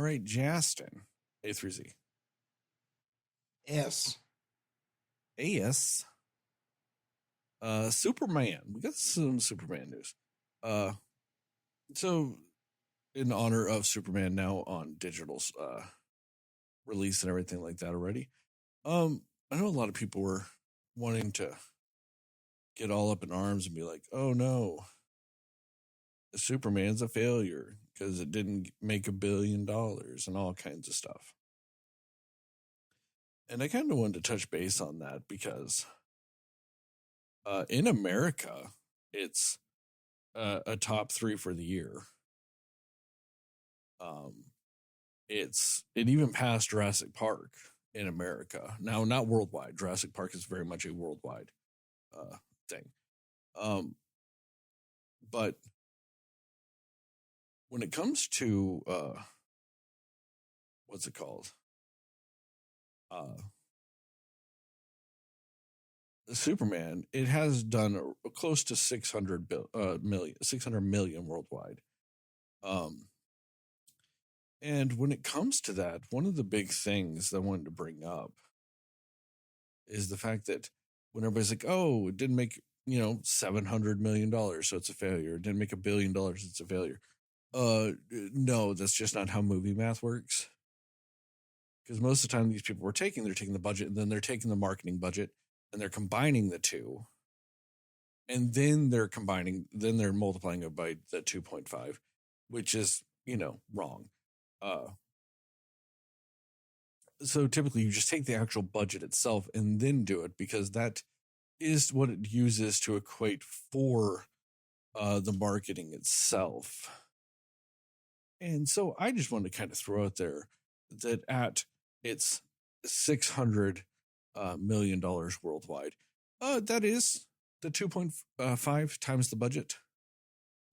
right, Jastin. A through Z. S. AS. Superman. We got some Superman news. So in honor of Superman now on digital release and everything like that already. I know a lot of people were wanting to get all up in arms and be like, "Oh no, Superman's a failure because it didn't make $1 billion," and all kinds of stuff. And I kind of wanted to touch base on that because in America, it's a top 3 for the year. It even passed Jurassic Park in America. Now, not worldwide. Jurassic Park is very much a worldwide thing. But when it comes to what's it called? Superman, it has done close to 600 million worldwide. And when it comes to that, one of the big things that I wanted to bring up is the fact that when everybody's like, "Oh, it didn't make $700 million, so it's a failure. It didn't make $1 billion, it's a failure." No, that's just not how movie math works. Because most of the time, these people they're taking the budget, and then they're taking the marketing budget, and they're combining the two, and then they're multiplying it by the 2.5, which is wrong. So typically you just take the actual budget itself and then do it, because that is what it uses to equate for the marketing itself. And so I just wanted to kind of throw out there that at its $600 million worldwide, that is the 2.5 times the budget.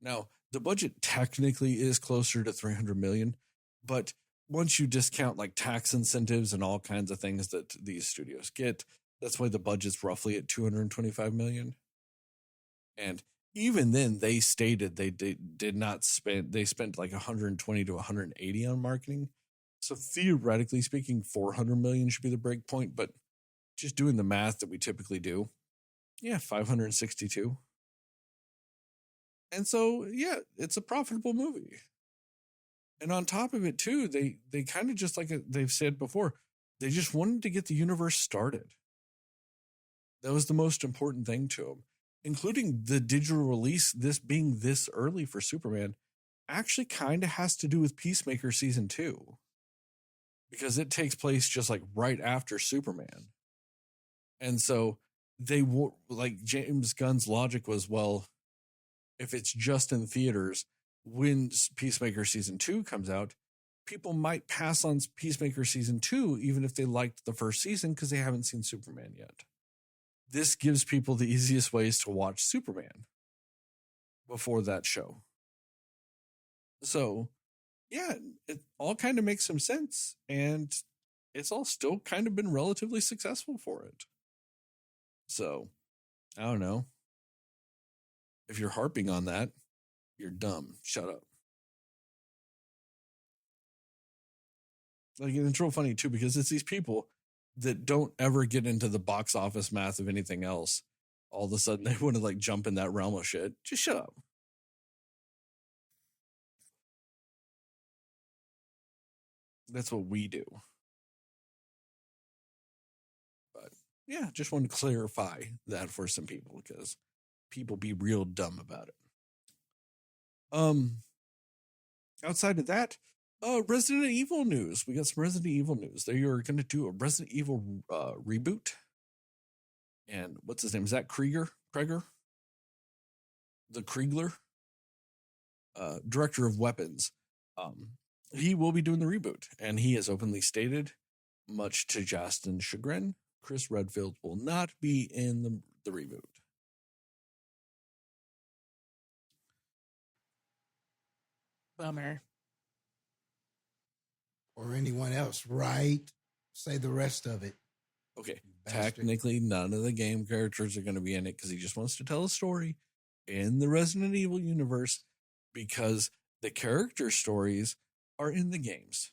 Now, the budget technically is closer to 300 million, but once you discount like tax incentives and all kinds of things that these studios get, that's why the budget's roughly at 225 million. And even then, they stated they did not spend, they spent like 120 to 180 on marketing. So theoretically speaking, 400 million should be the break point, but just doing the math that we typically do, 562. And so, it's a profitable movie. And on top of it, too, they kind of just like they've said before, they just wanted to get the universe started. That was the most important thing to them, including the digital release. This being this early for Superman actually kind of has to do with Peacemaker Season 2, because it takes place just like right after Superman. And so like James Gunn's logic was, well, if it's just in theaters, when Peacemaker Season 2 comes out, people might pass on Peacemaker Season 2 even if they liked the first season because they haven't seen Superman yet. This gives people the easiest ways to watch Superman before that show. So, it all kind of makes some sense, and it's all still kind of been relatively successful for it. So, I don't know. If you're harping on that, you're dumb. Shut up. Like, it's real funny too, because it's these people that don't ever get into the box office math of anything else. All of a sudden, they want to like jump in that realm of shit. Just shut up. That's what we do. But just wanted to clarify that for some people, because people be real dumb about it. Outside of that, Resident Evil news. We got some Resident Evil news. They are going to do a Resident Evil reboot. And what's his name? Is that Krieger? The Kriegler? Director of Weapons. He will be doing the reboot. And he has openly stated, much to Jastin's chagrin, Chris Redfield will not be in the reboot. Bummer. Or anyone else, right? Say the rest of it. Okay, technically none of the game characters are going to be in it because he just wants to tell a story in the Resident Evil universe, because the character stories are in the games.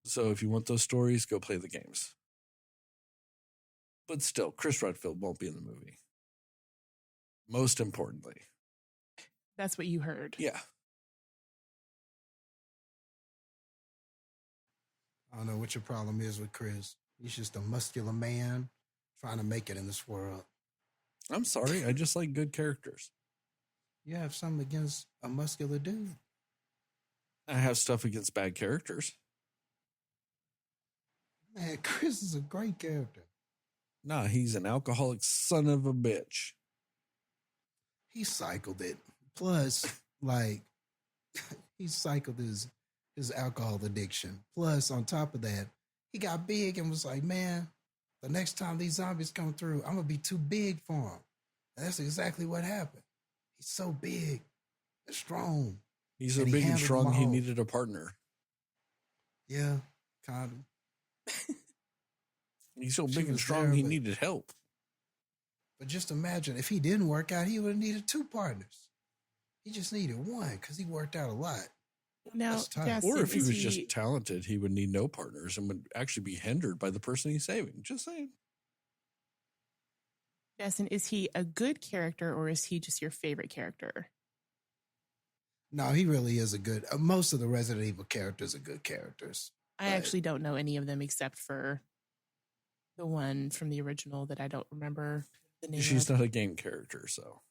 So if you want those stories, go play the games. But still, Chris Redfield won't be in the movie. Most importantly. That's what you heard. Yeah. I don't know what your problem is with Chris. He's just a muscular man trying to make it in this world. I'm sorry. I just like good characters. You have something against a muscular dude? I have stuff against bad characters. Man, Chris is a great character. Nah, he's an alcoholic son of a bitch. He cycled it. Plus, like, he cycled his alcohol addiction. Plus, on top of that, he got big and was like, man, the next time these zombies come through, I'm going to be too big for him. And that's exactly what happened. He's so big and strong. He's so big and strong, he needed a partner. Yeah, kind of. He's so big and strong, he needed help. But just imagine, if he didn't work out, he would have needed 2 partners. He just needed 1 because he worked out a lot. Now, Jastin, or if he was just talented, he would need no partners and would actually be hindered by the person he's saving. Just saying. Jastin, is he a good character or is he just your favorite character? No, he really is a good. Most of the Resident Evil characters are good characters. I actually don't know any of them except for the one from the original that I don't remember the name. She's not a game character, so.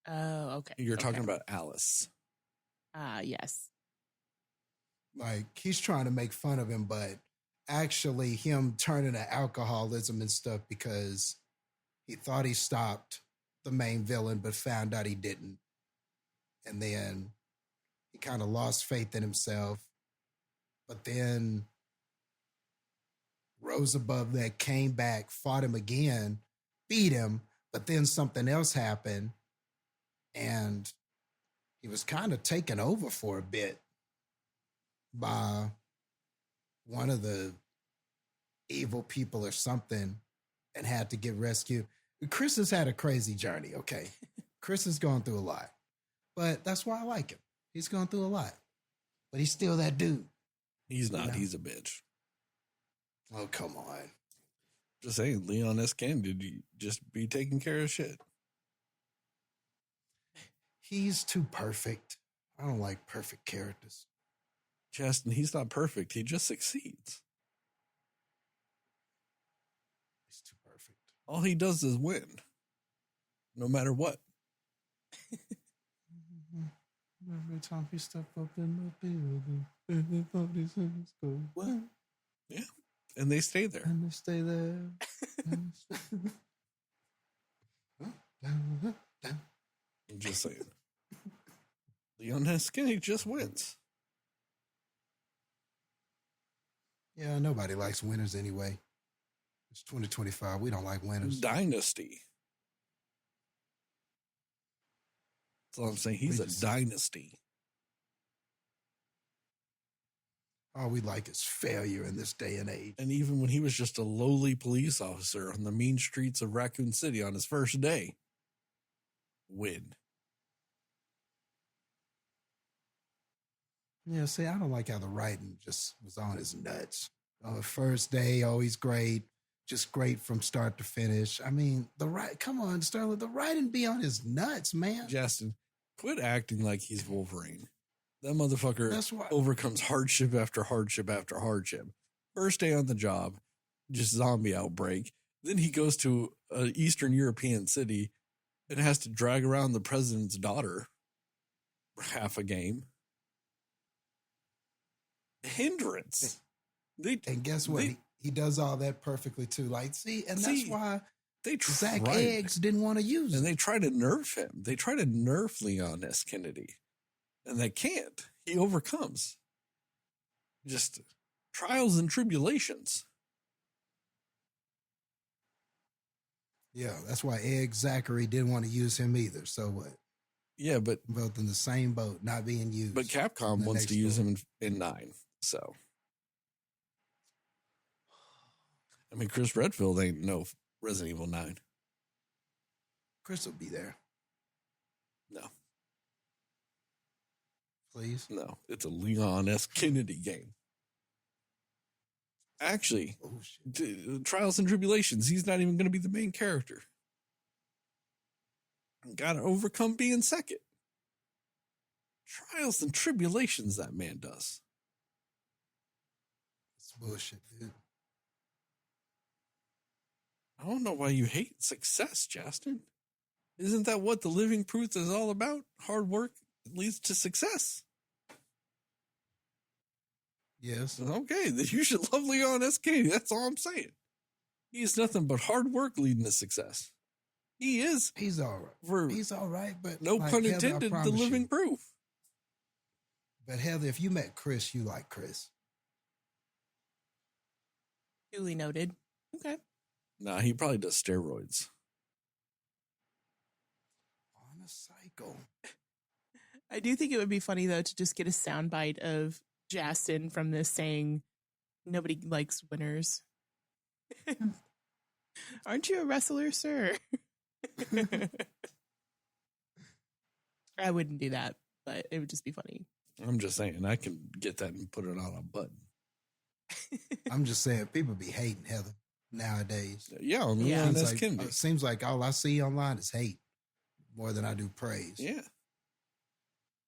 Oh, okay. You're talking about Alice. Yes. Like, he's trying to make fun of him, but actually him turning to alcoholism and stuff because he thought he stopped the main villain, but found out he didn't. And then he kind of lost faith in himself, but then rose above that, came back, fought him again, beat him, but then something else happened, and he was kind of taken over for a bit by one of the evil people or something and had to get rescued. Chris has had a crazy journey, okay? Chris has gone through a lot, but that's why I like him. He's gone through a lot, but he's still that dude. He's not. You know? He's a bitch. Oh, come on. Just saying, Leon S. Kennedy just be taking care of shit. He's too perfect. I don't like perfect characters. Jastin, he's not perfect. He just succeeds. He's too perfect. All he does is win. No matter what. Every time he step up in the building, everybody's in the school. What? Yeah. And they stay there. And they stay there. I'm just saying. Leon S. Kennedy just wins. Yeah, nobody likes winners anyway. It's 2025. We don't like winners. Dynasty. That's all I'm saying. He's a dynasty. All we like is failure in this day and age. And even when he was just a lowly police officer on the mean streets of Raccoon City on his first day, win. Yeah, see, I don't like how the writing just was on his nuts. First day, always great. Just great from start to finish. I mean, come on, Sterling, the writing be on his nuts, man. Jastin, quit acting like he's Wolverine. That motherfucker overcomes hardship after hardship after hardship. First day on the job, just zombie outbreak. Then he goes to an Eastern European city and has to drag around the president's daughter for half a game. Hindrance. And guess what? He does all that perfectly too. Like, that's why Zach Eggs didn't want to use him. And they try to nerf him. They try to nerf Leon S. Kennedy. And they can't. He overcomes. Just trials and tribulations. Yeah, that's why Zachary didn't want to use him either. So what? Yeah, but both in the same boat, not being used. But Capcom wants to use him in 9. So I mean, Chris Redfield ain't no Resident Evil 9. Chris will be there. No. Please? No, it's a Leon S. Kennedy game. Actually, Oh, shit. Trials and Tribulations, he's not even going to be the main character. Got to overcome being second. Trials and Tribulations, that man does. It's bullshit, dude. I don't know why you hate success, Jastin. Isn't that what the living proof is all about? Hard work leads to success. Yes. Okay, then you should love Leon SK. That's all I'm saying. He's nothing but hard work leading to success. He is. He's all right. He's all right, but No like, pun Heather, intended, the living proof. But Heather, if you met Chris, you like Chris. Duly noted. Okay. Nah, he probably does steroids. On a cycle. I do think it would be funny though to just get a soundbite of Jastin from this saying, "Nobody likes winners." Aren't you a wrestler, sir? I wouldn't do that, but it would just be funny. I'm just saying, I can get that and put it on a button. I'm just saying, people be hating Heather nowadays. Yeah, on Yeah. Leon Seems S. like, Kennedy. seems like all I see online is hate more than I do praise. Yeah.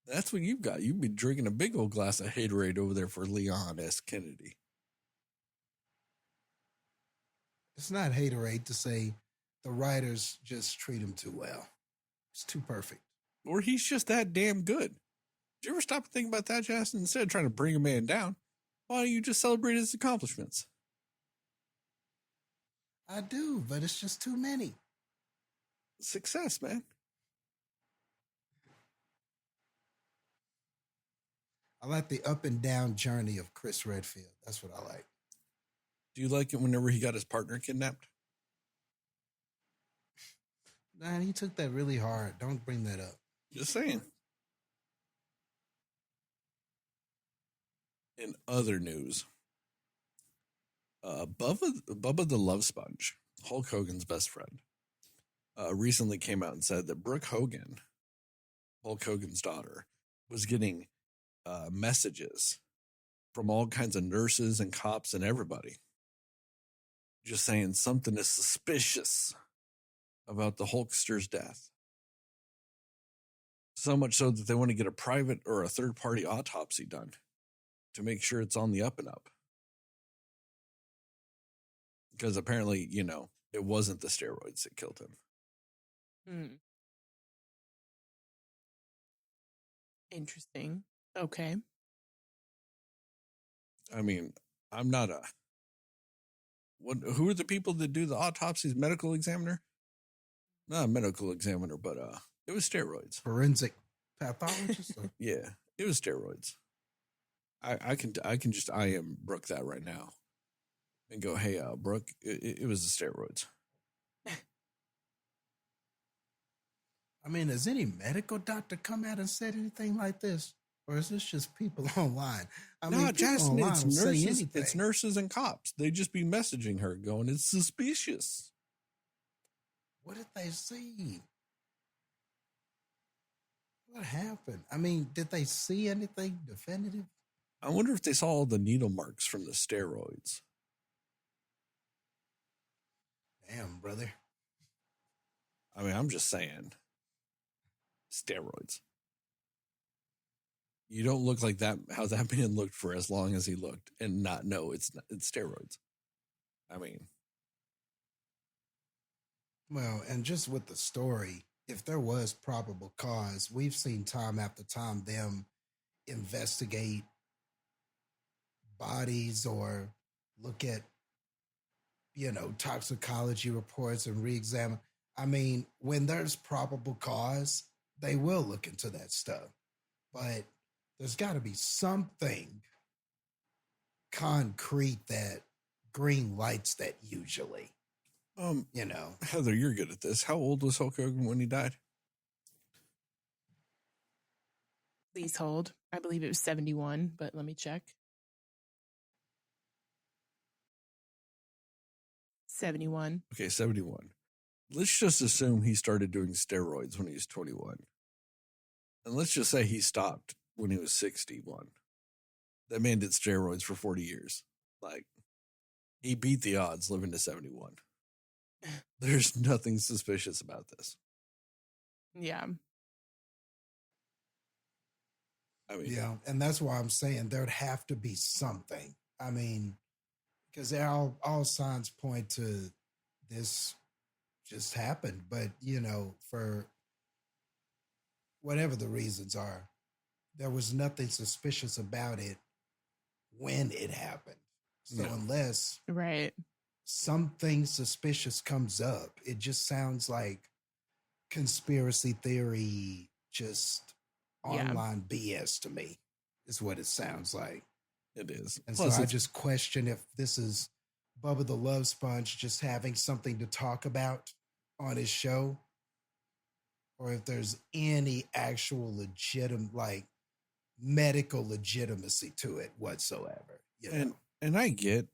That's what you've got. You've been drinking a big old glass of haterade over there for Leon S. Kennedy. It's not haterade to say the writers just treat him too well. It's too perfect. Or he's just that damn good. Did you ever stop and think about that, Jastin? Instead of trying to bring a man down, why don't you just celebrate his accomplishments? I do, but it's just too many. Success, man. I like the up and down journey of Chris Redfield. That's what I like. Do you like it whenever he got his partner kidnapped? Nah, he took that really hard. Don't bring that up. Just saying. In other news, Bubba the Love Sponge, Hulk Hogan's best friend, recently came out and said that Brooke Hogan, Hulk Hogan's daughter, was getting messages from all kinds of nurses and cops and everybody, just saying something is suspicious about the Hulkster's death. So much so that they want to get a private or a third-party autopsy done to make sure it's on the up and up. Because apparently, it wasn't the steroids that killed him. Interesting. Okay. I mean, I'm not who are the people that do the autopsies? Medical examiner? Not a medical examiner, but it was steroids. Forensic pathologist? Yeah, it was steroids. I can just IM Brooke that right now and go, hey, Brooke, it was the steroids. I mean, has any medical doctor come out and said anything like this? Or is this just people online? No, Jastin, it's will say nurses. anything. It's nurses and cops. They just be messaging her, going, "It's suspicious." What did they see? What happened? I mean, did they see anything definitive? I wonder if they saw all the needle marks from the steroids. Damn, brother. I mean, I'm just saying, steroids. You don't look like that. How that man looked for as long as he looked, and not know it's steroids. I mean, Well, and just with the story, if there was probable cause, we've seen time after time them investigate bodies or look at, toxicology reports and re-examine. I mean, when there's probable cause, they will look into that stuff. But there's got to be something concrete that green lights that usually. Heather, you're good at this. How old was Hulk Hogan when he died? Please hold. I believe it was 71, but let me check. 71. Okay, 71. Let's just assume he started doing steroids when he was 21. And let's just say he stopped when he was 61. That man did steroids for 40 years. Like, He beat the odds living to 71. There's nothing suspicious about this. Yeah. I mean, Yeah, and that's why I'm saying there'd have to be something. I mean, because all signs point to this just happened, but for whatever the reasons are, there was nothing suspicious about it when it happened. So No. unless Right. something suspicious comes up, it just sounds like conspiracy theory, just Yeah. online BS to me, is what it sounds like. it is. And Plus, so I just question if this is Bubba the Love Sponge just having something to talk about on his show, or if there's any actual legitimate, like medical legitimacy to it whatsoever. and I get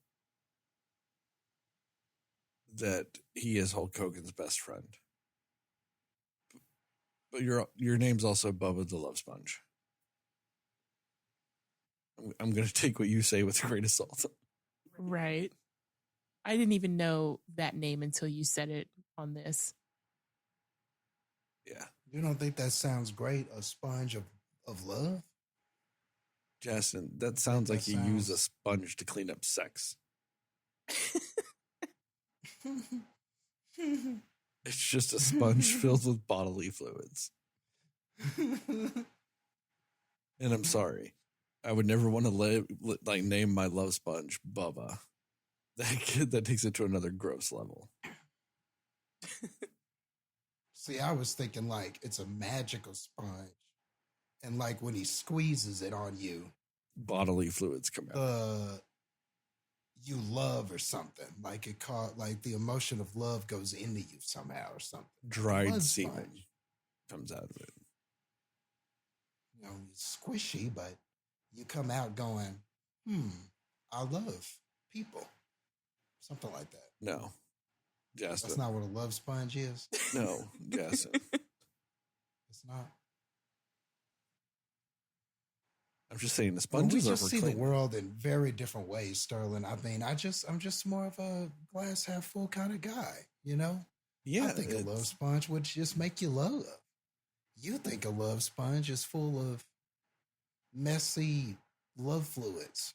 that he is Hulk Hogan's best friend, but your name's also Bubba the Love Sponge. I'm going to take what you say with a grain of salt. Right. I didn't even know that name until you said it on this. Yeah. You don't think that sounds great? A sponge of love? Jastin, that sounds like That you use a sounds- sponge to clean up sex. It's just a sponge filled with bodily fluids. And I'm sorry. I would never want to name my love sponge Bubba. That takes it to another gross level. See, I was thinking like it's a magical sponge. And like when he squeezes it on you, Bodily fluids come out. you love or something. Like it caught like the emotion of love goes into you somehow or something. Dried Blood semen sponge. comes out of it. It's squishy, but you come out going, I love people. Something like that. No. That's Jastin. not what a love sponge is. No, Jastin. It's not. I'm just saying the Well, we sponges are just for see the cleaning. world in very different ways, Sterling. I mean, I'm just more of a glass half full kind of guy, Yeah. I think a love sponge would just make you love. You think a love sponge is full of messy love fluids.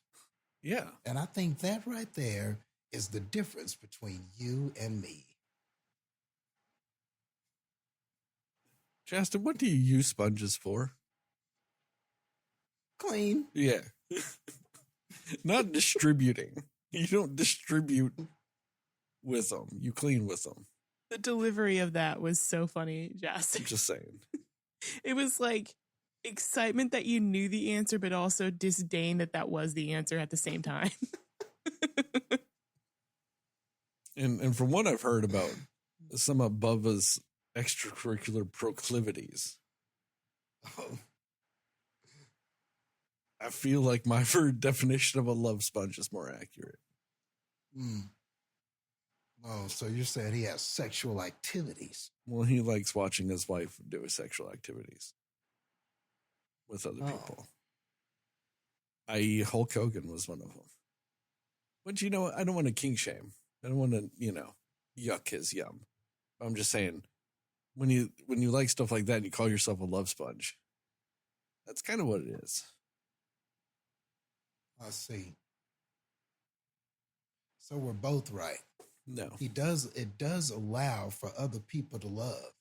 Yeah. And I think that right there is the difference between you and me. Jastin, what do you use sponges for? Clean. Yeah. Not distributing. You don't distribute with them. You clean with them. The delivery of that was so funny, Jastin. I'm just saying. It was like excitement that you knew the answer, but also disdain that was the answer at the same time. And from what I've heard about some of Bubba's extracurricular proclivities, I feel like my definition of a love sponge is more accurate. Oh, so you're saying he has sexual activities? Well, he likes watching his wife do his sexual activities with other people. I.e., Hulk Hogan was one of them. But I don't want to kink shame. I don't want to, yuck his yum. I'm just saying, when you like stuff like that and you call yourself a love sponge, that's kind of what it is. I see. So we're both right. No. It does allow for other people to love.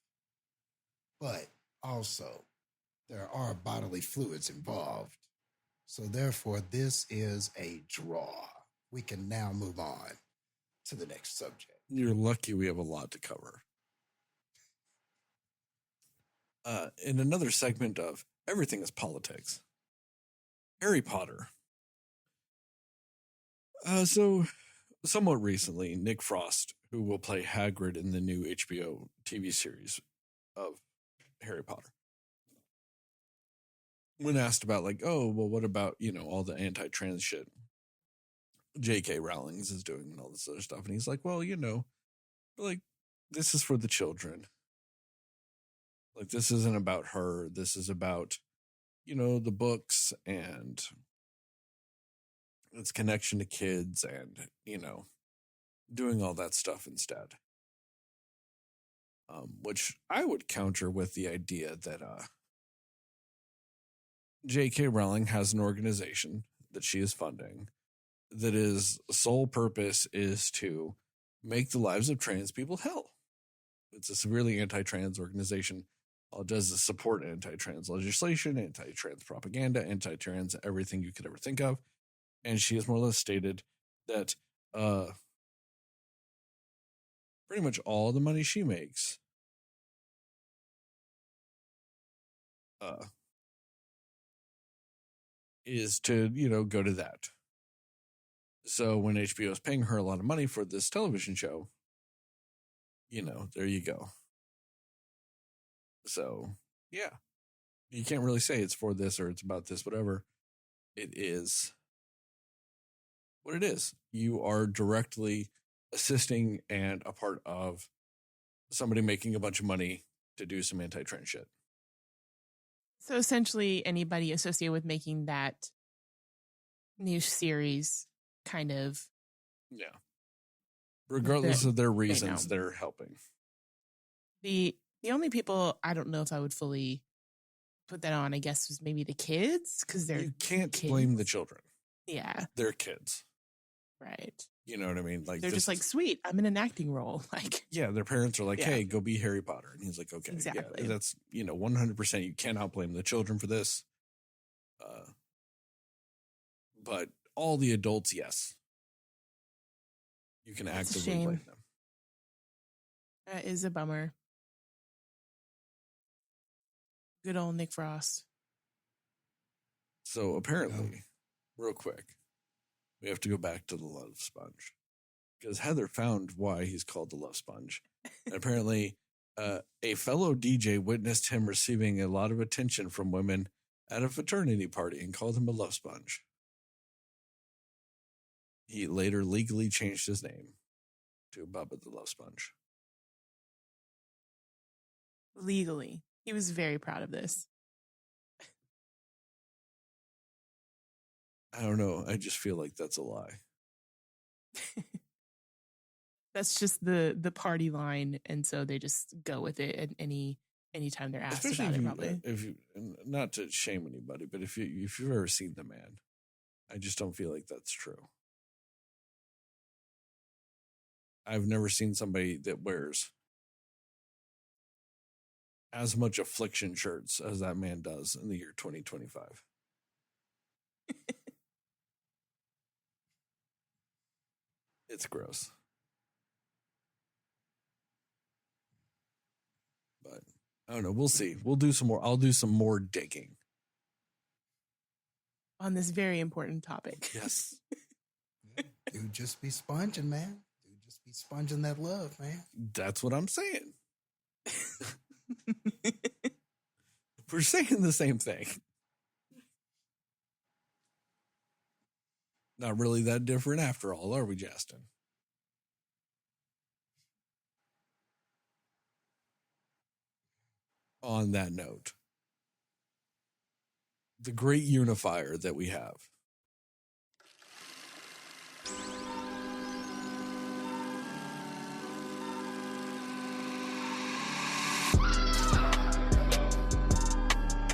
But also, there are bodily fluids involved. So therefore, this is a draw. We can now move on to the next subject. You're lucky we have a lot to cover. In another segment of Everything is Politics, Harry Potter. So, somewhat recently, Nick Frost, who will play Hagrid in the new HBO TV series of Harry Potter, when asked about what about, all the anti-trans shit J.K. Rowling is doing and all this other stuff. And he's like, well, this is for the children. Like, this isn't about her. This is about, the books and its connection to kids and, doing all that stuff instead. Which I would counter with the idea that J.K. Rowling has an organization that she is funding that is sole purpose is to make the lives of trans people hell. It's a severely anti-trans organization. All it does is support anti-trans legislation, anti-trans propaganda, anti-trans everything you could ever think of. And she has more or less stated that pretty much all the money she makes is to, go to that. So when HBO is paying her a lot of money for this television show, there you go. So, yeah. You can't really say it's for this or it's about this, whatever. It is what it is. You are directly assisting and a part of somebody making a bunch of money to do some anti-trans shit. So essentially anybody associated with making that niche series kind of... Yeah. Regardless of their reasons, they're helping. The only people I don't know if I would fully put that on, I guess, was maybe the kids, because they're You can't kids. blame the children. Yeah. They're kids. Right. You know what I mean? Like they're just like, sweet, I'm in an acting role. Like, yeah, their parents are like, hey, go be Harry Potter. And he's like, okay. Exactly. Yeah, that's, 100%. You cannot blame the children for this. But all the adults, yes. You can actively blame them. That is a bummer. Good old Nick Frost. So apparently, real quick, we have to go back to the Love Sponge. Because Heather found why he's called the Love Sponge. And apparently, a fellow DJ witnessed him receiving a lot of attention from women at a fraternity party and called him a love sponge. He later legally changed his name to Bubba the Love Sponge. Legally. He was very proud of this. I don't know. I just feel like that's a lie. That's just the party line, and so they just go with it at anytime they're asked Especially about it. Probably, if you, not to shame anybody, but if you've ever seen the man, I just don't feel like that's true. I've never seen somebody that wears as much affliction shirts as that man does in the year 2025. It's gross. But I don't know. We'll see. We'll do some more. I'll do some more digging on this very important topic. Yes. Dude, just be sponging, man. Dude, just be sponging that love, man. That's what I'm saying. We're saying the same thing. Not really that different after all, are we, Jastin? On that note, the great unifier that we have.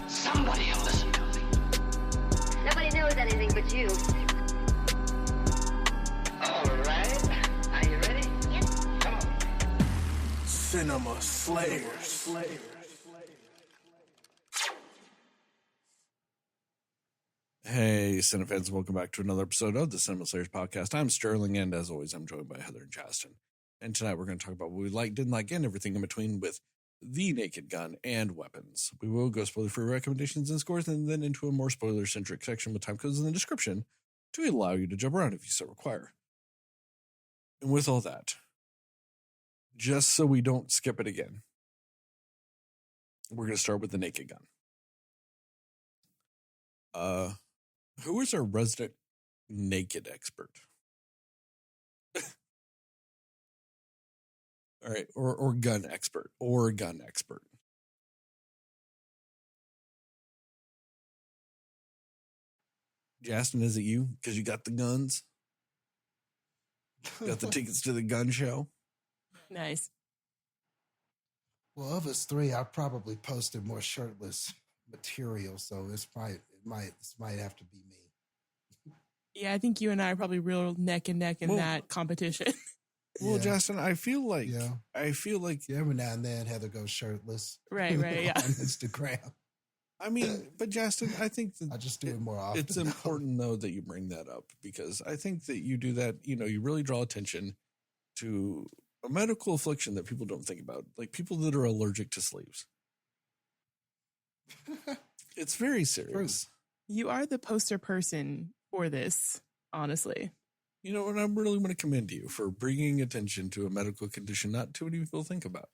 Somebody will listen to me. Nobody knows anything but you. All right. Are you ready? Yep. Come on. Cinema Slayers. Hey, Cinefans, welcome back to another episode of the Cinema Slayers podcast. I'm Sterling, and as always, I'm joined by Heather and Jastin. And tonight we're going to talk about what we liked, didn't like, and everything in between with The Naked Gun and weapons. We will go spoiler-free recommendations and scores, and then into a more spoiler-centric section with time codes in the description to allow you to jump around if you so require. And with all that, just so we don't skip it again, we're going to start with The Naked Gun. Who is our resident naked expert? All right, or gun expert, Jastin, is it you? Because you got the guns. Got the tickets to the gun show. Nice. Well, of us three, I probably posted more shirtless material, so this might have to be me. Yeah, I think you and I are probably real neck and neck in that competition. Well, Yeah. Justin, I feel like Every now and then Heather goes shirtless. Right, yeah. On Instagram. I mean, but Justin, I think that I just do it more often. it's important though that you bring that up, because I think that you do that, you really draw attention to a medical affliction that people don't think about, like people that are allergic to sleeves. It's very serious. You are the poster person for this, honestly. And I really want to commend you for bringing attention to a medical condition not too many people think about.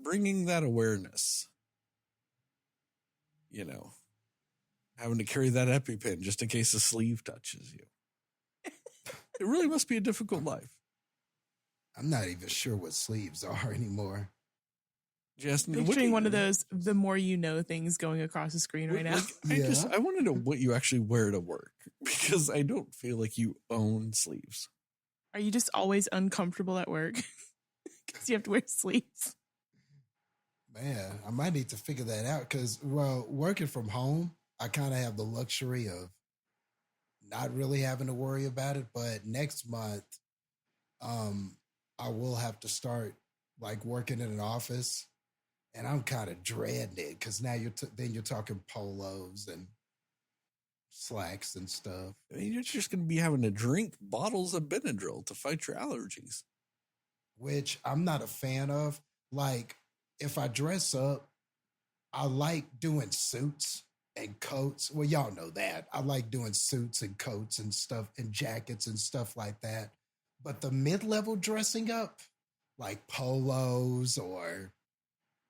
Bringing that awareness. Having to carry that EpiPen just in case the sleeve touches you. It really must be a difficult life. I'm not even sure what sleeves are anymore. Justin, Picturing one of those "the more you know" things going across the screen right now. I want to know what you actually wear to work, because I don't feel like you own sleeves. Are you just always uncomfortable at work because you have to wear sleeves? Man, I might need to figure that out because, working from home, I kind of have the luxury of not really having to worry about it. But next month, I will have to start working in an office, and I'm kind of dreading it because now you're talking polos and slacks and stuff. I mean, you're just going to be having to drink bottles of Benadryl to fight your allergies, which I'm not a fan of. If I dress up, I like doing suits and coats. Well, y'all know that. I like doing suits and coats and stuff and jackets and stuff like that. But the mid-level dressing up, like polos or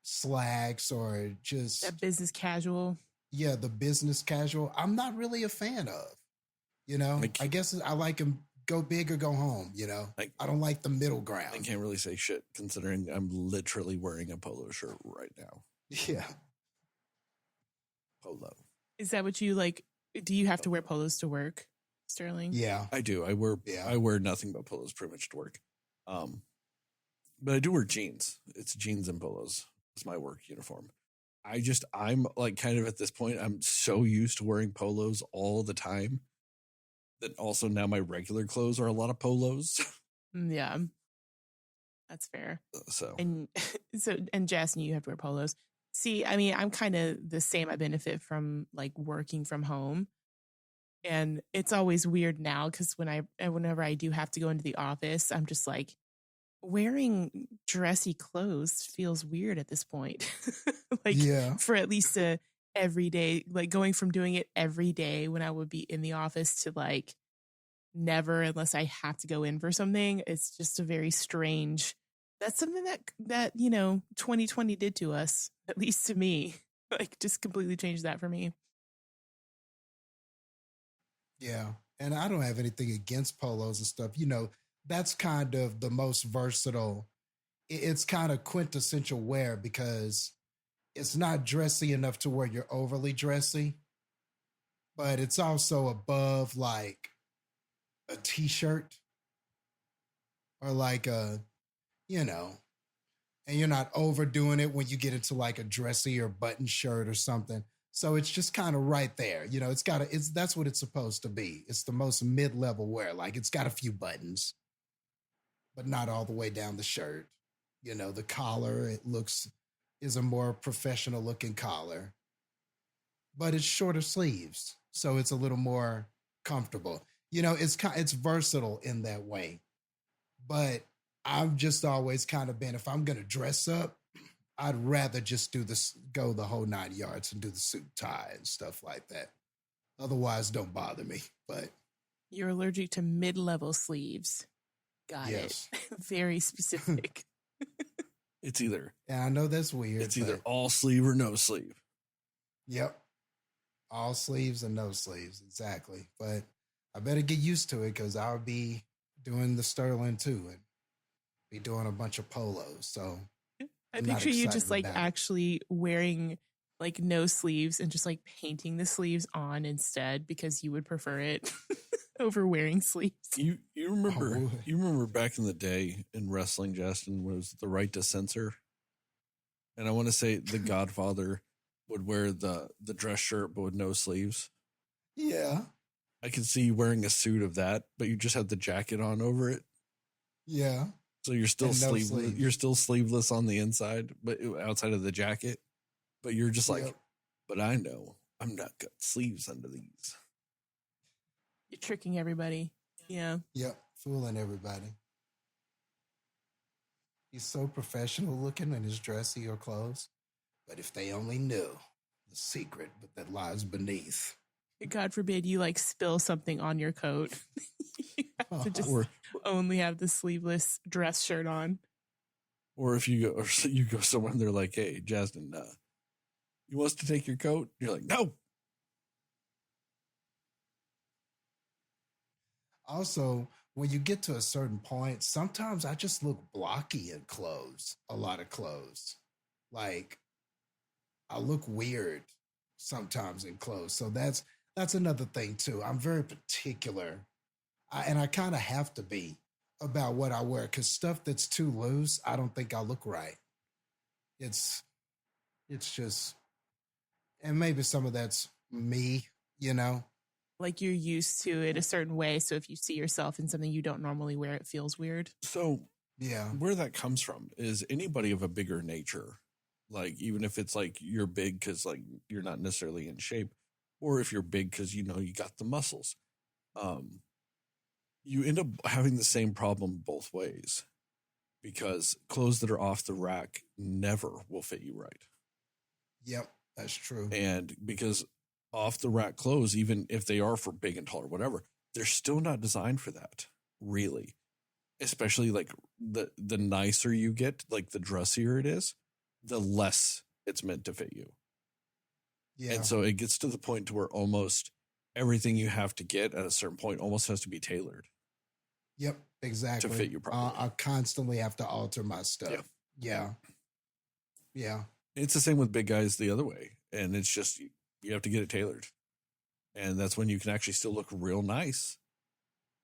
slacks or just... that business casual. Yeah, the business casual, I'm not really a fan of. I guess I like them go big or go home, I don't like the middle ground. I can't really say shit considering I'm literally wearing a polo shirt right now. Yeah. Polo. Is that what you like? Do you have to wear polos to work, Sterling? Yeah. I do. I wear nothing but polos pretty much to work. But I do wear jeans. It's jeans and polos. It's my work uniform. I'm kind of at this point, I'm so used to wearing polos all the time that also now my regular clothes are a lot of polos. Yeah. That's fair. And Jastin, you have to wear polos. See, I mean, I'm kind of the same. I benefit from working from home. And it's always weird now because whenever I do have to go into the office, I'm just wearing dressy clothes feels weird at this point. For at least a everyday, going from doing it every day when I would be in the office to never unless I have to go in for something. It's just a very strange. That's something that 2020 did to us, at least to me. Just completely changed that for me. Yeah. And I don't have anything against polos and stuff. That's kind of the most versatile. It's kind of quintessential wear because it's not dressy enough to where you're overly dressy, but it's also above a t-shirt or and you're not overdoing it when you get into a dressy or button shirt or something. So it's just kind of right there. That's what it's supposed to be. It's the most mid-level wear. It's got a few buttons, but not all the way down the shirt. The collar, is a more professional looking collar, but it's shorter sleeves. So it's a little more comfortable. It's versatile in that way, but I've just always kind of been, if I'm going to dress up, I'd rather just go the whole 9 yards and do the suit tie and stuff like that. Otherwise, don't bother me. But you're allergic to mid-level sleeves. Got it. Very specific. it's either. Yeah, I know that's weird. It's either all sleeve or no sleeve. Yep. All sleeves and no sleeves. Exactly. But I better get used to it because I'll be doing the Sterling too and be doing a bunch of polos. So I picture you just actually wearing no sleeves and just painting the sleeves on instead because you would prefer it over wearing sleeves. You You remember? would. You remember back in the day in wrestling, Jastin, was the right to censor, and I want to say the Godfather would wear the dress shirt but with no sleeves. Yeah. I could see you wearing a suit of that, but you just have the jacket on over it. Yeah. So you're still And no sleeveless. sleeves. You're still sleeveless on the inside, but outside of the jacket. But you're just like, Yep. but I know I'm not got sleeves under these. You're tricking everybody. Yeah. Yep. Fooling everybody. He's so professional looking in his dressy or clothes. But if they only knew the secret that lies beneath. God forbid you like spill something on your coat. You have to just Or only have the sleeveless dress shirt on. or if you go somewhere and they're like, hey, Jastin, you want us to take your coat? You're like, no. Also, when you get to a certain point, sometimes I just look blocky in clothes, a lot of clothes. Like, I look weird sometimes in clothes. So that's another thing too. I'm very particular, and I kind of have to be about what I wear because stuff that's too loose, I don't think I look right. It's just, and maybe some of that's me, you know. Like you're used to it a certain way. So if you see yourself in something you don't normally wear, it feels weird. So Yeah, where that comes from is anybody of a bigger nature, like even if it's like you're big because like you're not necessarily in shape, or if you're big because you know you got the muscles, you end up having the same problem both ways because clothes that are off the rack never will fit you right. yep, that's true. And because off the rack clothes, even if they are for big and tall or whatever, they're still not designed for that, really. Especially like the nicer you get, like the dressier it is, the less it's meant to fit you. Yeah, And so it gets to the point to where almost everything you have to get at a certain point almost has to be tailored. yep, exactly. To fit you properly. I constantly have to alter my stuff. Yeah. Yeah. It's the same with big guys the other way. And it's just, you have to get it tailored. And that's when you can actually still look real nice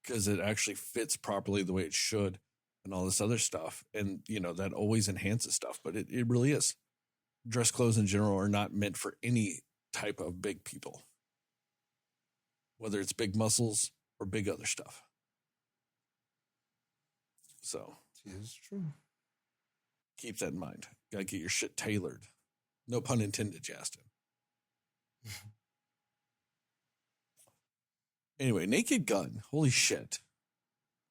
because it actually fits properly the way it should and all this other stuff. And, you know, that always enhances stuff, but it really is. Dress clothes in general are not meant for any type of big people, whether it's big muscles or big other stuff. So It's true. keep that in mind. Gotta get your shit tailored. No pun intended, Jastin. Anyway, Naked Gun. Holy shit.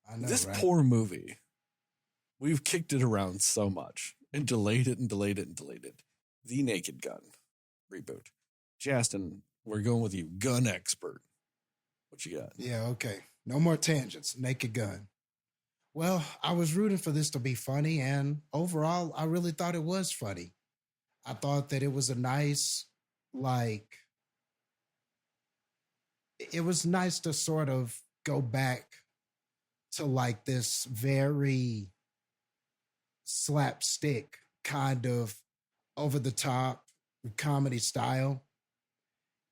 I know, This right? poor movie. We've kicked it around so much and delayed it and delayed it and delayed it. The Naked Gun reboot. Jastin, we're going with you. Gun expert. What you got? Yeah, okay. No more tangents. Naked Gun. Well, I was rooting for this to be funny, and overall, I really thought it was funny. I thought that it was a nice, like, it was nice to sort of go back to like this very slapstick kind of over the top comedy style.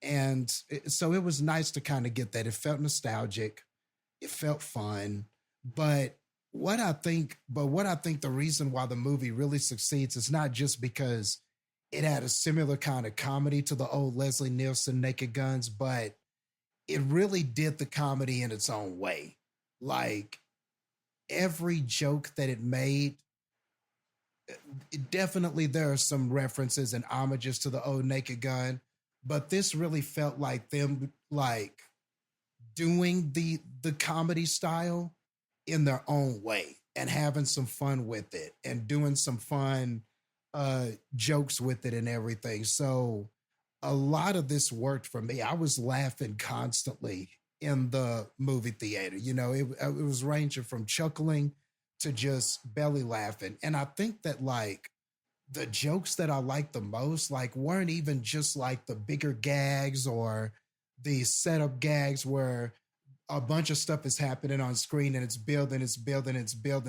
And so it was nice to kind of get that. It felt nostalgic. It felt fun. But what I think the reason why the movie really succeeds is not just because it had a similar kind of comedy to the old Leslie Nielsen Naked Guns, but it really did the comedy in its own way. Like every joke that it made, definitely there are some references and homages to the old Naked Gun, but this really felt like them like doing the comedy style in their own way and having some fun with it and doing some fun jokes with it and everything. So a lot of this worked for me. I was laughing constantly in the movie theater. You know, it was ranging from chuckling to just belly laughing. And I think that like the jokes that I liked the most, like weren't even just like the bigger gags or the setup gags where a bunch of stuff is happening on screen and it's building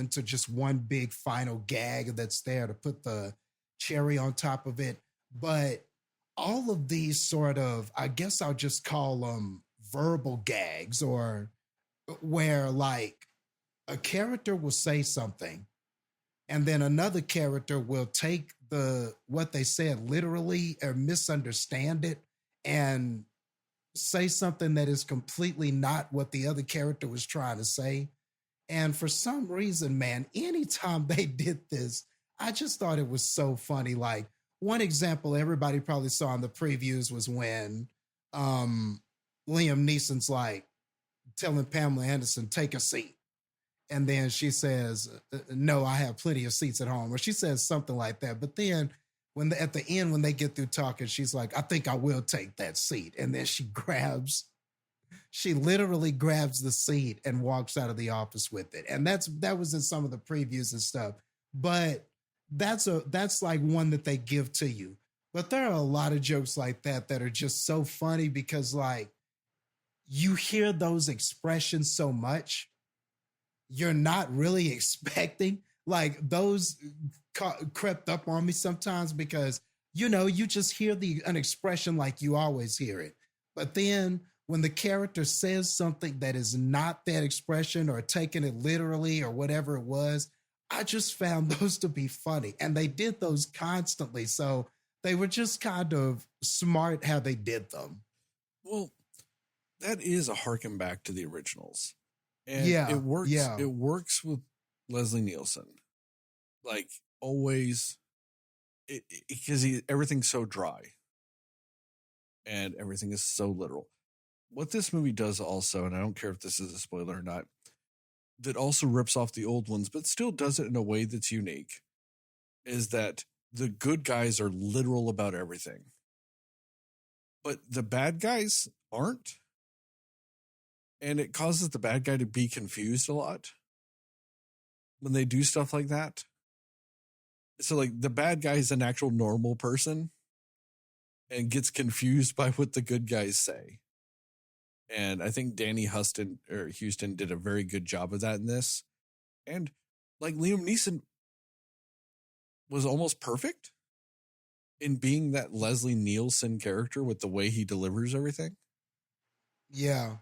to just one big final gag that's there to put the cherry on top of it. But all of these sort of, I guess I'll just call them verbal gags, or where like a character will say something, and then another character will take what they said literally or misunderstand it and say something that is completely not what the other character was trying to say. And for some reason, man, anytime they did this, I just thought it was so funny. Like, one example everybody probably saw in the previews was when Liam Neeson's like telling Pamela Anderson, take a seat. And then she says, no, I have plenty of seats at home. Or she says something like that. But then at the end, when they get through talking, she's like, I think I will take that seat. And then she literally grabs the seat and walks out of the office with it. And that was in some of the previews and stuff. But that's like one that they give to you. But there are a lot of jokes like that are just so funny because like you hear those expressions so much, you're not really expecting. Like those crept up on me sometimes because, you just hear an expression like you always hear it. But then when the character says something that is not that expression or taking it literally or whatever it was, I just found those to be funny. And they did those constantly. So they were just kind of smart how they did them. Well, that is a harken back to the originals. And Yeah, it works. yeah. It works with Leslie Nielsen, like always, because everything's so dry, and everything is so literal. What this movie does also, and I don't care if this is a spoiler or not, that also rips off the old ones, but still does it in a way that's unique, is that the good guys are literal about everything, but the bad guys aren't. And it causes the bad guy to be confused a lot when they do stuff like that. So like the bad guy is an actual normal person and gets confused by what the good guys say. And I think Danny Houston did a very good job of that in this. And like Liam Neeson was almost perfect in being that Leslie Nielsen character with the way he delivers everything. Yeah.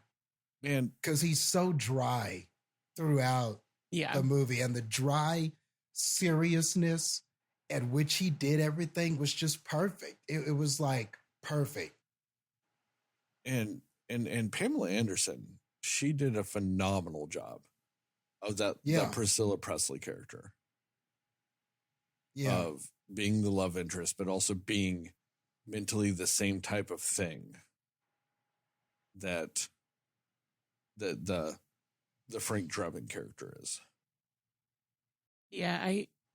Man, because he's so dry throughout the movie, and the dry seriousness at which he did everything was just perfect. It was like perfect. And Pamela Anderson, she did a phenomenal job of that Priscilla Presley character. Yeah. Of being the love interest, but also being mentally the same type of thing that the Frank Drebin character is. Yeah,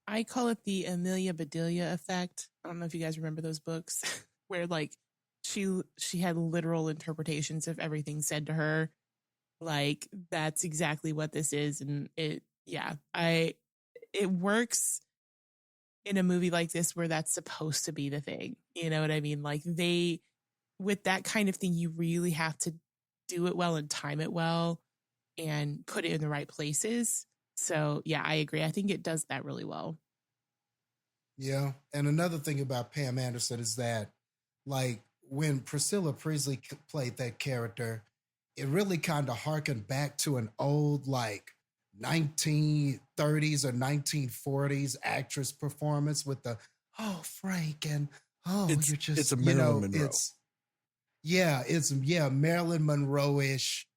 I call it the Amelia Bedelia effect. I don't know if you guys remember those books where like she had literal interpretations of everything said to her. Like that's exactly what this is, and it works in a movie like this where that's supposed to be the thing. You know what I mean? Like with that kind of thing, you really have to do it well and time it well and put it in the right places. So yeah, I agree. I think it does that really well. Yeah. And another thing about Pam Anderson is that like when Priscilla Presley played that character, it really kind of harkened back to an old like 1930s or 1940s actress performance with the, oh, Frank, and you're just, it's a Marilyn Monroe. It's Marilyn Monroe-ish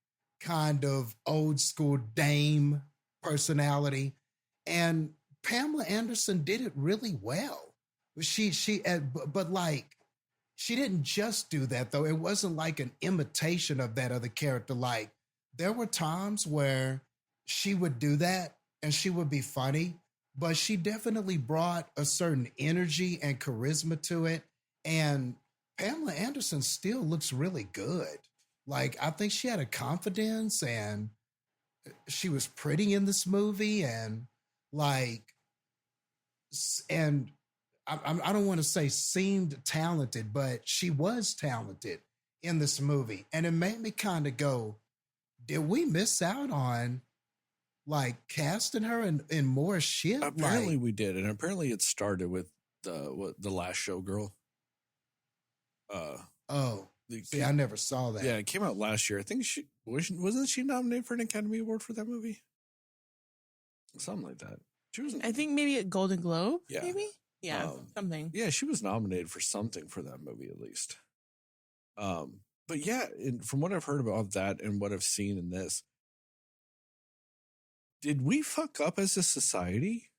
kind of old school dame personality. And Pamela Anderson did it really well. But like, she didn't just do that though. It wasn't like an imitation of that other character. Like there were times where she would do that and she would be funny, but she definitely brought a certain energy and charisma to it. And Pamela Anderson still looks really good. Like, I think she had a confidence and she was pretty in this movie and like, and I don't want to say seemed talented, but she was talented in this movie. And it made me kind of go, did we miss out on like casting her in more shit? Apparently we did. And apparently it started with the Last Show girl. See, I never saw that. Yeah, it came out last year. I think wasn't she nominated for an Academy Award for that movie? something like that. She was, I think maybe a Golden Globe. Yeah. Maybe. Yeah, something. Yeah, she was nominated for something for that movie at least. But yeah, from what I've heard about that and what I've seen in this, did we fuck up as a society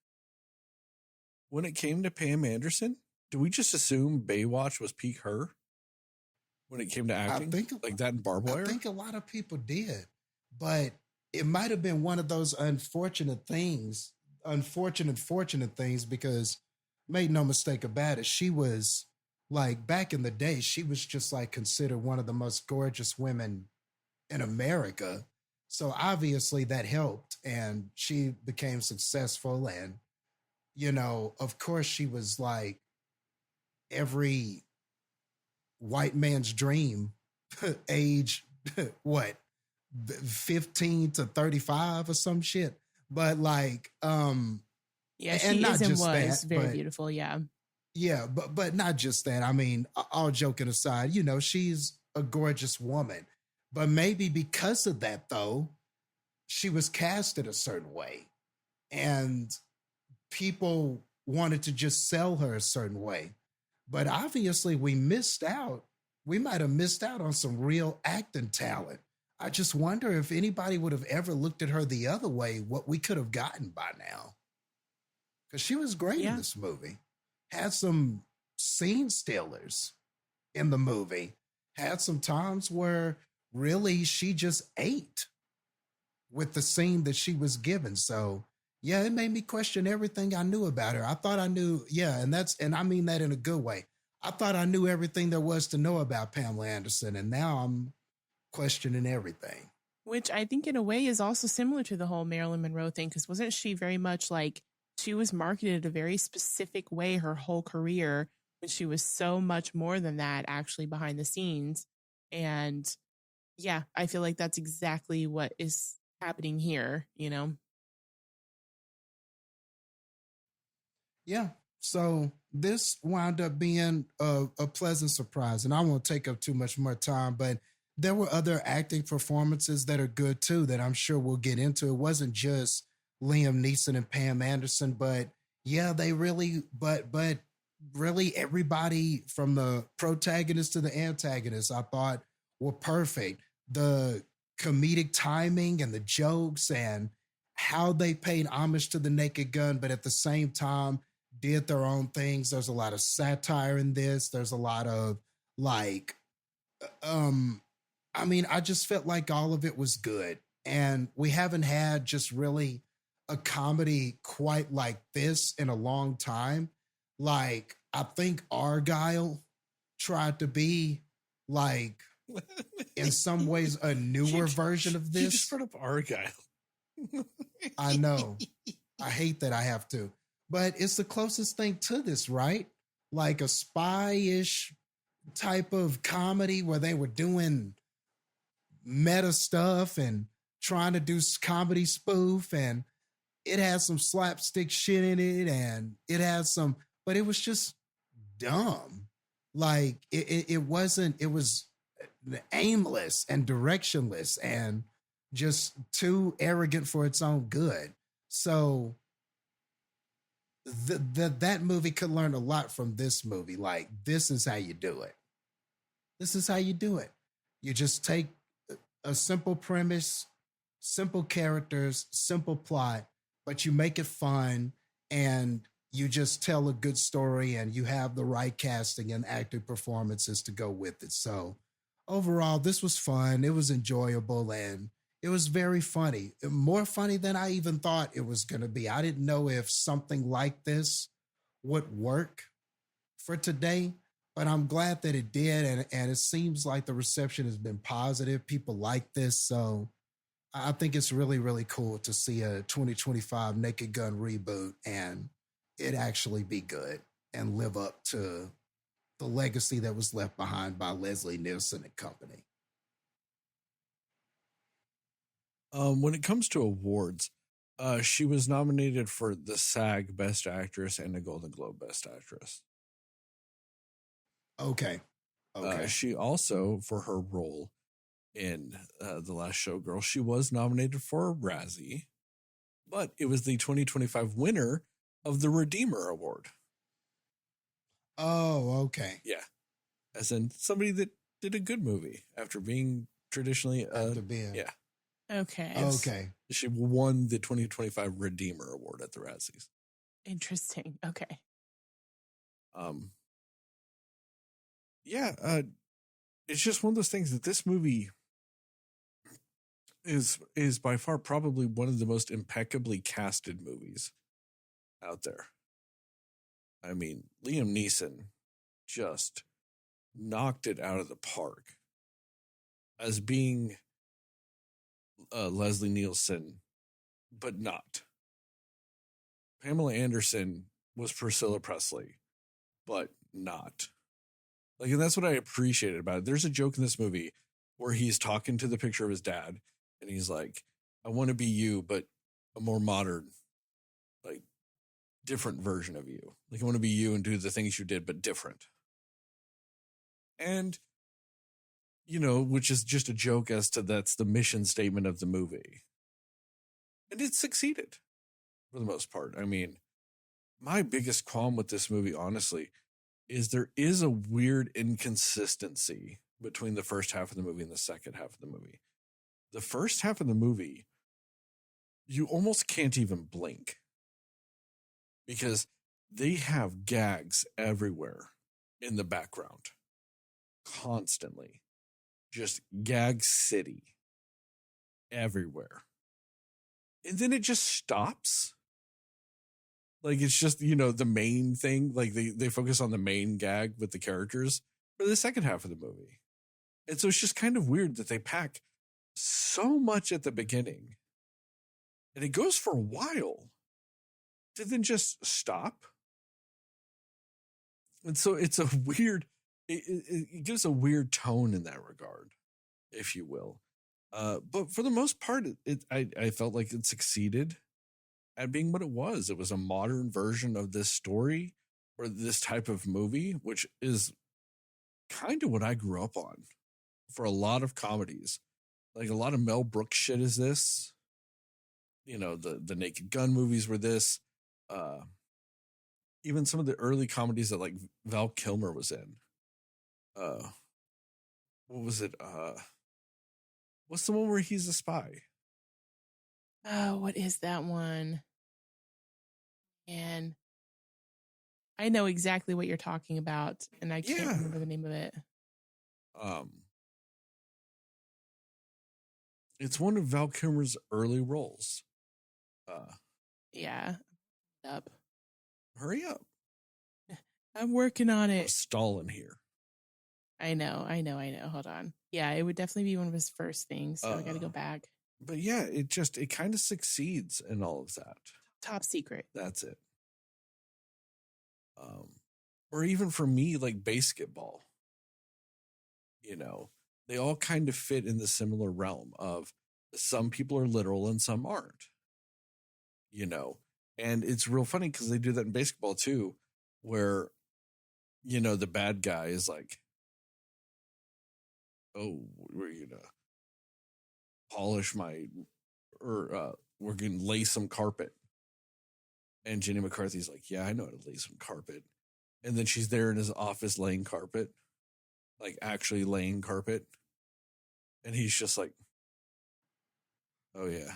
when it came to Pam Anderson? Did we just assume Baywatch was peak her when it came to acting? I think like that in Barbed Wire? I think a lot of people did, but it might have been one of those unfortunate things, fortunate things, because made no mistake about it, she was like, back in the day, she was just like considered one of the most gorgeous women in America. So obviously that helped, and she became successful. And, you know, of course, she was like every white man's dream, age, what, 15 to 35 or some shit. But like, yeah, she is and was very beautiful. Yeah. Yeah, but not just that. I mean, all joking aside, you know, she's a gorgeous woman. But maybe because of that, though, she was casted a certain way. And people wanted to just sell her a certain way. But obviously, we missed out. We might have missed out on some real acting talent. I just wonder if anybody would have ever looked at her the other way, what we could have gotten by now. Because she was great in this movie. Had some scene stealers in the movie. Had some times where really she just ate with the scene that she was given. So yeah, it made me question everything I knew about her. I thought I knew, and I mean that in a good way. I thought I knew everything there was to know about Pamela Anderson, and now I'm questioning everything. Which I think in a way is also similar to the whole Marilyn Monroe thing, because wasn't she very much like, she was marketed a very specific way her whole career, when she was so much more than that actually behind the scenes. And yeah, I feel like that's exactly what is happening here, you know? Yeah. So this wound up being a pleasant surprise, and I won't take up too much more time, but there were other acting performances that are good too, that I'm sure we'll get into. It wasn't just Liam Neeson and Pam Anderson, but yeah, they really, but really everybody from the protagonist to the antagonist, I thought were perfect. The comedic timing and the jokes and how they paid homage to the Naked Gun, but at the same time did their own things. There's a lot of satire in this. There's a lot of like, I mean, I just felt like all of it was good. And we haven't had just really a comedy quite like this in a long time. Like, I think Argyle tried to be like, in some ways, a newer version of this. You just brought up Argyle. I know. I hate that I have to. But it's the closest thing to this, right? Like a spy-ish type of comedy where they were doing meta stuff and trying to do comedy spoof, and it had some slapstick shit in it, and it had some, but it was just dumb. Like it wasn't, it was aimless and directionless and just too arrogant for its own good. So that movie could learn a lot from this movie. Like, this is how you do it. This is how you do it. You just take a simple premise, simple characters, simple plot, but you make it fun, and you just tell a good story, and you have the right casting and acting performances to go with it. So overall, this was fun. It was enjoyable, and it was very funny. More funny than I even thought it was going to be. I didn't know if something like this would work for today, but I'm glad that it did. And it seems like the reception has been positive. People like this. So I think it's really, really cool to see a 2025 Naked Gun reboot and it actually be good and live up to the legacy that was left behind by Leslie Nielsen and company. When it comes to awards, she was nominated for the SAG Best Actress and the Golden Globe Best Actress. Okay. She also, for her role in The Last Showgirl, she was nominated for a Razzie. but it was the 2025 winner of the Redeemer Award. Oh, okay. Yeah. As in somebody that did a good movie after being traditionally yeah. Okay. Okay. She won the 2025 Redeemer Award at the Razzies. Interesting. Okay. Yeah, it's just one of those things that this movie is by far probably one of the most impeccably casted movies out there. I mean, Liam Neeson just knocked it out of the park as being Leslie Nielsen, but not. Pamela Anderson was Priscilla Presley, but not. Like, and that's what I appreciated about it. There's a joke in this movie where he's talking to the picture of his dad, and he's like, I want to be you, but a more modern, like, different version of you. Like, I want to be you and do the things you did, but different. And, you know, which is just a joke as to that's the mission statement of the movie. And it succeeded for the most part. I mean, my biggest qualm with this movie, honestly, is there is a weird inconsistency between the first half of the movie and the second half of the movie. The first half of the movie, you almost can't even blink because they have gags everywhere in the background, constantly. Just gag city everywhere. And then it just stops. Like, it's just, you know, the main thing. Like, they focus on the main gag with the characters for the second half of the movie. And so it's just kind of weird that they pack so much at the beginning. And it goes for a while to then just stop. And so it's a weird, it gives a weird tone in that regard, if you will. But for the most part, I felt like it succeeded at being what it was. It was a modern version of this story or this type of movie, which is kind of what I grew up on for a lot of comedies. Like, a lot of Mel Brooks shit is this. You know, the Naked Gun movies were this. Even some of the early comedies that, like, Val Kilmer was in. What was it? What's the one where he's a spy? Oh, what is that one? And I know exactly what you're talking about, and I can't remember the name of it. It's one of Val Kilmer's early roles. Yeah. Up. Hurry up. I'm working on I'm it. stalling here. I know. Hold on. Yeah, it would definitely be one of his first things. So I got to go back. But yeah, it kind of succeeds in all of that. Top secret. That's it. Or even for me, like basketball. You know, they all kind of fit in the similar realm of some people are literal and some aren't. You know, and it's real funny because they do that in basketball too, where, you know, the bad guy is like, oh, we're gonna polish we're gonna lay some carpet. And Jenny McCarthy's like, yeah, I know how to lay some carpet. And then she's there in his office laying carpet, like actually laying carpet. And he's just like, oh yeah.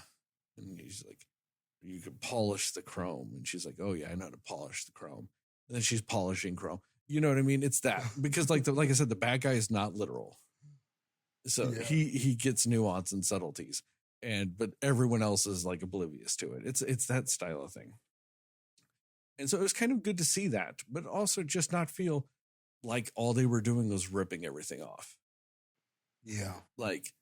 And he's like, you can polish the chrome. And she's like, oh yeah, I know how to polish the chrome. And then she's polishing chrome. You know what I mean? It's that because like I said, the bad guy is not literal. So he gets nuance and subtleties, but everyone else is like oblivious to it. It's that style of thing. And so it was kind of good to see that, but also just not feel like all they were doing was ripping everything off. Yeah. Like,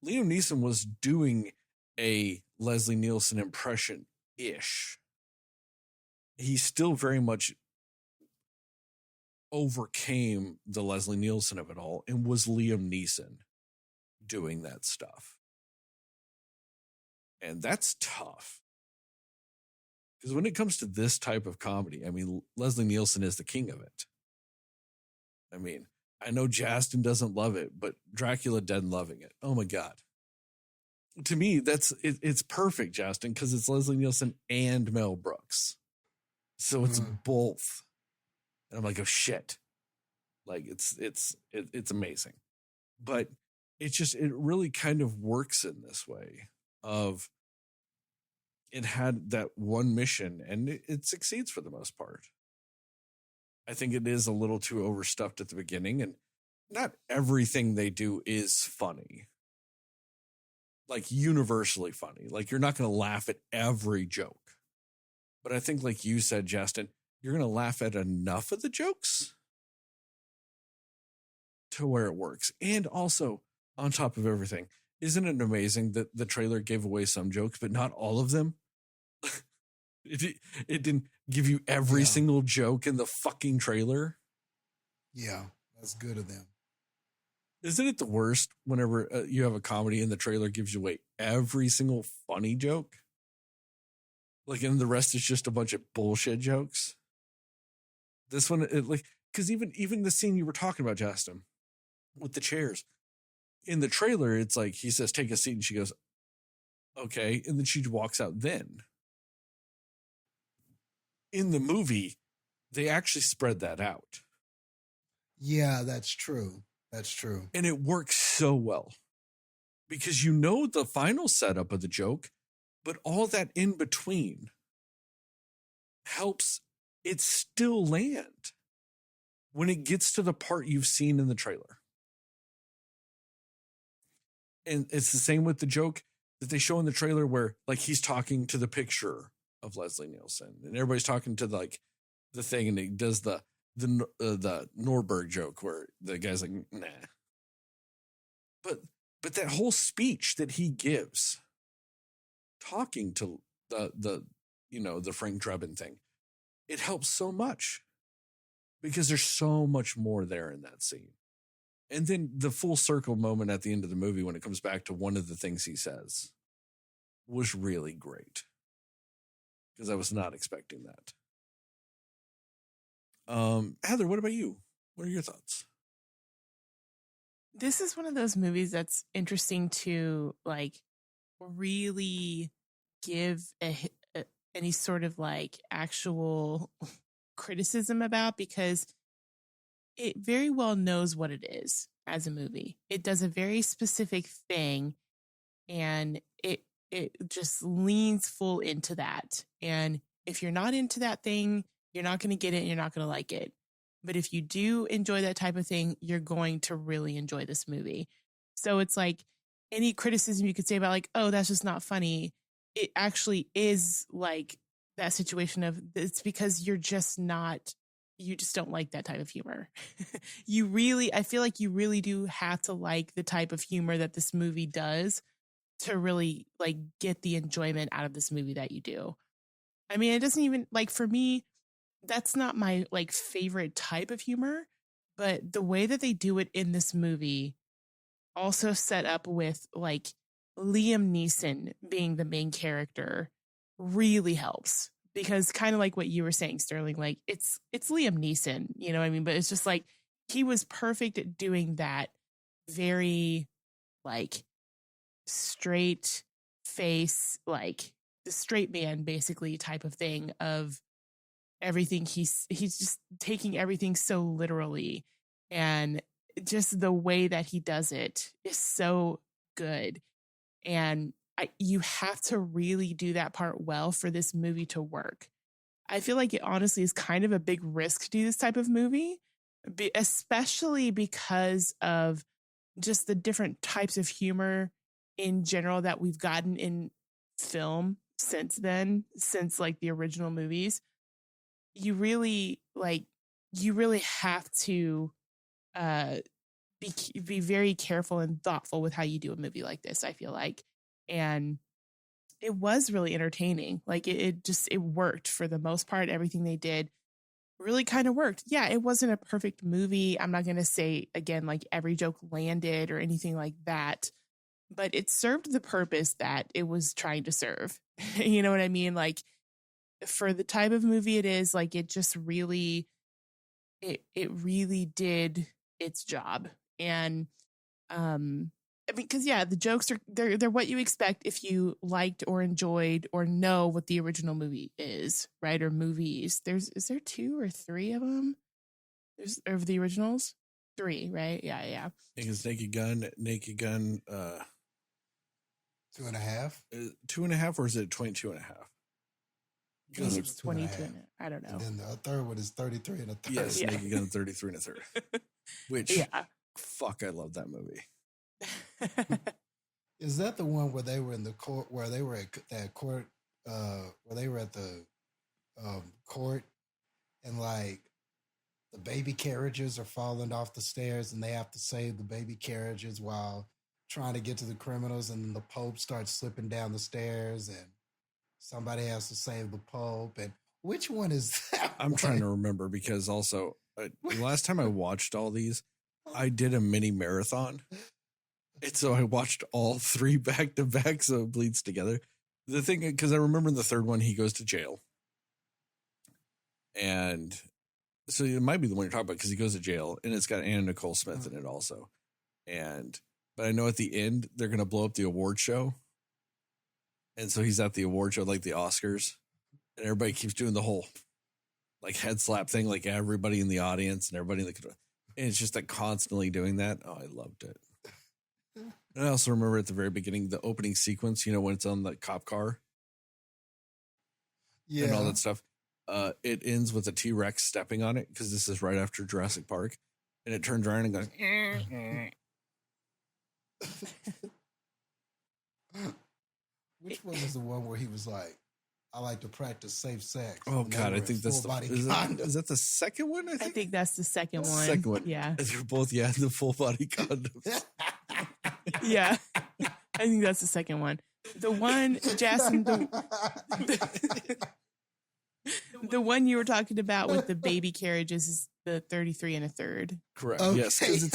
Liam Neeson was doing a Leslie Nielsen impression-ish. He still very much overcame the Leslie Nielsen of it all and was Liam Neeson doing that stuff. And that's tough. Because when it comes to this type of comedy, I mean, Leslie Nielsen is the king of it. I mean, I know Jastin doesn't love it, but Dracula Dead and loving it. Oh my God. to me, it's perfect, Justin, because it's Leslie Nielsen and Mel Brooks. So it's both. And I'm like, oh shit. Like it's amazing. But it really kind of works in this way of it had that one mission and it succeeds for the most part. I think it is a little too overstuffed at the beginning, and not everything they do is funny. Like universally funny. Like you're not going to laugh at every joke. But I think like you said, Jastin, you're going to laugh at enough of the jokes to where it works. And also, on top of everything, isn't it amazing that the trailer gave away some jokes, but not all of them? It didn't give you every single joke in the fucking trailer. Yeah, that's good of them. Isn't it the worst whenever you have a comedy and the trailer gives you away every single funny joke? Like, and the rest is just a bunch of bullshit jokes. This one, because even the scene you were talking about, Jastin, with the chairs, in the trailer, it's like he says, "Take a seat," and she goes, "Okay," and then she walks out. Then, in the movie, they actually spread that out. Yeah, that's true. That's true. And it works so well because you know the final setup of the joke, but all that in between helps it still land when it gets to the part you've seen in the trailer. And it's the same with the joke that they show in the trailer where like he's talking to the picture of Leslie Nielsen and everybody's talking to like the thing, and he does the Norberg joke where the guy's like, nah. But that whole speech that he gives talking to the Frank Drebin thing, it helps so much because there's so much more there in that scene. And then the full circle moment at the end of the movie when it comes back to one of the things he says was really great because I was not expecting that. Heather, what about you? What are your thoughts? This is one of those movies that's interesting to like really give any sort of like actual criticism about, because it very well knows what it is as a movie. It does a very specific thing, and it just leans full into that. And if you're not into that thing, you're not going to get it and you're not going to like it. But if you do enjoy that type of thing, you're going to really enjoy this movie. So it's like any criticism you could say about like, oh, that's just not funny. It actually is like that situation of it's because you just don't like that type of humor. I feel like you really do have to like the type of humor that this movie does to really like get the enjoyment out of this movie that you do. I mean, it doesn't even like, for me, that's not my like favorite type of humor, but the way that they do it in this movie, also set up with like Liam Neeson being the main character, really helps, because kind of like what you were saying, Sterling, like it's Liam Neeson, you know what I mean? But it's just like he was perfect at doing that very like straight face, like the straight man basically type of thing of everything. He's just taking everything so literally, and just the way that he does it is so good. And you have to really do that part well for this movie to work. I feel like it honestly is kind of a big risk to do this type of movie, especially because of just the different types of humor in general that we've gotten in film since like the original movies. You really have to be very careful and thoughtful with how you do a movie like this, I feel like. And it was really entertaining. Like it worked for the most part. Everything they did really kind of worked. Yeah, it wasn't a perfect movie. I'm not going to say again, like every joke landed or anything like that, but it served the purpose that it was trying to serve. You know what I mean? Like for the type of movie it is, like it just really, it really did its job. And I mean, because the jokes they're what you expect if you liked or enjoyed or know what the original movie is, right? Or movies. Is there 2 or 3 of them? There's of the originals, 3, right? Yeah. I think it's Naked Gun, 2.5. 2.5, or is it 22 and a half? I think it's 22 and I don't know. And then the third one is 33 and a third. Yes, Naked Gun 33 and a third. Which, fuck, I love that movie. Is that the one where they were in the court, where they were at that court, where they were at the court, and like the baby carriages are falling off the stairs and they have to save the baby carriages while trying to get to the criminals, and then the Pope starts slipping down the stairs and somebody has to save the Pope? And which one is that? I'm trying to remember, because also the last time I watched all these, I did a mini marathon. And so I watched all 3 back to back, so it bleeds together. The thing, because I remember in the third one, he goes to jail. And so it might be the one you're talking about, because he goes to jail, and it's got Anna Nicole Smith in it also. But I know at the end, they're going to blow up the award show. And so he's at the award show, like the Oscars, and everybody keeps doing the whole like head slap thing, like everybody in the audience and everybody in the, and it's just like constantly doing that. Oh, I loved it. And I also remember at the very beginning, the opening sequence, when it's on the cop car, and all that stuff. It ends with a T-Rex stepping on it, because this is right after Jurassic Park, and it turns around and goes. Which one is the one where he was like, I like to practice safe sex? Oh God, I think that's is that the second one? I think that's the second one. Second one. Yeah. They're both, the full body condoms. Yeah. I think that's the second one. The one, Jastin, the one you were talking about with the baby carriages is the 33 and a third. Correct. Okay, yes. It's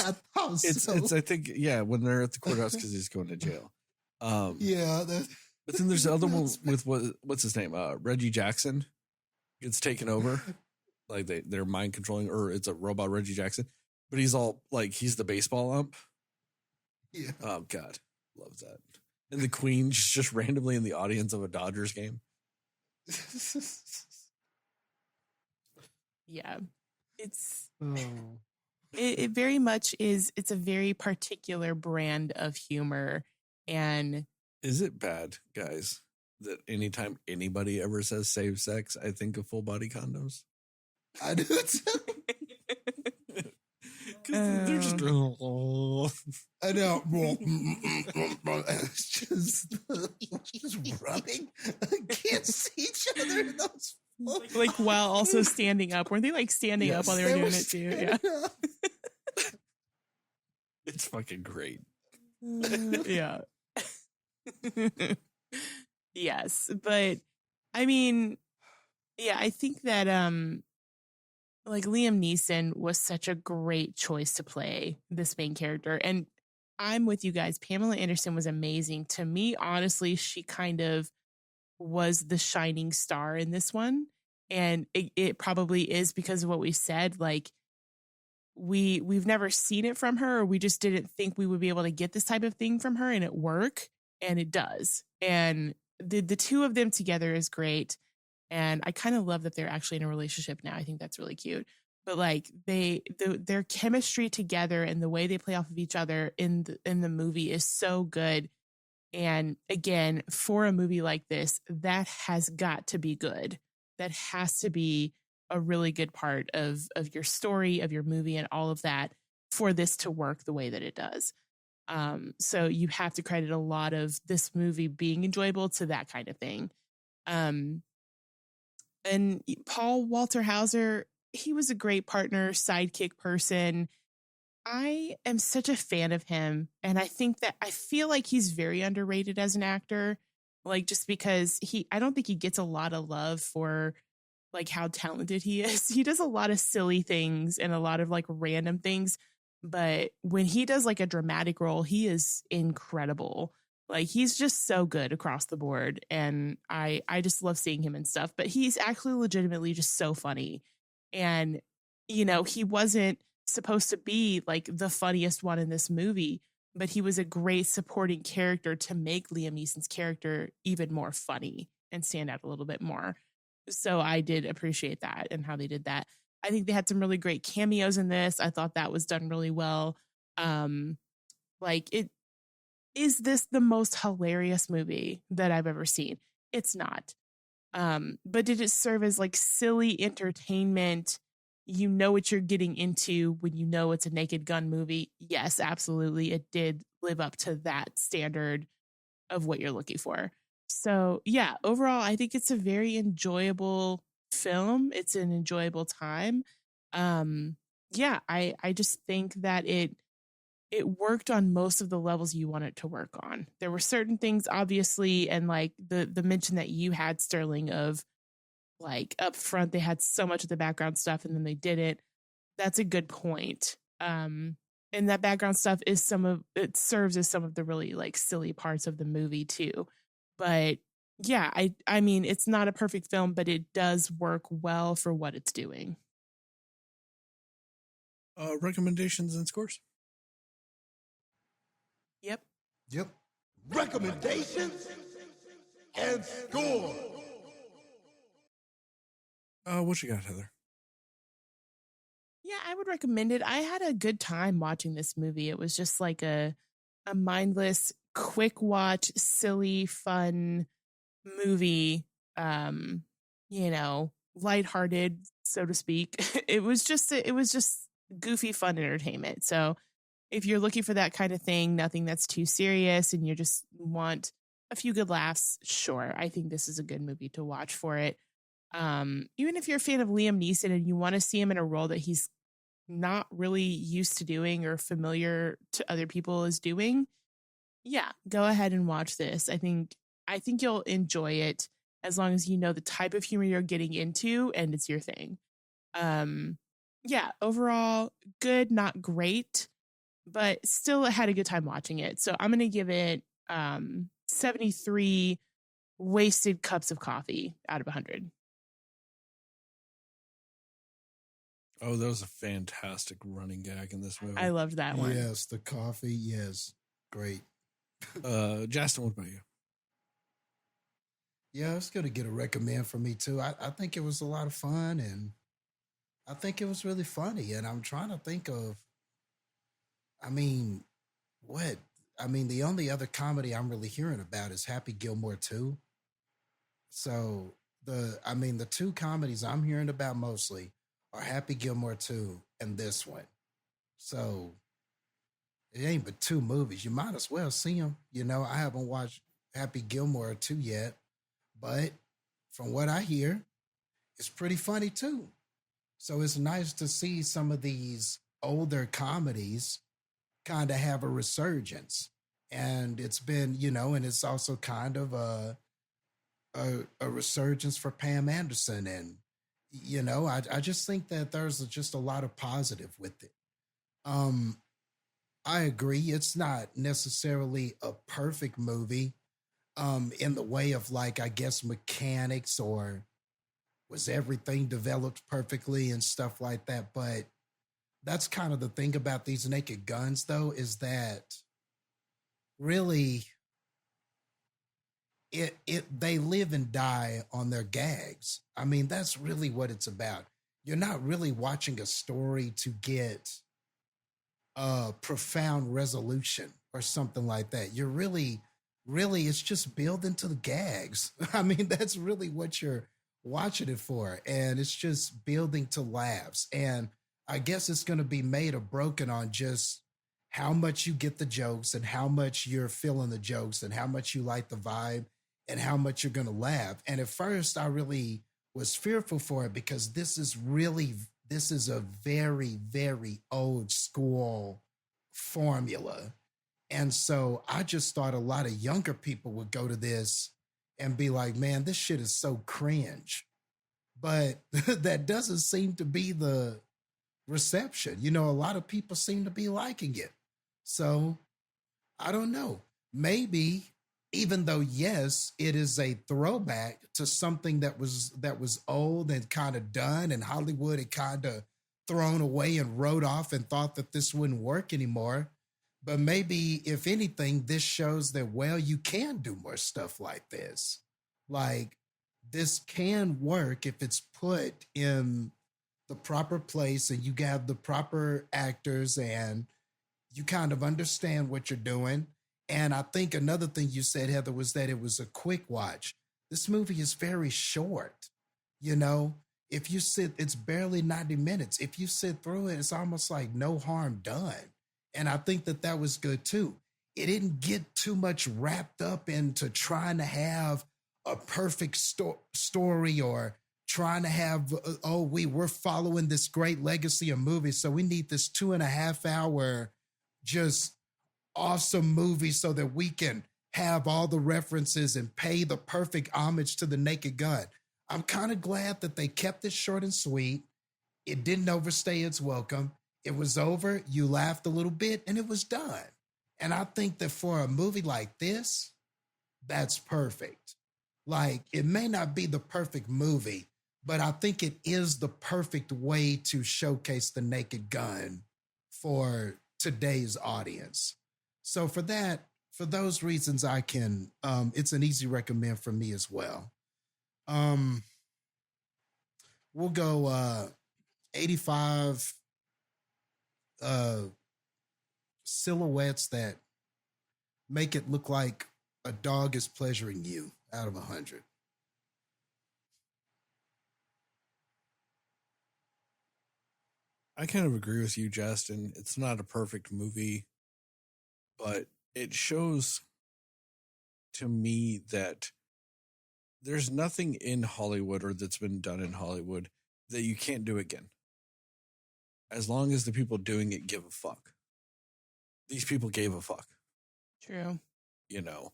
I think, when they're at the courthouse, because he's going to jail. But then there's the other one with what's his name? Reggie Jackson gets taken over. Like they're mind controlling, or it's a robot Reggie Jackson, but he's all like, he's the baseball ump. Yeah. Oh God, love that. And the Queen's just randomly in the audience of a Dodgers game. Yeah, it very much is. It's a very particular brand of humor. And is it bad, guys, that anytime anybody ever says save sex, I think of full body condoms? I do too. They're just, I know. It's just rubbing against each other in those. Like while also standing up. Weren't they like standing up while they were doing it too? Yeah. It's fucking great. Yeah. Yes, but I mean, I think that like Liam Neeson was such a great choice to play this main character, and I'm with you guys. Pamela Anderson was amazing. To me, honestly, she kind of was the shining star in this one, and it probably is because of what we said. Like we've never seen it from her, or we just didn't think we would be able to get this type of thing from her and it work. And it does. And the two of them together is great. And I kind of love that they're actually in a relationship now. I think that's really cute. But like their chemistry together and the way they play off of each other in the movie is so good. And again, for a movie like this, that has got to be good. That has to be a really good part of your story, of your movie, and all of that for this to work the way that it does. So you have to credit a lot of this movie being enjoyable to that kind of thing. And Paul Walter Hauser, he was a great partner, sidekick person. I am such a fan of him. And I feel like he's very underrated as an actor, like just because I don't think he gets a lot of love for like how talented he is. He does a lot of silly things and a lot of like random things. But when he does like a dramatic role, he is incredible. Like he's just so good across the board. And I just love seeing him and stuff. But he's actually legitimately just so funny. And, he wasn't supposed to be like the funniest one in this movie, but he was a great supporting character to make Liam Neeson's character even more funny and stand out a little bit more. So I did appreciate that and how they did that. I think they had some really great cameos in this. I thought that was done really well. Is this the most hilarious movie that I've ever seen? It's not. But did it serve as like silly entertainment? You know what you're getting into when you know it's a Naked Gun movie. Yes, absolutely. It did live up to that standard of what you're looking for. So yeah, overall, I think it's a very enjoyable film. It's an enjoyable time. I just think that it worked on most of the levels you want it to work on. There were certain things, obviously, and like the mention that you had, Sterling, of like up front, they had so much of the background stuff and then they did it. That's a good point. And that background stuff it serves as some of the really like silly parts of the movie too. But yeah, I mean, it's not a perfect film, but it does work well for what it's doing. Recommendations and scores. Yep. Recommendations and score. What you got, Heather? Yeah, I would recommend it. I had a good time watching this movie. It was just like a mindless, quick watch, silly, fun movie. Lighthearted, so to speak. It was just goofy, fun entertainment. So if you're looking for that kind of thing, nothing that's too serious, and you just want a few good laughs, sure, I think this is a good movie to watch for it. Even if you're a fan of Liam Neeson and you want to see him in a role that he's not really used to doing or familiar to other people is doing, yeah, go ahead and watch this. I think you'll enjoy it as long as you know the type of humor you're getting into and it's your thing. Overall, good, not great, but still had a good time watching it. So I'm going to give it 73 wasted cups of coffee out of 100. Oh, that was a fantastic running gag in this movie. I loved that one. Yes, the coffee. Yes, great. Jastin, what about you? Yeah, it's going to get a recommend from me too. I think it was a lot of fun, and I think it was really funny. And I'm trying to think of, the only other comedy I'm really hearing about is Happy Gilmore 2. So the two comedies I'm hearing about mostly are Happy Gilmore 2 and this one. So it ain't but two movies. You might as well see them. I haven't watched Happy Gilmore 2 yet, but from what I hear, it's pretty funny too. So it's nice to see some of these older comedies kind of have a resurgence. And it's been, and it's also kind of a resurgence for Pam Anderson. And, I just think that there's just a lot of positive with it. I agree. It's not necessarily a perfect movie in the way of mechanics or was everything developed perfectly and stuff like that. But that's kind of the thing about these Naked Guns, though, is that really they live and die on their gags. That's really what it's about. You're not really watching a story to get a profound resolution or something like that. You're really, it's just building to the gags. That's really what you're watching it for. And it's just building to laughs. And I guess it's going to be made or broken on just how much you get the jokes and how much you're feeling the jokes and how much you like the vibe and how much you're going to laugh. And at first I really was fearful for it because this is a very, very old school formula. And so I just thought a lot of younger people would go to this and be like, man, this shit is so cringe. But that doesn't seem to be the reception. A lot of people seem to be liking it. So I don't know. Maybe even though, yes, it is a throwback to something that was old and kind of done, and Hollywood had kind of thrown away and wrote off and thought that this wouldn't work anymore. But maybe, if anything, this shows that, well, you can do more stuff like this. Like, this can work if it's put in the proper place and you have the proper actors and you kind of understand what you're doing. And I think another thing you said, Heather, was that it was a quick watch. This movie is very short. You know, if you sit, it's barely 90 minutes. If you sit through it, it's almost like no harm done. And I think that that was good too. It didn't get too much wrapped up into trying to have a perfect story or trying to have, we're following this great legacy of movies. So we need this 2.5 hour just awesome movie so that we can have all the references and pay the perfect homage to the Naked Gun. I'm kind of glad that they kept it short and sweet. It didn't overstay its welcome. It was over, you laughed a little bit, and it was done. And I think that for a movie like this, that's perfect. Like, it may not be the perfect movie, but I think it is the perfect way to showcase the Naked Gun for today's audience. So for those reasons, I can, it's an easy recommend for me as well. We'll go 85 silhouettes that make it look like a dog is pleasuring you out of 100. I kind of agree with you, Jastin. It's not a perfect movie, but it shows to me that there's nothing in Hollywood or that's been done in Hollywood that you can't do again. As long as the people doing it give a fuck. These people gave a fuck. True. You know,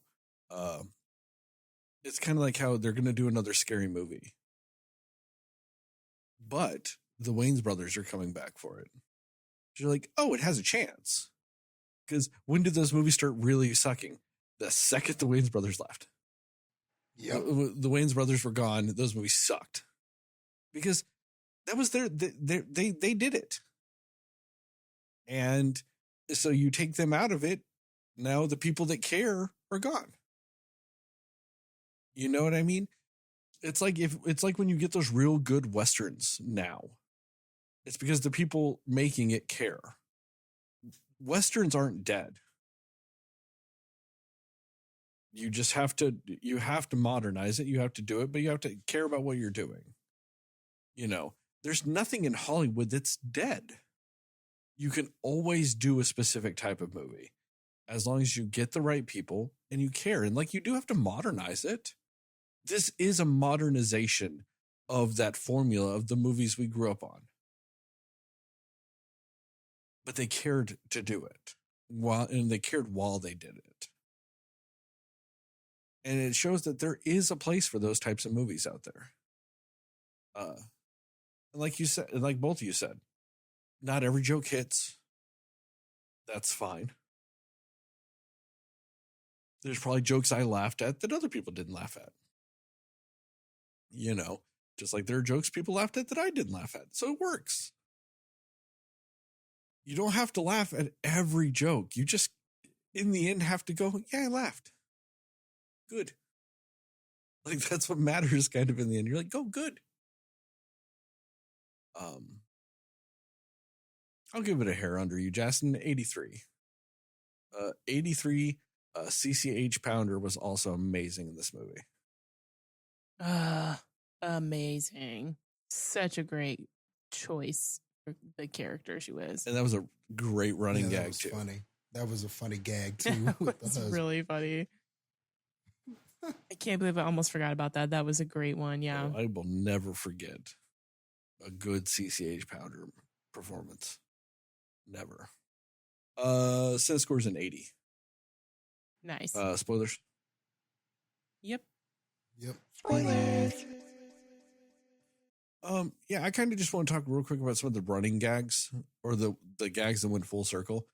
it's kind of like how they're going to do another scary movie. But the Wayans brothers are coming back for it. You're like, oh, it has a chance. Because when did those movies start really sucking? The second the Wayans brothers left. Yep. The Wayans brothers were gone. Those movies sucked. Because that was they did it. And so you take them out of it. Now the people that care are gone. You know what I mean? It's like when you get those real good Westerns now. It's because the people making it care. Westerns aren't dead. You just have to modernize it. You have to do it, but you have to care about what you're doing. You know, there's nothing in Hollywood that's dead. You can always do a specific type of movie as long as you get the right people and you care. And like, you do have to modernize it. This is a modernization of that formula of the movies we grew up on. But they cared to do it while they did it. And it shows that there is a place for those types of movies out there. Like you said, like both of you said, not every joke hits. That's fine. There's probably jokes I laughed at that other people didn't laugh at. You know, just like there are jokes people laughed at that I didn't laugh at. So it works. You don't have to laugh at every joke. You just, in the end, have to go, yeah, I laughed. Good. Like, that's what matters kind of in the end. You're like, oh, good. I'll give it a hair under you, Jastin. 83. 83 CCH Pounder was also amazing in this movie. Amazing. Such a great choice for the character she was. And that was a great running gag, that was too. Funny. That was a funny gag, too. It's really funny. I can't believe I almost forgot about that. That was a great one. Yeah. I will never forget a good CCH Pounder performance. Never. CineScores an 80. Nice. Spoilers. Yep. Spoilers. Yeah, I kind of just want to talk real quick about some of the running gags or the gags that went full circle.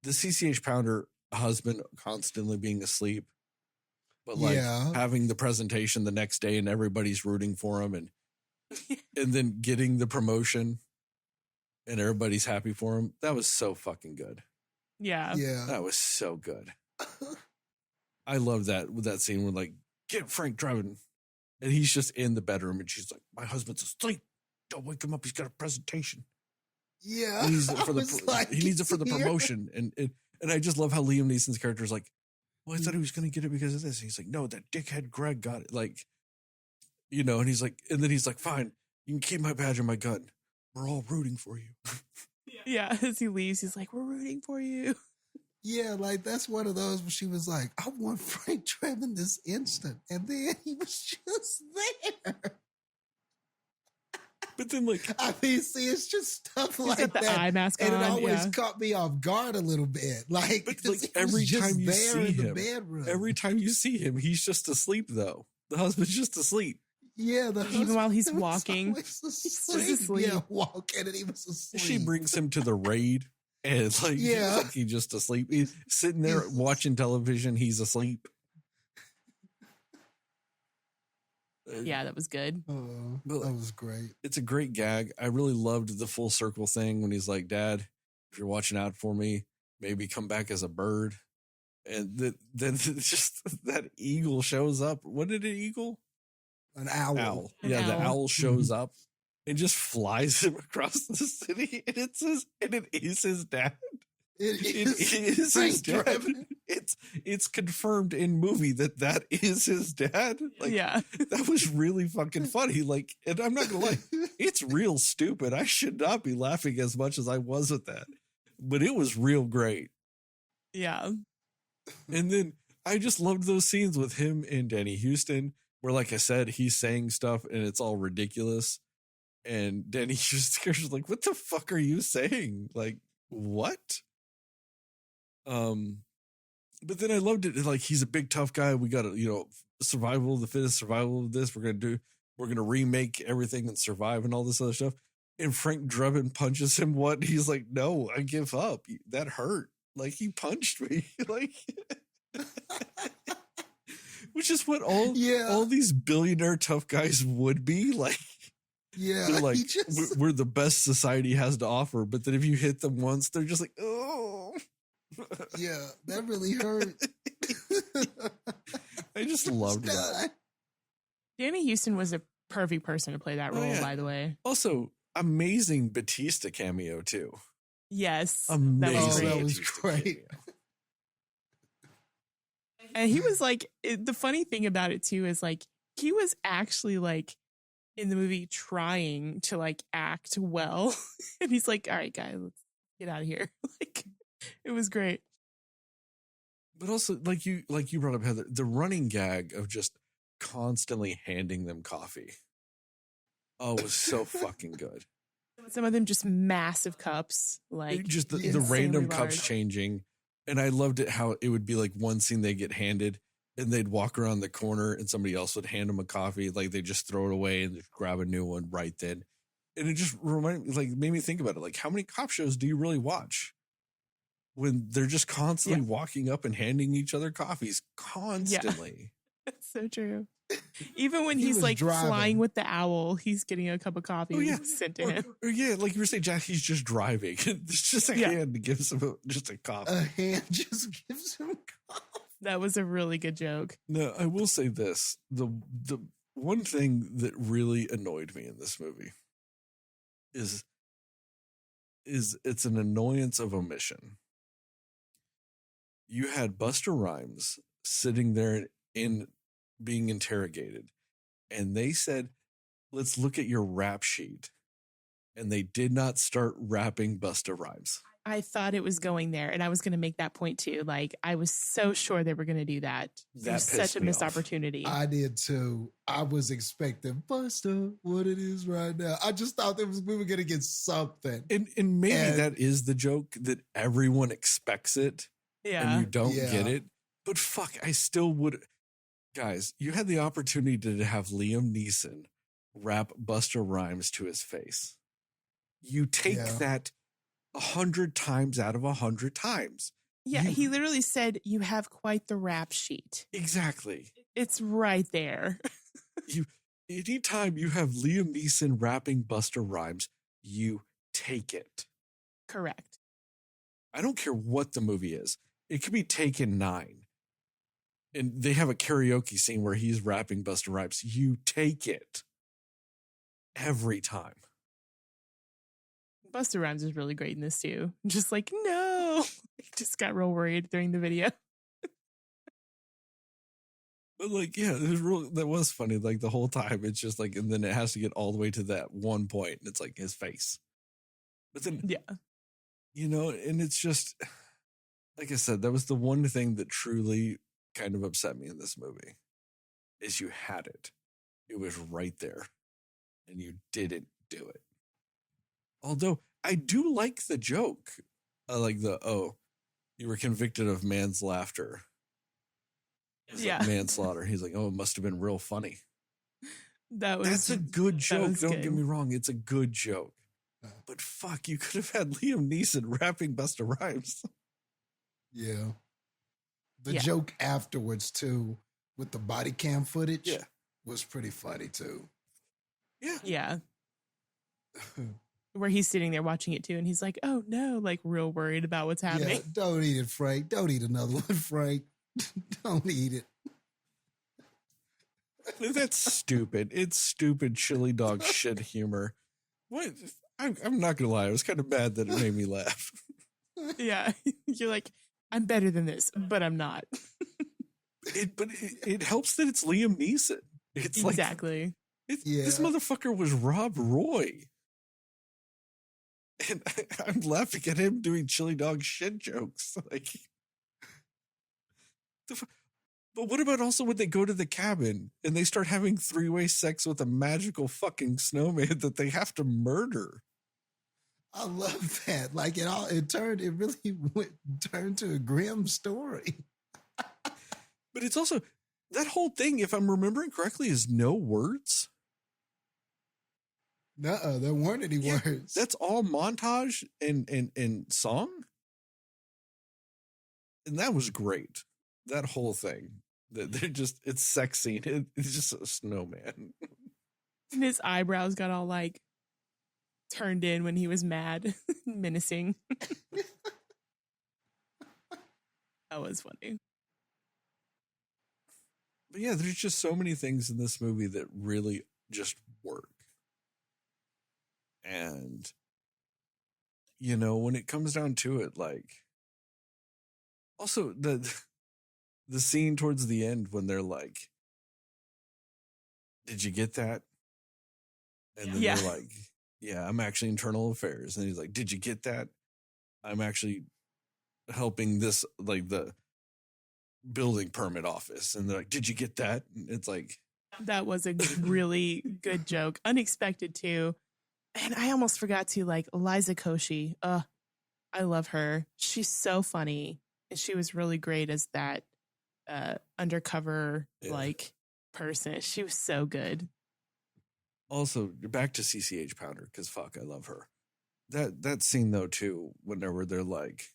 The CCH Pounder husband constantly being asleep, but like having the presentation the next day and everybody's rooting for him and then getting the promotion and everybody's happy for him. That was so fucking good. Yeah. Yeah. That was so good. I love that scene where like, get Frank Drebin. And he's just in the bedroom and she's like, my husband's asleep. Don't wake him up. He's got a presentation. Yeah. He needs it for like, he needs it for the here. promotion. And I just love how Liam Neeson's character is like, well, I thought he was going to get it because of this. And he's like, no, that dickhead Greg got it. Like, you know, and then he's like, fine, you can keep my badge and my gun. We're all rooting for you. Yeah. As he leaves, he's like, we're rooting for you. Yeah, like that's one of those where she was like, I want Frank Drebin this instant. And then he was just there. But then, like, I mean, see, it's just stuff He's like got the that. eye mask and on. it always Yeah. caught me off guard a little bit. Like, but 'cause like he was every just time you there see in the him, bedroom. every time you see him, he's just asleep though. The husband's just asleep. Yeah, Even while he's husband was walking, always just asleep. asleep. Yeah, walking and he was asleep. She brings him to the raid, and like, Yeah. like he's just asleep. He's sitting there watching television. He's asleep. Yeah, that was good. Oh, that was great. It's a great gag. I really loved the full circle thing when he's like, Dad, if you're watching out for me, maybe come back as a bird. And then just that eagle shows up. What did an eagle? An owl. An Yeah, the owl. owl shows up and just flies him across the city. And it is his dad. It It is is Frank his dad. Drebin. It's confirmed in movie that is his dad. Like, Yeah. that was really fucking funny. Like, and I'm not gonna lie, it's real stupid. I should not be laughing as much as I was at that, but it was real great. Yeah. And then I just loved those scenes with him and Danny Houston, where, like I said, he's saying stuff and it's all ridiculous, and Danny Houston's like, "What the fuck are you saying? Like, what?" But then I loved it. Like, he's a big tough guy. We got to, survival of the fittest, survival of this. We're gonna remake everything and survive and all this other stuff. And Frank Drebin punches him. What? He's like, "No, I give up. That hurt. Like, he punched me." Like, which is what all these billionaire tough guys would be like. Yeah, They're like, he just- we're the best society has to offer. But then if you hit them once, they're just like, oh. yeah, that really hurt. I just loved that. Danny Houston was a perfect person to play that role, yeah. by the way. Also, amazing Batista cameo too. Yes. Amazing. That was Oh, great. that was Batista great. cameo. And he was like, the funny thing about it too is like, he was actually like in the movie trying to like act well. And he's like, all right, guys, let's get out of here. Like, it was great. But also, like you brought up, Heather, the running gag of just constantly handing them coffee. Oh, it was so fucking good. Some of them just massive cups, like Just the insanely random cups large. changing. And I loved it how it would be like one scene they get handed and they'd walk around the corner and somebody else would hand them a coffee. Like they just throw it away and just grab a new one right then. And it just made me think about it. Like, how many cop shows do you really watch when they're just constantly walking up and handing each other coffees constantly? That's so true. Even when He he's was like driving. flying with the owl, he's getting a cup of coffee sent to him. Or yeah, like you were saying, Jack, he's just driving. It's just a hand to give him just a coffee. A hand just gives him coffee. That was a really good joke. No, I will say this. The one thing that really annoyed me in this movie is it's an annoyance of omission. You had Busta Rhymes sitting there in being interrogated, and they said, "Let's look at your rap sheet." And they did not start rapping Busta Rhymes. I thought it was going there, and I was going to make that point too. Like, I was so sure they were going to do that. It That was such pissed a me missed off. opportunity. I did too. I was expecting Buster, what it is right now. I just thought we were going to get something. And maybe And- that is the joke, that everyone expects it yeah. and you don't Yeah. get it. But fuck, I still would. Guys, you had the opportunity to have Liam Neeson rap Busta Rhymes to his face. You take Yeah. that 100 times out of 100 times. Yeah, You- he literally said, "You have quite the rap sheet." Exactly. It's right there. Anytime you have Liam Neeson rapping Busta Rhymes, you take it. Correct. I don't care what the movie is. It could be Taken 9. And they have a karaoke scene where he's rapping Busta Rhymes. You take it every time. Busta Rhymes is really great in this too. Just like, no. He just got real worried during the video. But like, yeah, that was funny. Like the whole time, it's just like, and then it has to get all the way to that one point, and it's like his face. But then, Yeah. And it's just, like I said, that was the one thing that truly kind of upset me in this movie, is you had it. It was right there, and you didn't do it. Although I do like the joke, like you were convicted of manslaughter. Yeah. Like manslaughter. He's like, oh, it must have been real funny. That's a good joke. Don't good. get me wrong. It's a good joke. But fuck, you could have had Liam Neeson rapping Busta Rhymes. Yeah. The joke afterwards, too, with the body cam footage was pretty funny, too. Yeah. Yeah. Where he's sitting there watching it, too, and he's like, oh, no, like real worried about what's happening. Yeah, don't eat it, Frank. Don't eat another one, Frank. Don't eat it. That's stupid. It's stupid chili dog shit humor. What? I'm not gonna lie. I was kind of mad that it made me laugh. Yeah, you're like, I'm better than this, but I'm not. It helps that it's Liam Neeson. It's exactly. Like, this motherfucker was Rob Roy, and I'm laughing at him doing chili dog shit jokes. Like, but what about also when they go to the cabin and they start having three-way sex with a magical fucking snowman that they have to murder? I love that. Like it really turned to a grim story. But it's also that whole thing, if I'm remembering correctly, is no words. No, there weren't any words. That's all montage and song. And that was great. That whole thing. It's sex scene. It's just a snowman. And his eyebrows got all like turned in when he was mad, menacing. That was funny. But yeah, there's just so many things in this movie that really just work. And, when it comes down to it, like, also the scene towards the end when they're like, did you get that? And then they're like, yeah, I'm actually internal affairs. And he's like, did you get that? I'm actually helping this, like the building permit office. And they're like, did you get that? And it's like, that was a really good joke. Unexpected too. And I almost forgot to like Liza Koshy. I love her. She's so funny. And she was really great as that undercover like person. She was so good. Also, back to CCH Pounder, because fuck, I love her. That scene though too, whenever they're like,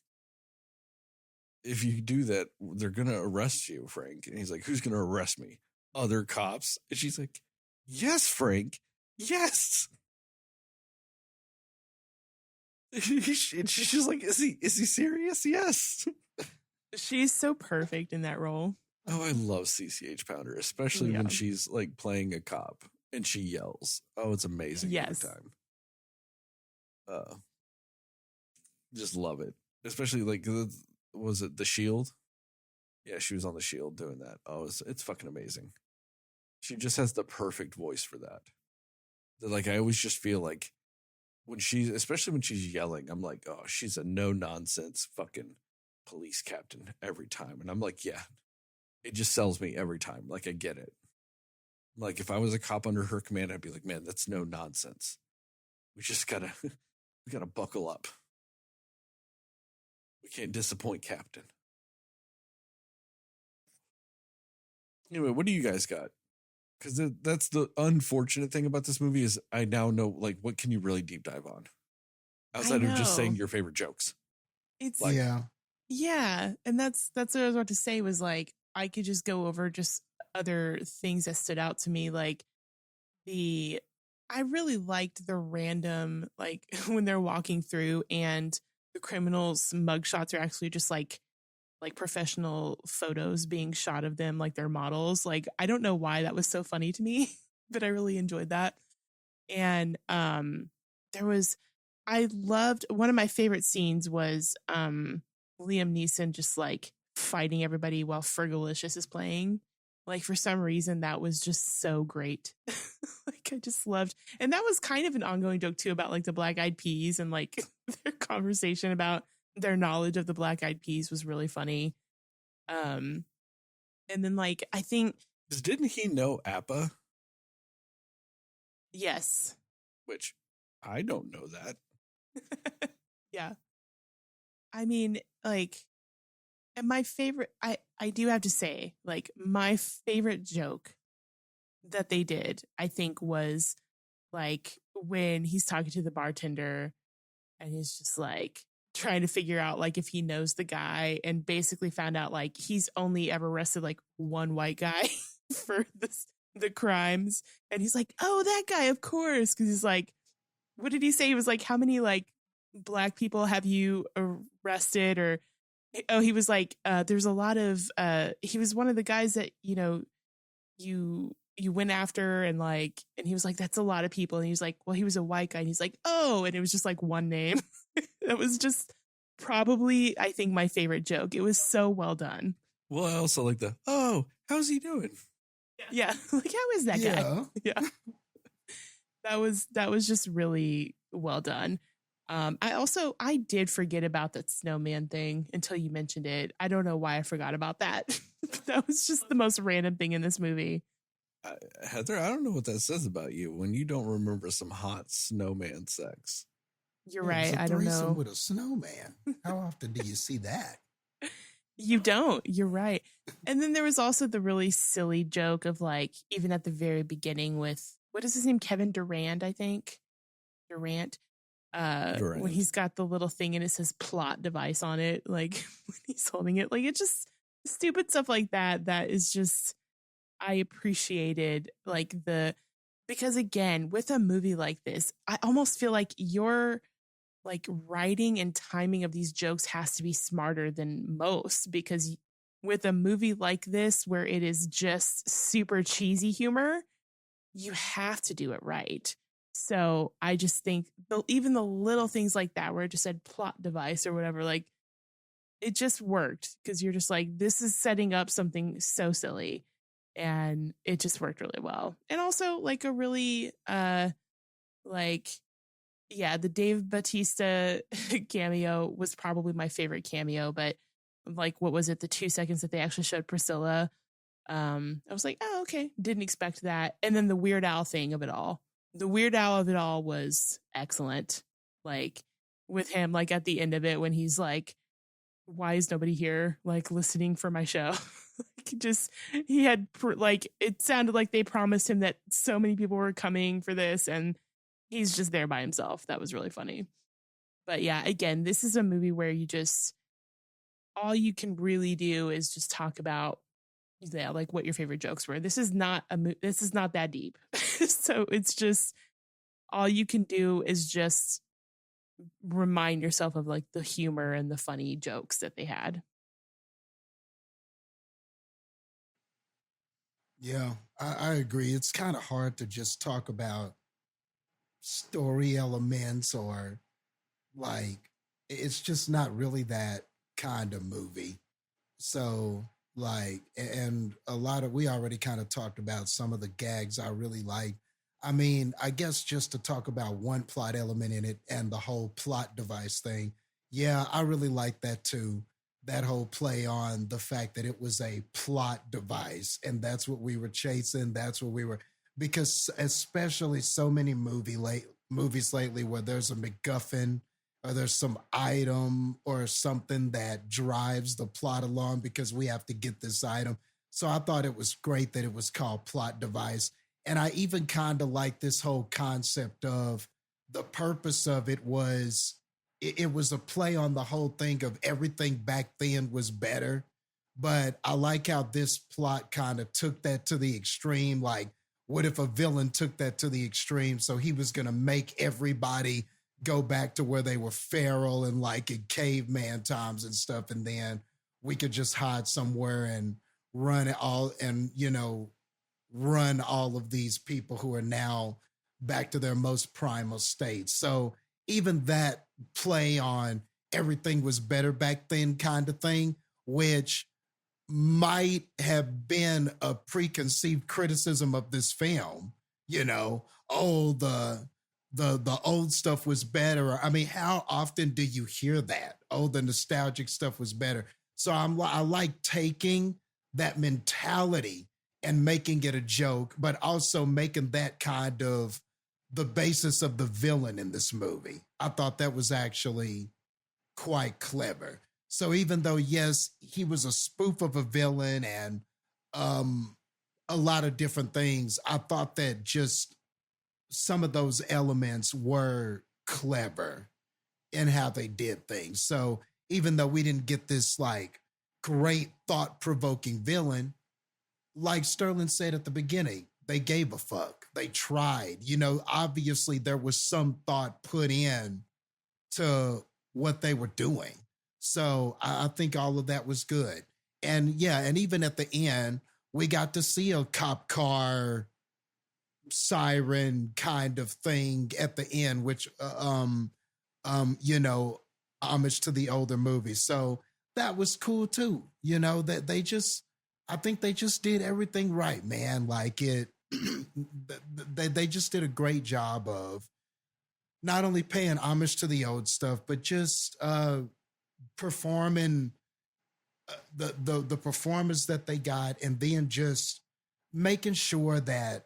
if you do that, they're gonna arrest you, Frank. And he's like, who's gonna arrest me? Other cops. And she's like, yes, Frank, yes. And she's just like, is he serious? Yes. She's so perfect in that role. Oh, I love CCH Pounder, especially when she's like playing a cop and she yells. Oh, it's amazing every time. Just love it. Especially like, was it The Shield? Yeah, she was on The Shield doing that. Oh, it's fucking amazing. She just has the perfect voice for that. Like, I always just feel like especially when she's yelling, I'm like, oh, she's a no nonsense fucking police captain every time. And I'm like, yeah, it just sells me every time. Like, I get it. Like, if I was a cop under her command, I'd be like, man, that's no nonsense. We just gotta buckle up. We can't disappoint Captain. Anyway, what do you guys got? Because that's the unfortunate thing about this movie is I now know, like, what can you really deep dive on? Outside of just saying your favorite jokes. It's like, yeah. And that's what I was about to say was like, I could just go over just other things that stood out to me. Like I really liked the random, like when they're walking through and the criminals' mugshots are actually just like professional photos being shot of them like they're models. Like, I don't know why that was so funny to me, but I really enjoyed that. And I loved, one of my favorite scenes was Liam Neeson just like fighting everybody while Fergalicious is playing. Like, for some reason, that was just so great. Like, I just loved, and that was kind of an ongoing joke too about like the Black Eyed Peas, and like their conversation about their knowledge of the Black Eyed Peas was really funny. And then like, I think, Didn't he know APPA? yes. Which I don't know that. Yeah. I mean, like, and my favorite, I do have to say, like, my favorite joke that they did, I think, was like when he's talking to the bartender and he's just like trying to figure out like if he knows the guy, and basically found out like he's only ever arrested like one white guy for the crimes. And he's like, oh, that guy, of course. Cause he's like, what did he say? He was like, how many like Black people have you arrested? Or, oh, he was like, there's a lot of, he was one of the guys that, you know, you went after, and like, and he was like, that's a lot of people. And he was like, well, he was a white guy. And he's like, oh, and it was just like one name. That was just probably, I think, my favorite joke. It was so well done. Well, I also like how's he doing? Yeah. Like, how is that guy? Yeah. That was just really well done. I did forget about that snowman thing until you mentioned it. I don't know why I forgot about that. That was just the most random thing in this movie. Heather, I don't know what that says about you when you don't remember some hot snowman sex. You're right. I don't know. With a snowman. How often do you see that? You don't. You're right. And then there was also the really silly joke of like, even at the very beginning with, what is his name? Kevin Durant, I think. Durant. When he's got the little thing and it says plot device on it, like when he's holding it, like, it's just stupid stuff like that. That is just, I appreciated like because again, with a movie like this, I almost feel like your like writing and timing of these jokes has to be smarter than most, because with a movie like this, where it is just super cheesy humor, you have to do it right. So I just think even the little things like that, where it just said plot device or whatever, like, it just worked, because you're just like, this is setting up something so silly, and it just worked really well. And also like a really the Dave Bautista cameo was probably my favorite cameo, but like, what was it, the 2 seconds that they actually showed Priscilla, I was like, oh, okay, didn't expect that. And then the Weird Al thing of it all, was excellent. Like, with him, like at the end of it, when he's like, why is nobody here, like, listening for my show? He had like, it sounded like they promised him that so many people were coming for this, and he's just there by himself. That was really funny. But yeah, again, this is a movie where all you can really do is just talk about, like, what your favorite jokes were. This is not that deep. So it's just, all you can do is just remind yourself of like the humor and the funny jokes that they had. Yeah, I agree. It's kind of hard to just talk about story elements, or like, it's just not really that kind of movie. So like, and we already kind of talked about some of the gags I really like. I mean, I guess just to talk about one plot element in it and the whole plot device thing. Yeah, I really like that too. That whole play on the fact that it was a plot device, and that's what we were chasing. That's what we were, because especially so many movies lately where there's a MacGuffin, or there's some item or something that drives the plot along because we have to get this item. So I thought it was great that it was called plot device. And I even kind of like this whole concept of the purpose of it was, it was a play on the whole thing of everything back then was better. But I like how this plot kind of took that to the extreme. Like, what if a villain took that to the extreme? So he was going to make everybody go back to where they were feral and like in caveman times and stuff. And then we could just hide somewhere and run it all and, run all of these people who are now back to their most primal state. So even that play on everything was better back then kind of thing, which might have been a preconceived criticism of this film, oh, the old stuff was better. I mean, how often do you hear that? Oh, the nostalgic stuff was better. So I like taking that mentality and making it a joke, but also making that kind of the basis of the villain in this movie. I thought that was actually quite clever. So even though, yes, he was a spoof of a villain and a lot of different things, I thought that just some of those elements were clever in how they did things. So even though we didn't get this like great thought-provoking villain, like Sterling said at the beginning, they gave a fuck. They tried. Obviously there was some thought put in to what they were doing. So I think all of that was good. And yeah, and even at the end, we got to see a cop car siren kind of thing at the end, which, homage to the older movies. So that was cool too. That I think they just did everything right, man. Like they just did a great job of not only paying homage to the old stuff, but just performing the performance that they got, and then just making sure that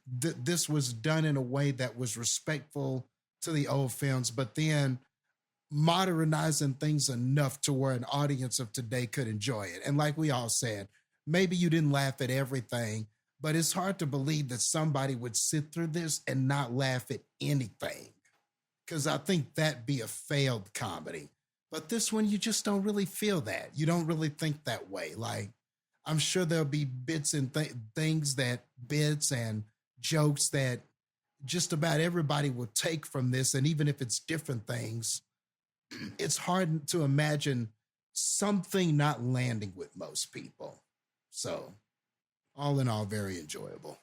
this was done in a way that was respectful to the old films, but then modernizing things enough to where an audience of today could enjoy it. And like we all said, maybe you didn't laugh at everything, but it's hard to believe that somebody would sit through this and not laugh at anything, because I think that'd be a failed comedy. But this one, you just don't really feel that. You don't really think that way. Like, I'm sure there'll be bits and bits and jokes that just about everybody will take from this. And even if it's different things, it's hard to imagine something not landing with most people. So all in all, very enjoyable.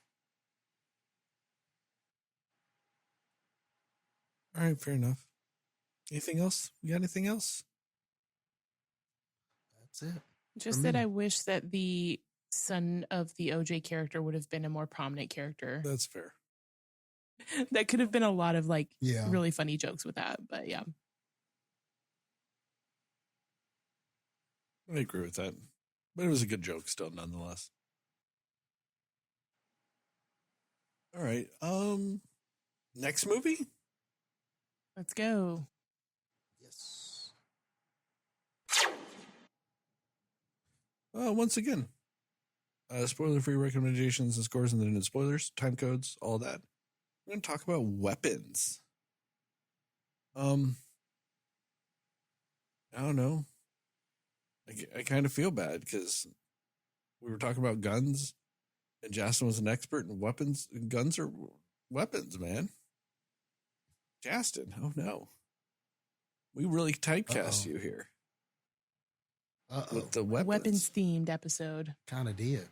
All right, fair enough. Anything else? You got anything else? That's it. Just that I wish that the son of the OJ character would have been a more prominent character. That's fair. That could have been a lot of really funny jokes with that, but yeah. I agree with that. But it was a good joke still, nonetheless. All right. Next movie? Let's go. Yes. Once again, spoiler-free recommendations and scores and then spoilers, time codes, all that. We're going to talk about weapons. I don't know. I kind of feel bad because we were talking about guns and Jastin was an expert in weapons. Guns are weapons, man. Jastin, oh no. We really typecast you here. With the weapons. Weapons-themed episode. Kind of did.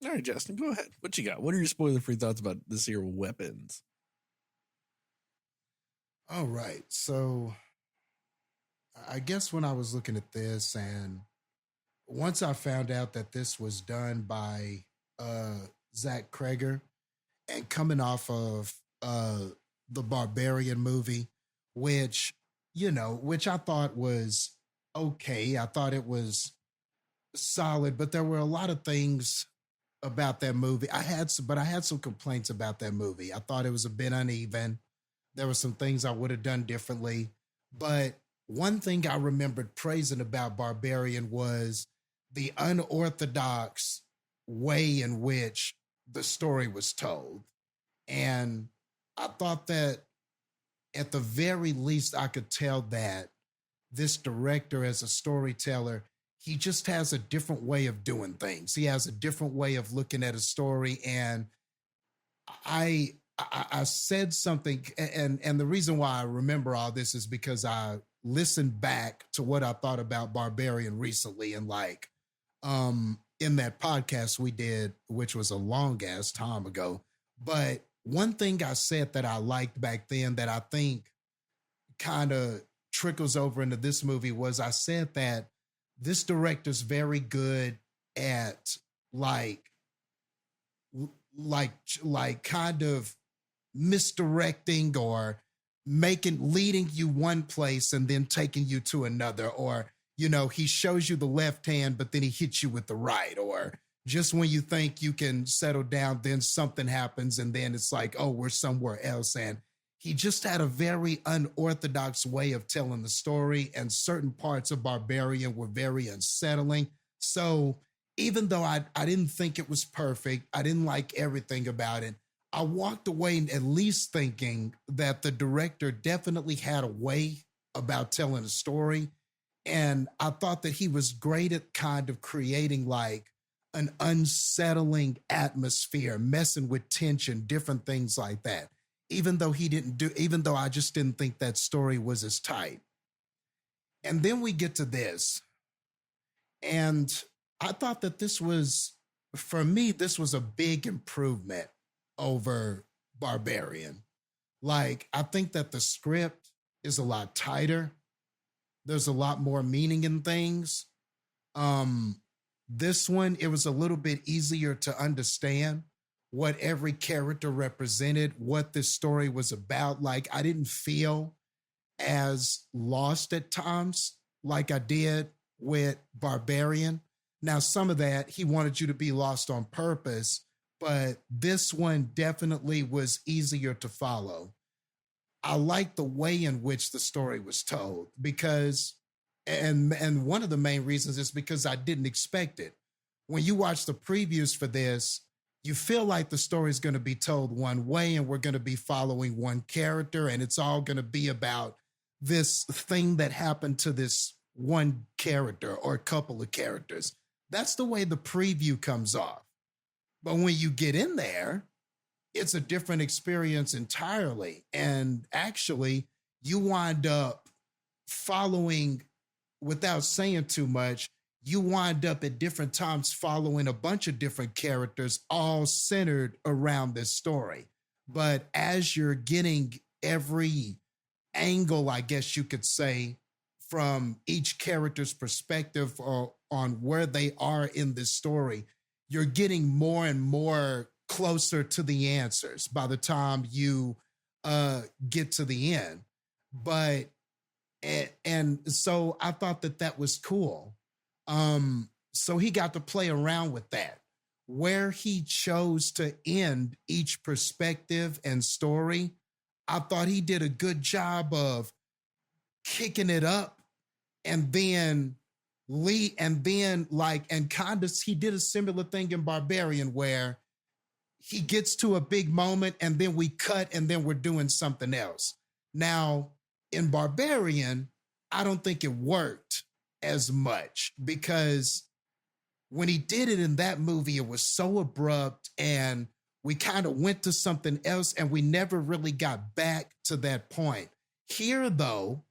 All right, Jastin, go ahead. What you got? What are your spoiler-free thoughts about this here weapons? All right. So I guess when I was looking at this, and once I found out that this was done by Zach Kreger and coming off of the Barbarian movie, which I thought was okay. I thought it was solid, but there were a lot of things about that movie. I had some complaints about that movie. I thought it was a bit uneven. There were some things I would have done differently. But one thing I remembered praising about Barbarian was the unorthodox way in which the story was told. And I thought that at the very least, I could tell that this director, as a storyteller, he just has a different way of doing things. He has a different way of looking at a story. And I I said something, and the reason why I remember all this is because I listened back to what I thought about Barbarian recently, and like in that podcast we did, which was a long ass time ago. But one thing I said that I liked back then that I think kind of trickles over into this movie was I said that this director's very good at like kind of misdirecting or leading you one place and then taking you to another, or he shows you the left hand but then he hits you with the right, or just when you think you can settle down then something happens and then it's like, oh, we're somewhere else. And he just had a very unorthodox way of telling the story, and certain parts of Barbarian were very unsettling. So even though I didn't think it was perfect, I didn't like everything about it, I walked away at least thinking that the director definitely had a way about telling a story. And I thought that he was great at kind of creating like an unsettling atmosphere, messing with tension, different things like that. Even though I just didn't think that story was as tight. And then we get to this. And I thought that for me, this was a big improvement over Barbarian. Like, I think that the script is a lot tighter. There's a lot more meaning in things. This one, it was a little bit easier to understand what every character represented, what this story was about. Like, I didn't feel as lost at times like I did with Barbarian. Now, some of that, he wanted you to be lost on purpose, but this one definitely was easier to follow. I like the way in which the story was told because, and one of the main reasons is because I didn't expect it. When you watch the previews for this, you feel like the story is going to be told one way and we're going to be following one character and it's all going to be about this thing that happened to this one character or a couple of characters. That's the way the preview comes off. But when you get in there, it's a different experience entirely. And actually, you wind up following, without saying too much, you wind up at different times following a bunch of different characters, all centered around this story. But as you're getting every angle, I guess you could say, from each character's perspective or on where they are in this story, you're getting more and more closer to the answers by the time you get to the end. But and so I thought that was cool. So he got to play around with that. Where he chose to end each perspective and story, I thought he did a good job of kicking it up and then kind of he did a similar thing in Barbarian where he gets to a big moment and then we cut and then we're doing something else. Now, in Barbarian, I don't think it worked as much because when he did it in that movie, it was so abrupt and we kind of went to something else and we never really got back to that point. Here, though,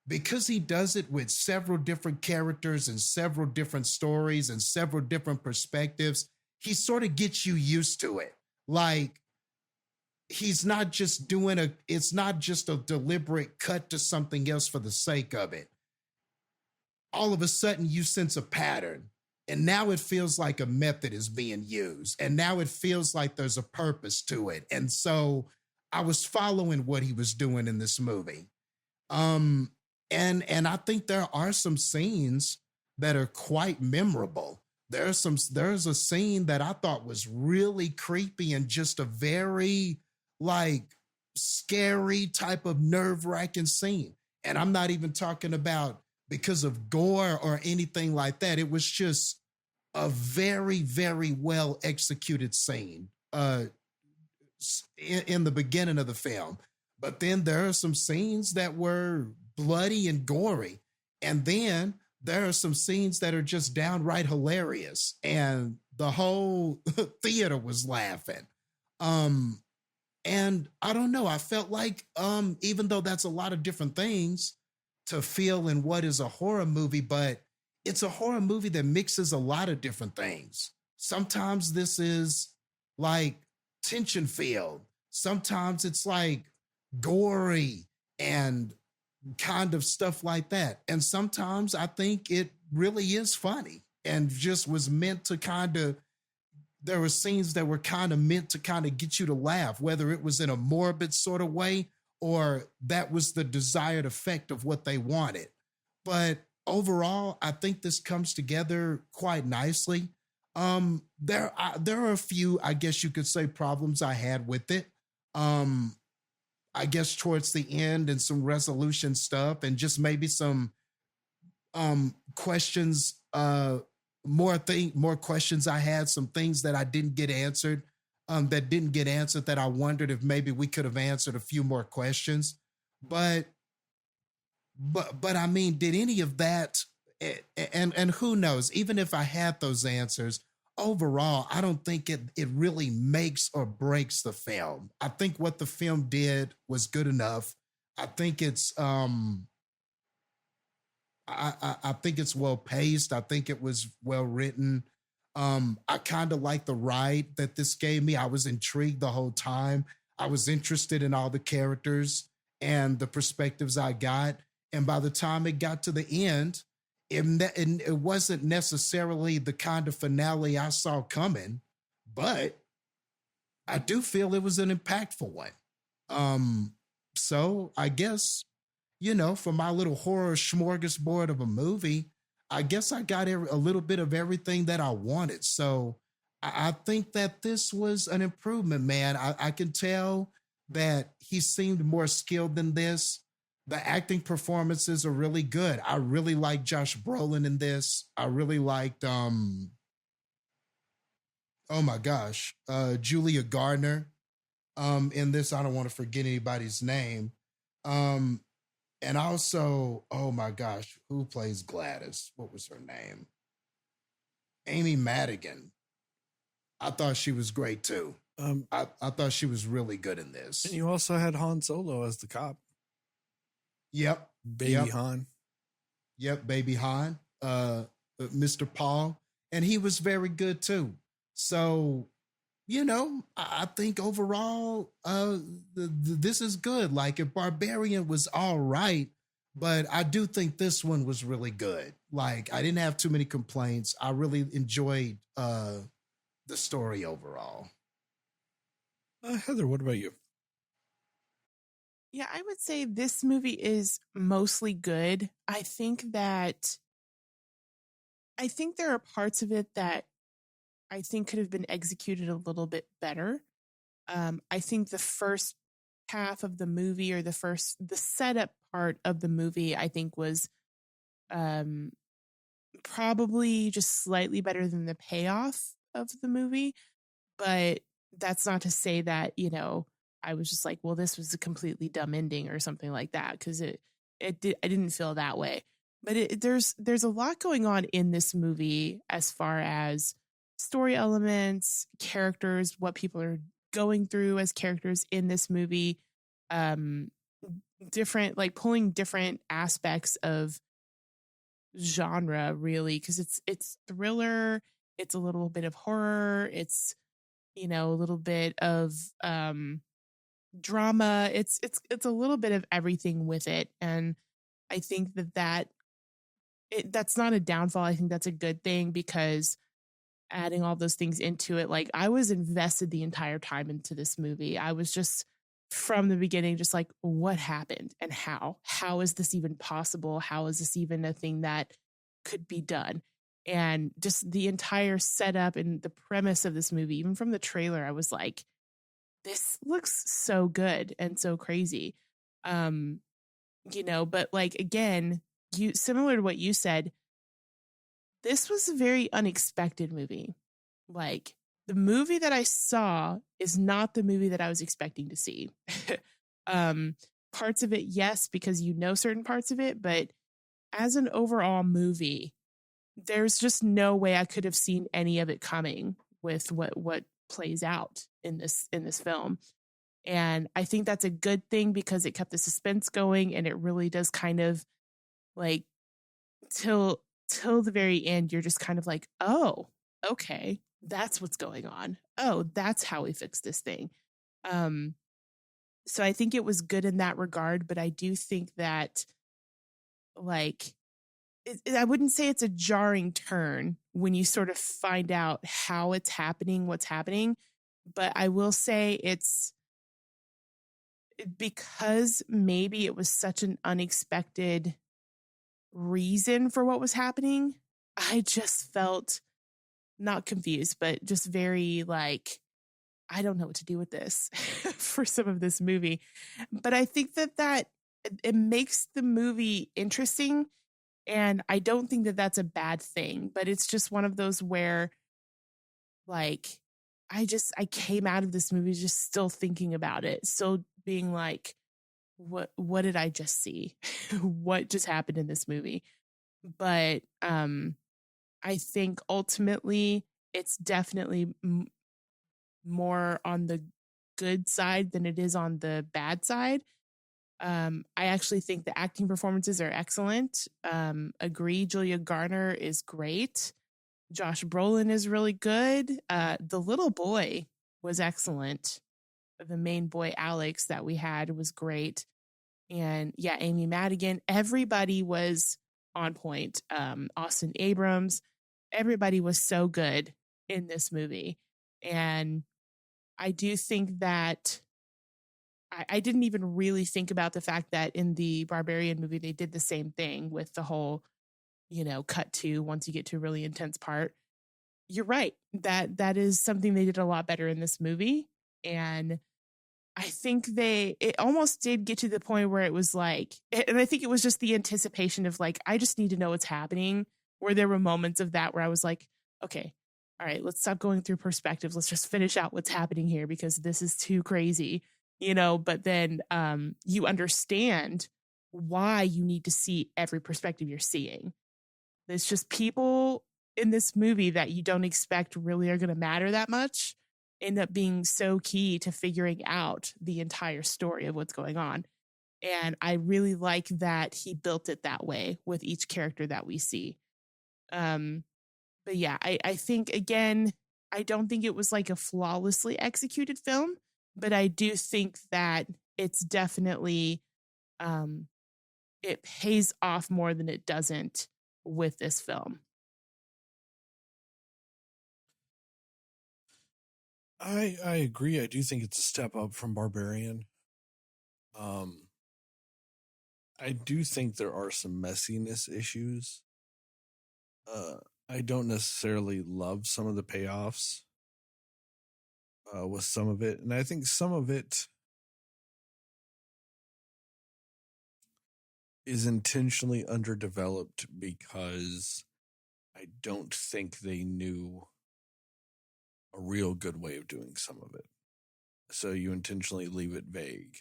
because he does it with several different characters and several different stories and several different perspectives, he sort of gets you used to it. Like, he's not just it's not just a deliberate cut to something else for the sake of it. All of a sudden you sense a pattern and now it feels like a method is being used and now it feels like there's a purpose to it. And so I was following what he was doing in this movie. And I think there are some scenes that are quite memorable. There's a scene that I thought was really creepy and just a very like scary type of nerve-wracking scene. And I'm not even talking about because of gore or anything like that. It was just a very, very well executed scene in the beginning of the film. But then there are some scenes that were bloody and gory. And then there are some scenes that are just downright hilarious. And the whole theater was laughing. And I don't know, I felt like even though that's a lot of different things to feel in what is a horror movie, but it's a horror movie that mixes a lot of different things. Sometimes this is like tension filled. Sometimes it's like gory and kind of stuff like that. And sometimes I think it really is funny and just was meant to kind of, there were scenes that were kind of meant to kind of get you to laugh, whether it was in a morbid sort of way or that was the desired effect of what they wanted. But overall, I think this comes together quite nicely. There are a few, I guess you could say, problems I had with it. I guess towards the end and some resolution stuff and just maybe some questions, more questions I had, some things that I didn't get answered, that I wondered if maybe we could have answered a few more questions. But I mean, did any of that, and who knows, even if I had those answers, overall, I don't think it really makes or breaks the film. I think what the film did was good enough. I think it's I think it's well paced. I think it was well written. I kind of like the ride that this gave me. I was intrigued the whole time. I was interested in all the characters and the perspectives I got. And by the time it got to the end, it wasn't necessarily the kind of finale I saw coming, but I do feel it was an impactful one. So I guess, for my little horror smorgasbord of a movie, I guess I got a little bit of everything that I wanted. So I think that this was an improvement, man. I can tell that he seemed more skilled than this. The acting performances are really good. I really like Josh Brolin in this. I really liked, oh my gosh, Julia Gardner in this. I don't want to forget anybody's name. And also, oh my gosh, who plays Gladys? What was her name? Amy Madigan. I thought she was great too. I thought she was really good in this. And you also had Han Solo as the cop. Yep. Baby Han. Yep, Baby Han. Mr. Paul. And he was very good too. So, I think overall, this is good. Like, if Barbarian was all right, but I do think this one was really good. Like, I didn't have too many complaints. I really enjoyed the story overall. Heather, what about you? Yeah, I would say this movie is mostly good. I think there are parts of it that I think could have been executed a little bit better. I think the first half of the movie, or the setup part of the movie, I think was probably just slightly better than the payoff of the movie. But that's not to say that, I was just like, well, this was a completely dumb ending or something like that, because I didn't feel that way. But there's a lot going on in this movie as far as story elements, characters, what people are going through as characters in this movie, different, like pulling different aspects of genre, really, because it's thriller, it's a little bit of horror, it's a little bit of drama, it's a little bit of everything with it. And I think that's not a downfall. I think that's a good thing, because adding all those things into it, like, I was invested the entire time into this movie. I was just, from the beginning, just like, what happened and how is this even possible? How is this even a thing that could be done? And just the entire setup and the premise of this movie, even from the trailer, I was like, this looks so good and so crazy. But like, again, similar to what you said, this was a very unexpected movie. Like, the movie that I saw is not the movie that I was expecting to see. Parts of it, yes, because certain parts of it, but as an overall movie, there's just no way I could have seen any of it coming with what plays out in this film. And I think that's a good thing because it kept the suspense going, and it really does kind of like till the very end, you're just kind of like, oh, okay, that's what's going on. Oh, that's how we fix this thing. So I think it was good in that regard, but I do think that like I wouldn't say it's a jarring turn when you sort of find out how it's happening, what's happening, but I will say it's because maybe it was such an unexpected reason for what was happening. I just felt not confused, but just very like, I don't know what to do with this for some of this movie. But I think that it makes the movie interesting. And I don't think that that's a bad thing, but it's just one of those where like, I came out of this movie just still thinking about it. Still being like, what did I just see? What just happened in this movie? But I think ultimately it's definitely more on the good side than it is on the bad side. I actually think the acting performances are excellent. Agree, Julia Garner is great. Josh Brolin is really good. The little boy was excellent. The main boy, Alex, that we had was great. And yeah, Amy Madigan, everybody was on point. Austin Abrams, everybody was so good in this movie. And I do think that I didn't even really think about the fact that in the Barbarian movie, they did the same thing with the whole, cut to once you get to a really intense part. You're right. That is something they did a lot better in this movie. And I think it almost did get to the point where it was like, and I think it was just the anticipation of like, I just need to know what's happening, where there were moments of that where I was like, okay, all right, let's stop going through perspectives. Let's just finish out what's happening here because this is too crazy, but then you understand why you need to see every perspective you're seeing. It's just people in this movie that you don't expect really are going to matter that much end up being so key to figuring out the entire story of what's going on. And I really like that he built it that way with each character that we see. But yeah, I think, again, I don't think it was like a flawlessly executed film, but I do think that it's definitely, it pays off more than it doesn't with this film. I agree. I do think it's a step up from Barbarian. I do think there are some messiness issues. I don't necessarily love some of the payoffs with some of it. And I think some of it is intentionally underdeveloped because I don't think they knew a real good way of doing some of it. So you intentionally leave it vague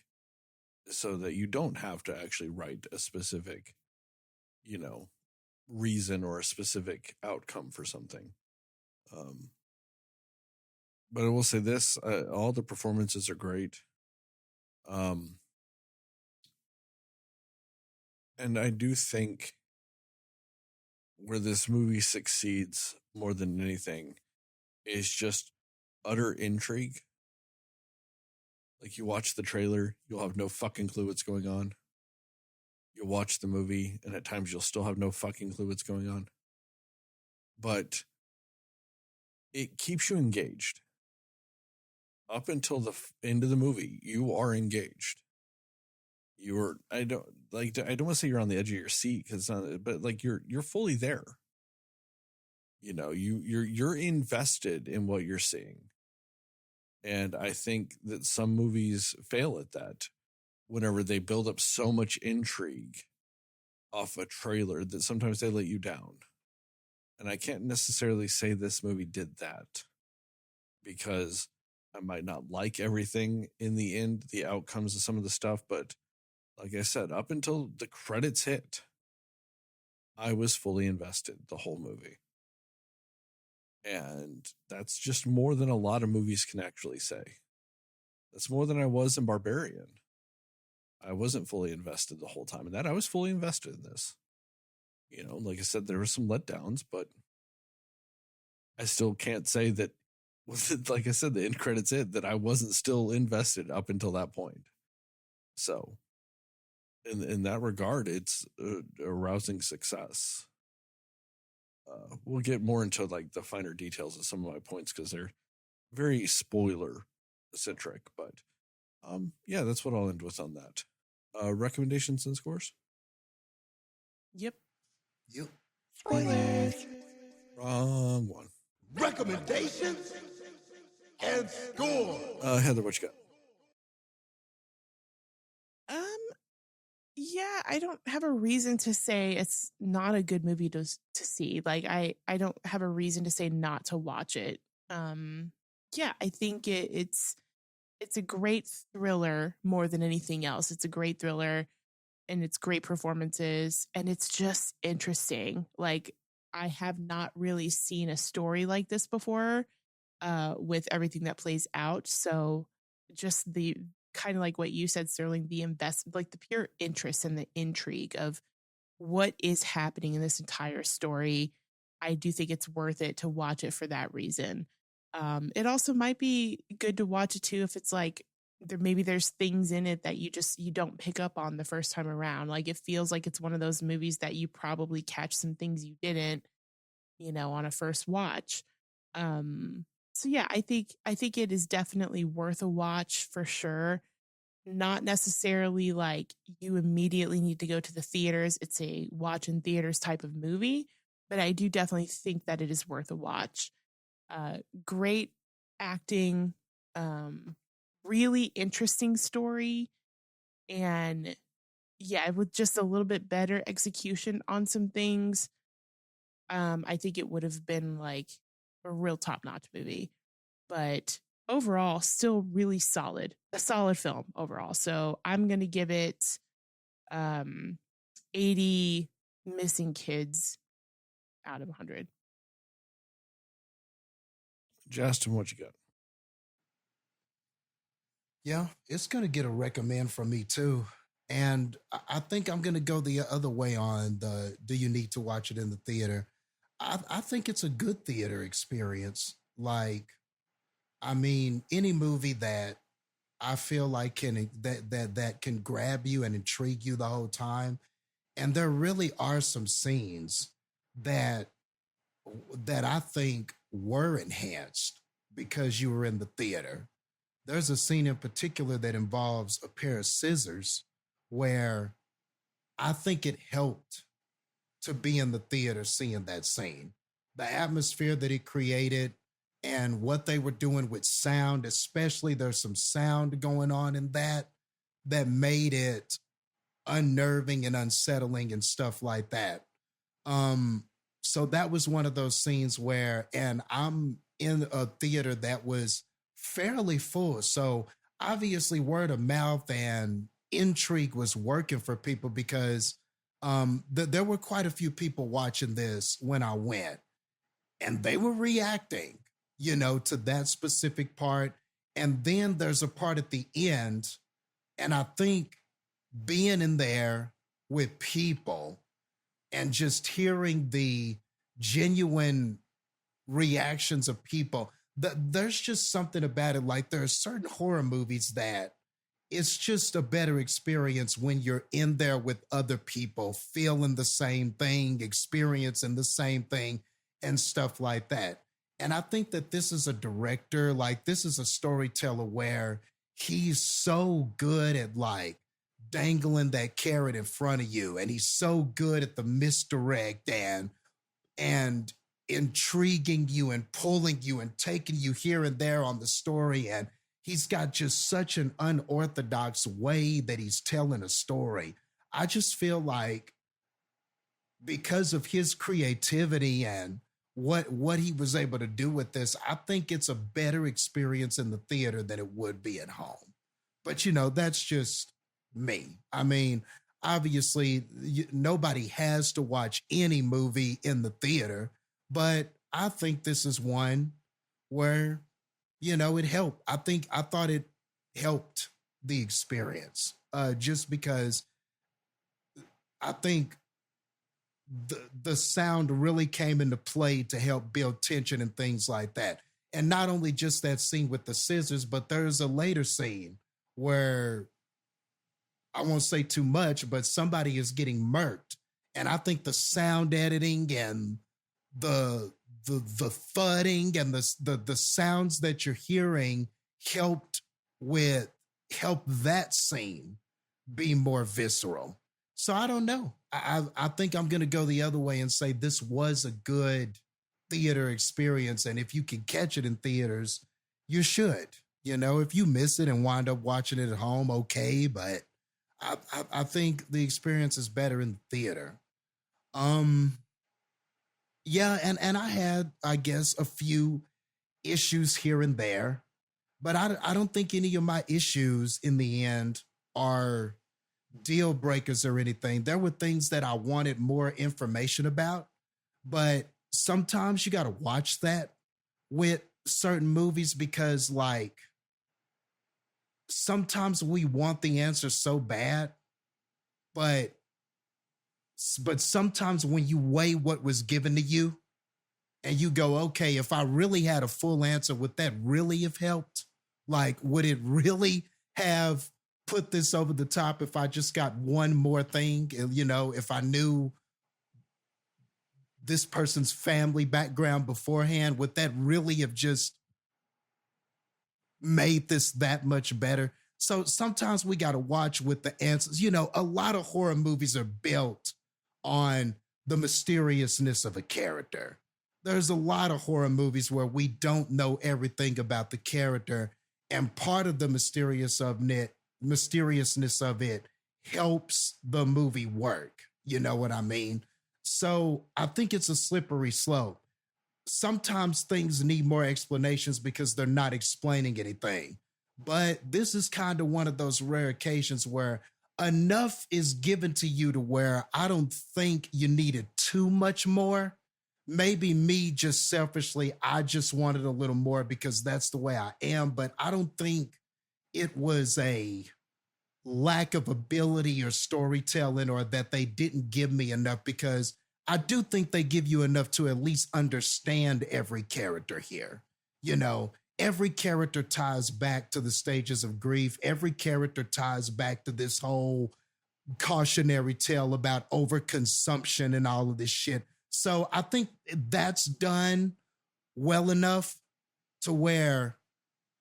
so that you don't have to actually write a specific, reason or a specific outcome for something. But I will say this, all the performances are great. And I do think where this movie succeeds more than anything is just utter intrigue. Like, you watch the trailer, you'll have no fucking clue what's going on. You'll watch the movie, and at times you'll still have no fucking clue what's going on. But it keeps you engaged. Up until the end of the movie, you are engaged. I don't want to say you're on the edge of your seat, but like you're fully there. You're invested in what you're seeing. And I think that some movies fail at that whenever they build up so much intrigue off a trailer that sometimes they let you down. And I can't necessarily say this movie did that because I might not like everything in the end, the outcomes of some of the stuff. But like I said, up until the credits hit, I was fully invested the whole movie. And that's just more than a lot of movies can actually say. That's more than I was in Barbarian. I wasn't fully invested the whole time in that. I was fully invested in this. You know, like I said, there were some letdowns, but I still can't say that, like I said, the end credits that I wasn't still invested up until that point. So, in that regard, it's a rousing success. We'll get more into like the finer details of some of my points because they're very spoiler centric. But yeah, that's what I'll end with on that. Recommendations and scores. Yep. Spoilers. Wrong one. Recommendations and score. Heather, what you got? Yeah, I don't have a reason to say it's not a good movie to see. Like I don't have a reason to say not to watch it. Yeah, I think it's a great thriller more than anything else. It's a great thriller and it's great performances and it's just interesting. Like I have not really seen a story like this before with everything that plays out. So just the kind of like what you said, Sterling, the like the pure interest and the intrigue of what is happening in this entire story. I do think it's worth it to watch it for that reason. It also might be good to watch it too if it's like there's things in it that you don't pick up on the first time around. Like it feels like it's one of those movies that you probably catch some things you didn't, on a first watch. So yeah, I think it is definitely worth a watch for sure. Not necessarily like you immediately need to go to the theaters. It's a watch in theaters type of movie, but I do definitely think that it is worth a watch. Great acting, really interesting story, and yeah, with just a little bit better execution on some things, I think it would have been like a real top-notch movie. But overall, still really solid. A solid film overall. So I'm gonna give it 80 missing kids out of 100. Jastin, what you got? Yeah, it's going to get a recommend from me too. And I think I'm going to go the other way on the do you need to watch it in the theater? I think it's a good theater experience. Like, I mean, any movie that I feel like that can grab you and intrigue you the whole time. And there really are some scenes that I think were enhanced because you were in the theater. There's a scene in particular that involves a pair of scissors where I think it helped to be in the theater seeing that scene. The atmosphere that it created and what they were doing with sound, especially there's some sound going on in that made it unnerving and unsettling and stuff like that. So that was one of those scenes where, and I'm in a theater that was fairly full. So obviously word of mouth and intrigue was working for people because there were quite a few people watching this when I went and they were reacting, to that specific part. And then there's a part at the end. And I think being in there with people and just hearing the genuine reactions of people, there's just something about it. Like there are certain horror movies that it's just a better experience when you're in there with other people, feeling the same thing, experiencing the same thing and stuff like that. And I think that this is a director, like this is a storyteller where he's so good at like dangling that carrot in front of you. And he's so good at the misdirect and intriguing you and pulling you and taking you here and there on the story. And he's got just such an unorthodox way that he's telling a story. I just feel like because of his creativity and what he was able to do with this, I think it's a better experience in the theater than it would be at home. But, that's just me. I mean, obviously, nobody has to watch any movie in the theater, but I think this is one where, it helped. I thought it helped the experience. Just because I think the sound really came into play to help build tension and things like that. And not only just that scene with the scissors, but there's a later scene where I won't say too much, but somebody is getting murked. And I think the sound editing and the the thudding and the sounds that you're hearing helped with help that scene be more visceral. So I don't know. I think I'm gonna go the other way and say this was a good theater experience. And if you can catch it in theaters, you should. You know, if you miss it and wind up watching it at home, okay. But I think the experience is better in the theater. Um, yeah, and I had, I guess, a few issues here and there, but I don't think any of my issues in the end are deal breakers or anything. There were things that I wanted more information about, but sometimes you got to watch that with certain movies because, like, sometimes we want the answer so bad, but sometimes when you weigh what was given to you and you go, okay, if I really had a full answer, would that really have helped? Like, would it really have put this over the top if I just got one more thing? You know, if I knew this person's family background beforehand, would that really have just made this that much better? So sometimes we got to watch with the answers. You know, a lot of horror movies are built on the mysteriousness of a character. There's a lot of horror movies where we don't know everything about the character, and part of the mysteriousness of it helps the movie work. You know what I mean? So I think it's a slippery slope. Sometimes things need more explanations because they're not explaining anything. But this is kind of one of those rare occasions where enough is given to you to where I don't think you needed too much more. Maybe me just selfishly, I just wanted a little more because that's the way I am. But I don't think it was a lack of ability or storytelling or that they didn't give me enough, because I do think they give you enough to at least understand every character here. You know, every character ties back to the stages of grief. Every character ties back to this whole cautionary tale about overconsumption and all of this shit. So I think that's done well enough to where,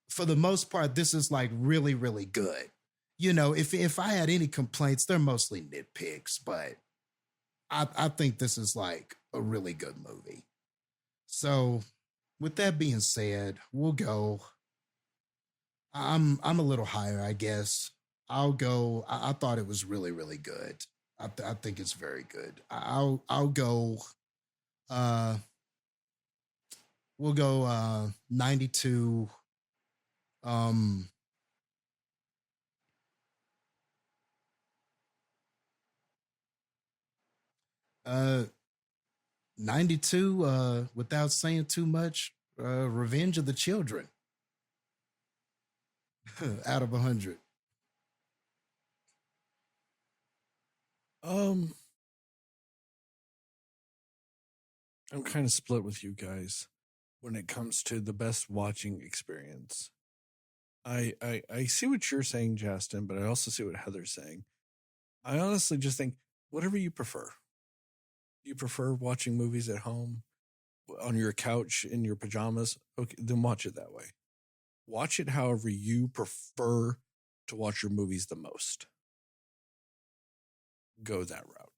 for the most part, this is like really, really good. You know, if I had any complaints, they're mostly nitpicks, but I think this is like a really good movie. So with that being said, we'll go. I'm a little higher, I guess. I'll go. I thought it was really, really good. I think it's very good. I'll go. Uh, we'll go 92. Um, uh, 92. Without saying too much, Revenge of the Children out of 100. I'm kind of split with you guys when it comes to the best watching experience. I see what you're saying, Jastin, but I also see what Heather's saying. I honestly just think whatever you prefer. Do you prefer watching movies at home on your couch in your pajamas? Okay, then watch it that way. Watch it however you prefer to watch your movies the most. Go that route.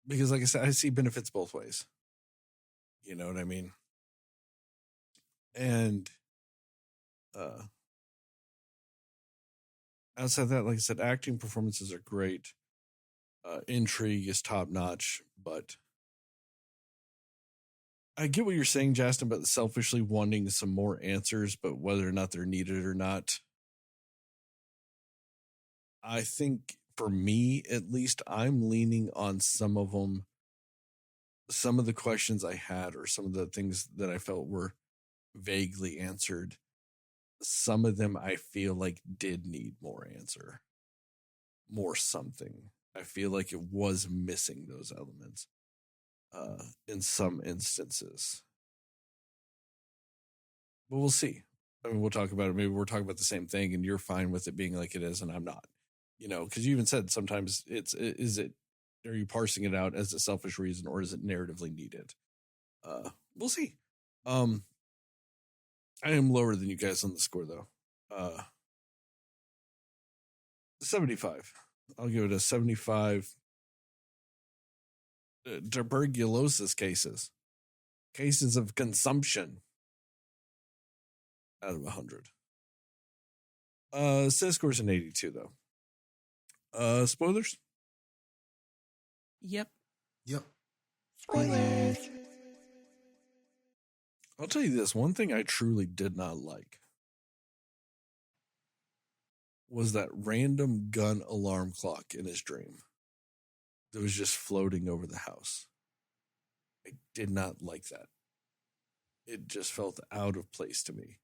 Because like I said, I see benefits both ways. You know what I mean? And outside that, like I said, acting performances are great. Intrigue is top notch, but I get what you're saying, Justin, about selfishly wanting some more answers, but whether or not they're needed or not. I think for me, at least, I'm leaning on some of them. Some of the questions I had, or some of the things that I felt were vaguely answered. some of them I feel like did need more answer, more something. I feel like it was missing those elements in some instances. But we'll see. I mean, we'll talk about it. Maybe we're talking about the same thing and you're fine with it being like it is and I'm not. Because you even said sometimes are you parsing it out as a selfish reason or is it narratively needed? We'll see. I am lower than you guys on the score though. 75. I'll give it a 75. Tuberculosis cases of consumption out of 100. CineScores an 82 though. Spoilers? Yep. Spoilers. I'll tell you this, one thing I truly did not like was that random gun alarm clock in his dream that was just floating over the house. I did not like that. It just felt out of place to me.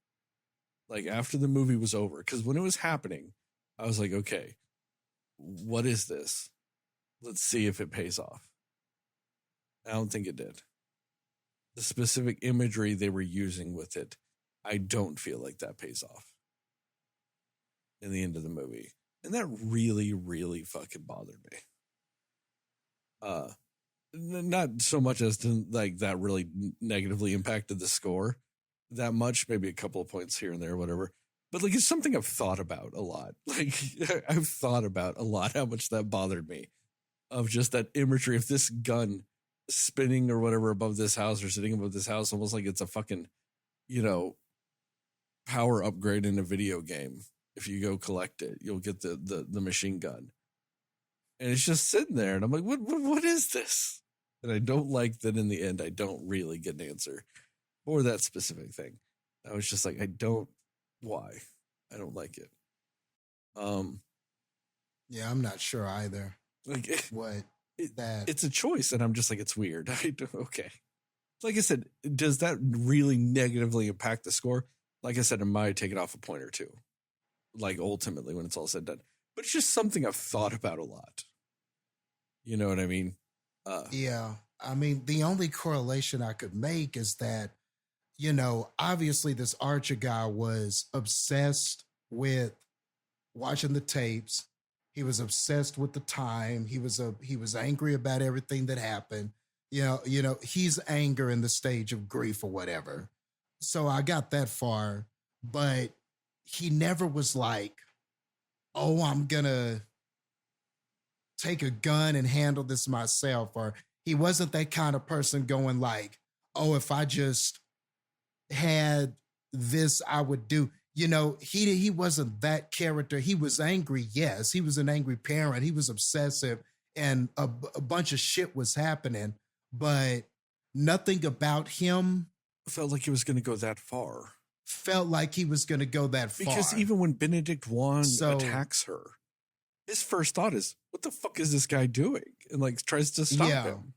Like after the movie was over, because when it was happening, I was like, okay, what is this? Let's see if it pays off. I don't think it did. The specific imagery they were using with it, I don't feel like that pays off in the end of the movie. And that really, really fucking bothered me. Not so much as to like that really negatively impacted the score that much, maybe a couple of points here and there, whatever. But like, it's something I've thought about a lot. Like I've thought about a lot how much that bothered me of just that imagery of this gun spinning or whatever above this house or sitting above this house, almost like it's a fucking, power upgrade in a video game. If you go collect it, you'll get the machine gun. And it's just sitting there. And I'm like, what is this? And I don't like that in the end, I don't really get an answer for that specific thing. I was just like, why? I don't like it. Yeah, I'm not sure either. Like What? It's a choice, and I'm just like, it's weird. Okay. Like I said, does that really negatively impact the score? Like I said, it might take it off a point or two. Like ultimately, when it's all said and done. But it's just something I've thought about a lot. You know what I mean? Yeah. I mean, the only correlation I could make is that, obviously this Archer guy was obsessed with watching the tapes. He was obsessed with the time. He was angry about everything that happened. He's anger in the stage of grief or whatever. So I got that far, but he never was like, oh, I'm gonna take a gun and handle this myself. Or he wasn't that kind of person going like, oh, if I just had this, I would do. He wasn't that character. He was angry. Yes, he was an angry parent. He was obsessive and a bunch of shit was happening, but nothing about him felt like he was going to go that far. Because even when Benedict Wong attacks her, his first thought is, what the fuck is this guy doing? And like tries to stop him.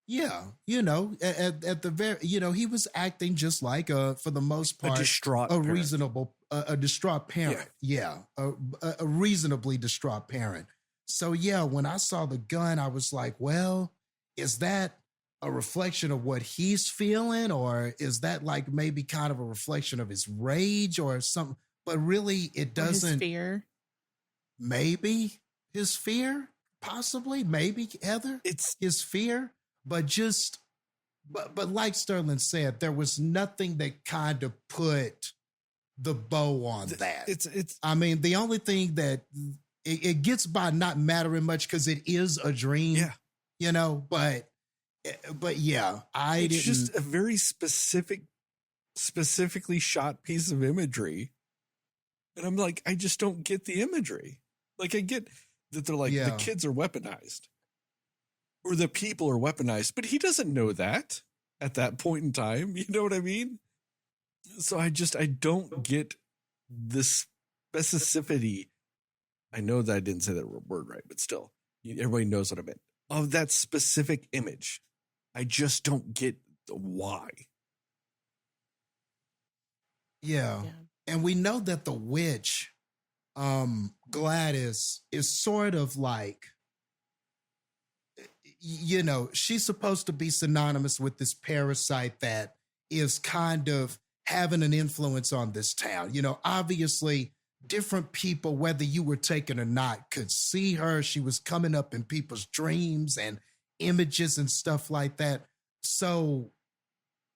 Yeah, at the very, he was acting just like for the most part, a distraught parent. Yeah, a reasonably distraught parent. So yeah, when I saw the gun, I was like, well, is that a reflection of what he's feeling, or is that like maybe kind of a reflection of his rage or something? But really, it doesn't. His fear. Maybe his fear, possibly, maybe Heather. It's his fear. But like Sterling said, there was nothing that kind of put the bow on that. I mean, the only thing that it gets by not mattering much because it is a dream. Yeah. But yeah, it's just a very specifically shot piece of imagery. And I'm like, I just don't get the imagery. Like I get that they're like, the kids are weaponized. Or the people are weaponized, but he doesn't know that at that point in time. You know what I mean? So I don't get this specificity. I know that I didn't say that word right, but still, everybody knows what I meant. Of that specific image. I just don't get the why. Yeah. And we know that the witch, Gladys, is sort of like, she's supposed to be synonymous with this parasite that is kind of having an influence on this town. Obviously, different people, whether you were taken or not, could see her. She was coming up in people's dreams and images and stuff like that. So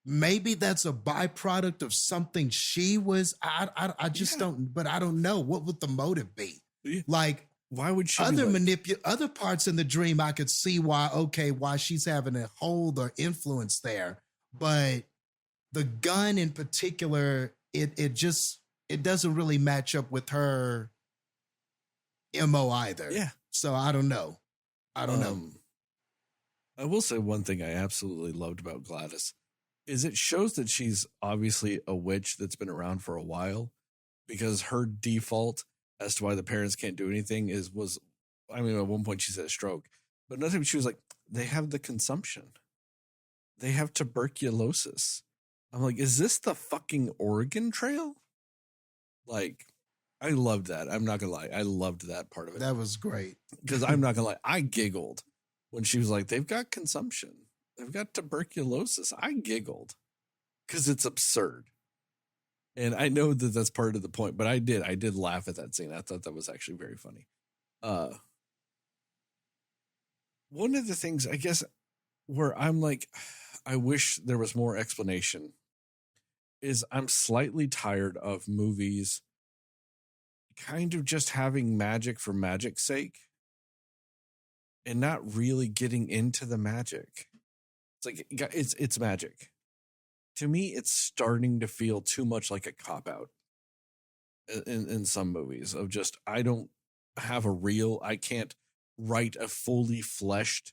maybe that's a byproduct of something she was. I just don't, but I don't know. What would the motive be? Yeah. Like, why would she other parts in the dream I could see why she's having a hold or influence there. But the gun in particular, it doesn't really match up with her MO either. Yeah. So I don't know. I will say one thing I absolutely loved about Gladys is it shows that she's obviously a witch that's been around for a while, because her default as to why the parents can't do anything at one point she said a stroke, but nothing. She was like, they have the consumption. They have tuberculosis. I'm like, is this the fucking Oregon Trail? Like, I loved that. I'm not gonna lie. I loved that part of it. That was great. Because I'm not gonna lie, I giggled when she was like, they've got consumption. They've got tuberculosis. I giggled because it's absurd. And I know that that's part of the point, but I did laugh at that scene. I thought that was actually very funny. One of the things, I guess, where I'm like, I wish there was more explanation, is I'm slightly tired of movies kind of just having magic for magic's sake and not really getting into the magic. It's like, it's magic. To me, it's starting to feel too much like a cop-out in some movies of just, I can't write a fully fleshed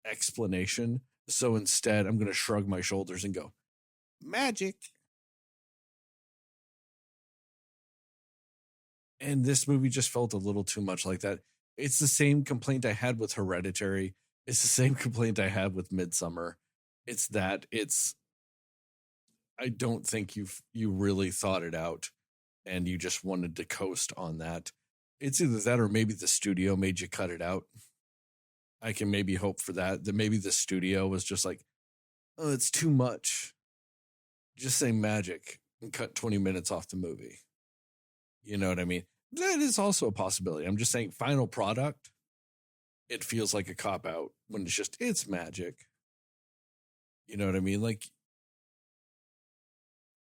explanation. So instead, I'm going to shrug my shoulders and go, magic. And this movie just felt a little too much like that. It's the same complaint I had with Hereditary. It's the same complaint I had with Midsommar. I don't think you really thought it out and you just wanted to coast on that. It's either that or maybe the studio made you cut it out. I can maybe hope for that maybe the studio was just like, oh, it's too much. Just say magic and cut 20 minutes off the movie. You know what I mean? That is also a possibility. I'm just saying, final product, it feels like a cop-out when it's magic. You know what I mean? Like,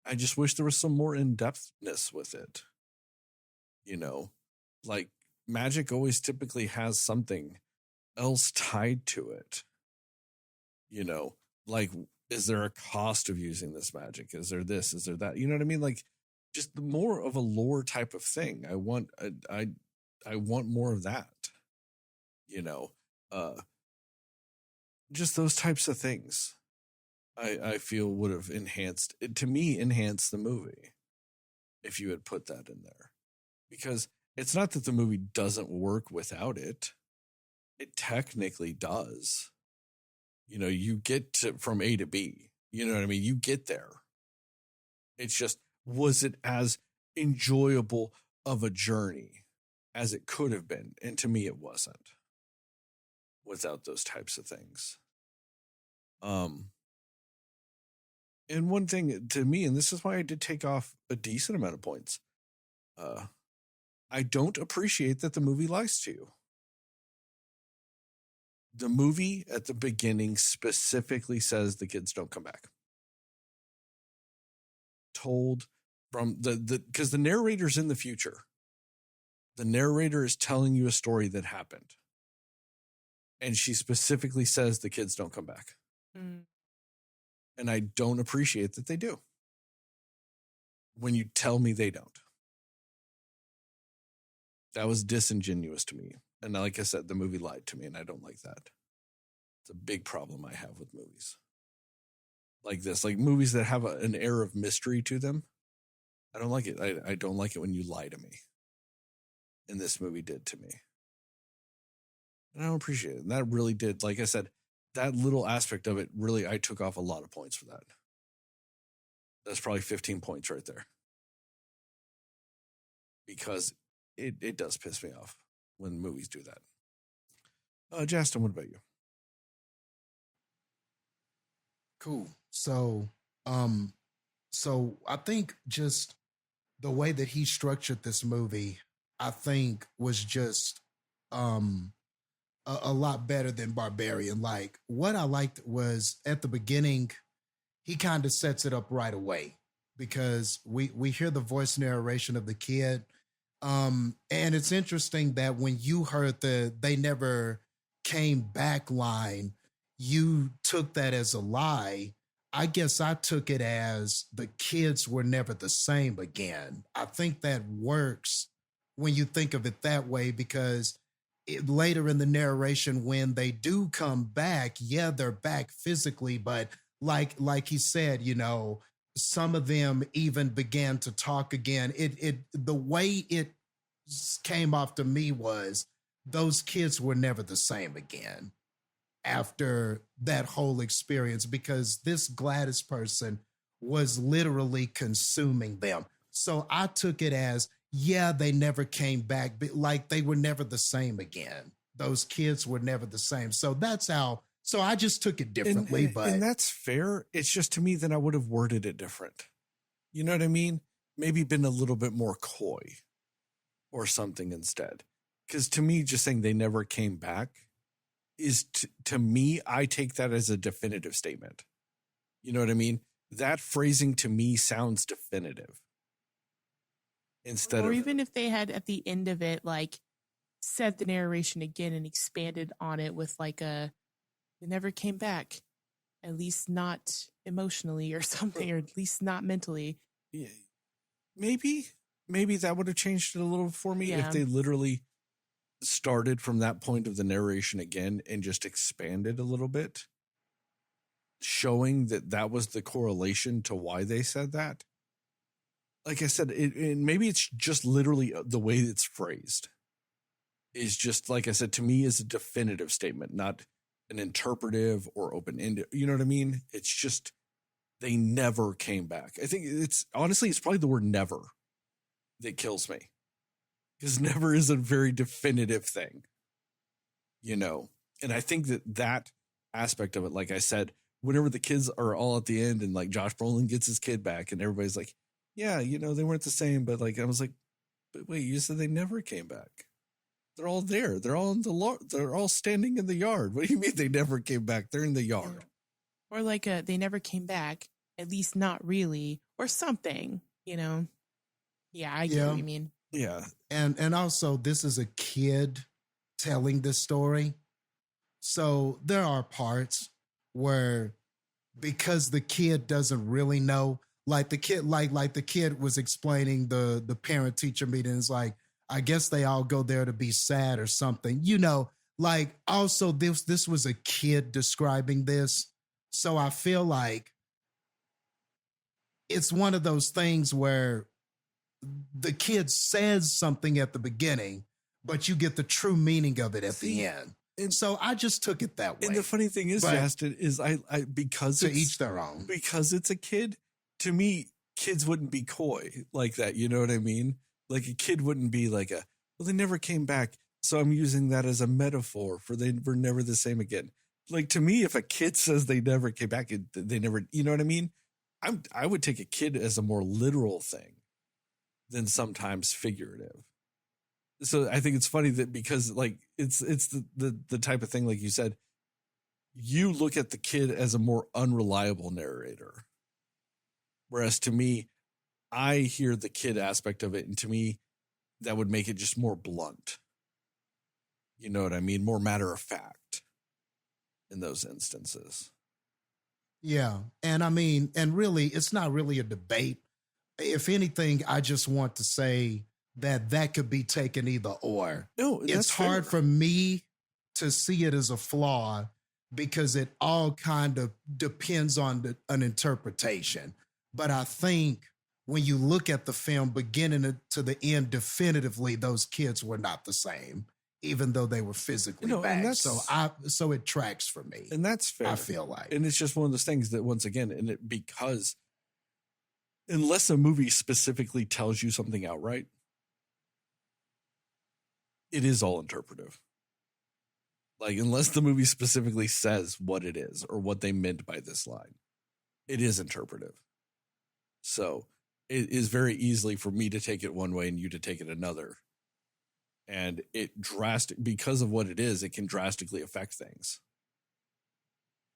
I just wish there was some more in-depthness with it. Like, magic always typically has something else tied to it. Like, is there a cost of using this magic? Is there this? Is there that? You know what I mean? Like, just more of a lore type of thing. I want more of that. Just those types of things. I feel would have enhanced the movie if you had put that in there, because it's not that the movie doesn't work without it. It technically does. You get from A to B, you know what I mean? You get there. It's just, was it as enjoyable of a journey as it could have been? And to me, it wasn't without those types of things. And one thing to me, and this is why I did take off a decent amount of points, I don't appreciate that the movie lies to you. The movie at the beginning specifically says the kids don't come back. Told from because the narrator's in the future. The narrator is telling you a story that happened. And she specifically says the kids don't come back. Mm. And I don't appreciate that they do. When you tell me they don't. That was disingenuous to me. And like I said, the movie lied to me, and I don't like that. It's a big problem I have with movies like this, like movies that have an air of mystery to them. I don't like it. I don't like it when you lie to me. And this movie did to me. And I don't appreciate it. And that really did, like I said, that little aspect of it, really, I took off a lot of points for that. That's probably 15 points right there. because it does piss me off when movies do that. Jastin, what about you? Cool. So I think just the way that he structured this movie, I think was just a lot better than Barbarian. Like, what I liked was at the beginning, he kind of sets it up right away because we hear the voice narration of the kid. And it's interesting that when you heard the "they never came back" line, you took that as a lie. I guess I took it as the kids were never the same again. I think that works when you think of it that way, because later in the narration, when they do come back, yeah, they're back physically, but like he said, you know, some of them even began to talk again. The way it came off to me was those kids were never the same again after that whole experience, because this Gladys person was literally consuming them. So I took it as, yeah, they never came back, but like they were never the same again. Those kids were never the same. So that's how, so I just took it differently. And that's fair. It's just, to me, then I would have worded it different. You know what I mean? Maybe been a little bit more coy or something instead. Because to me, just saying they never came back is, to me, I take that as a definitive statement. You know what I mean? That phrasing to me sounds definitive. Instead or of, even if they had at the end of it, like, said the narration again and expanded on it with like they never came back, at least not emotionally or something, or at least not mentally. Yeah, maybe that would have changed it a little for me if they literally started from that point of the narration again and just expanded a little bit, showing that was the correlation to why they said that. Like I said, maybe it's just literally the way it's phrased is just, like I said, to me is a definitive statement, not an interpretive or open-ended. You know what I mean? It's just, they never came back. I think it's probably the word never that kills me, because never is a very definitive thing, you know? And I think that aspect of it, like I said, whenever the kids are all at the end and like Josh Brolin gets his kid back and everybody's like, yeah, you know, they weren't the same, but like, I was like, but wait, you said they never came back. They're all there. They're all in they're all standing in the yard. What do you mean they never came back? They're in the yard. Or like they never came back, at least not really, or something, you know? Yeah, I get what you mean. Yeah. And also, this is a kid telling this story. So there are parts where, because the kid doesn't really know, like the kid, like the kid was explaining the parent teacher meeting is like, I guess they all go there to be sad or something, you know, like also this was a kid describing this. So I feel like it's one of those things where the kid says something at the beginning, but you get the true meaning of it at the end. And so I just took it that way. And the funny thing is, Jastin, is I because to it's, each their own. Because it's a kid, to me, kids wouldn't be coy like that. You know what I mean? Like a kid wouldn't be like well, they never came back, so I'm using that as a metaphor for they were never the same again. Like, to me, if a kid says they never came back, they never, you know what I mean? I would take a kid as a more literal thing than sometimes figurative. So I think it's funny that, because like it's the type of thing, like you said, you look at the kid as a more unreliable narrator. Whereas to me, I hear the kid aspect of it, and to me, that would make it just more blunt. You know what I mean? More matter of fact in those instances. Yeah. And I mean, and really, it's not really a debate. If anything, I just want to say that could be taken either or. No, it's hard for me to see it as a flaw, because it all kind of depends on an interpretation. But I think when you look at the film beginning to the end, definitively, those kids were not the same, even though they were physically back. So it tracks for me. And that's fair. I feel like. And it's just one of those things that, once again, because unless a movie specifically tells you something outright, it is all interpretive. Like, unless the movie specifically says what it is or what they meant by this line, it is interpretive. So it is very easily for me to take it one way and you to take it another. And because of what it is, it can drastically affect things.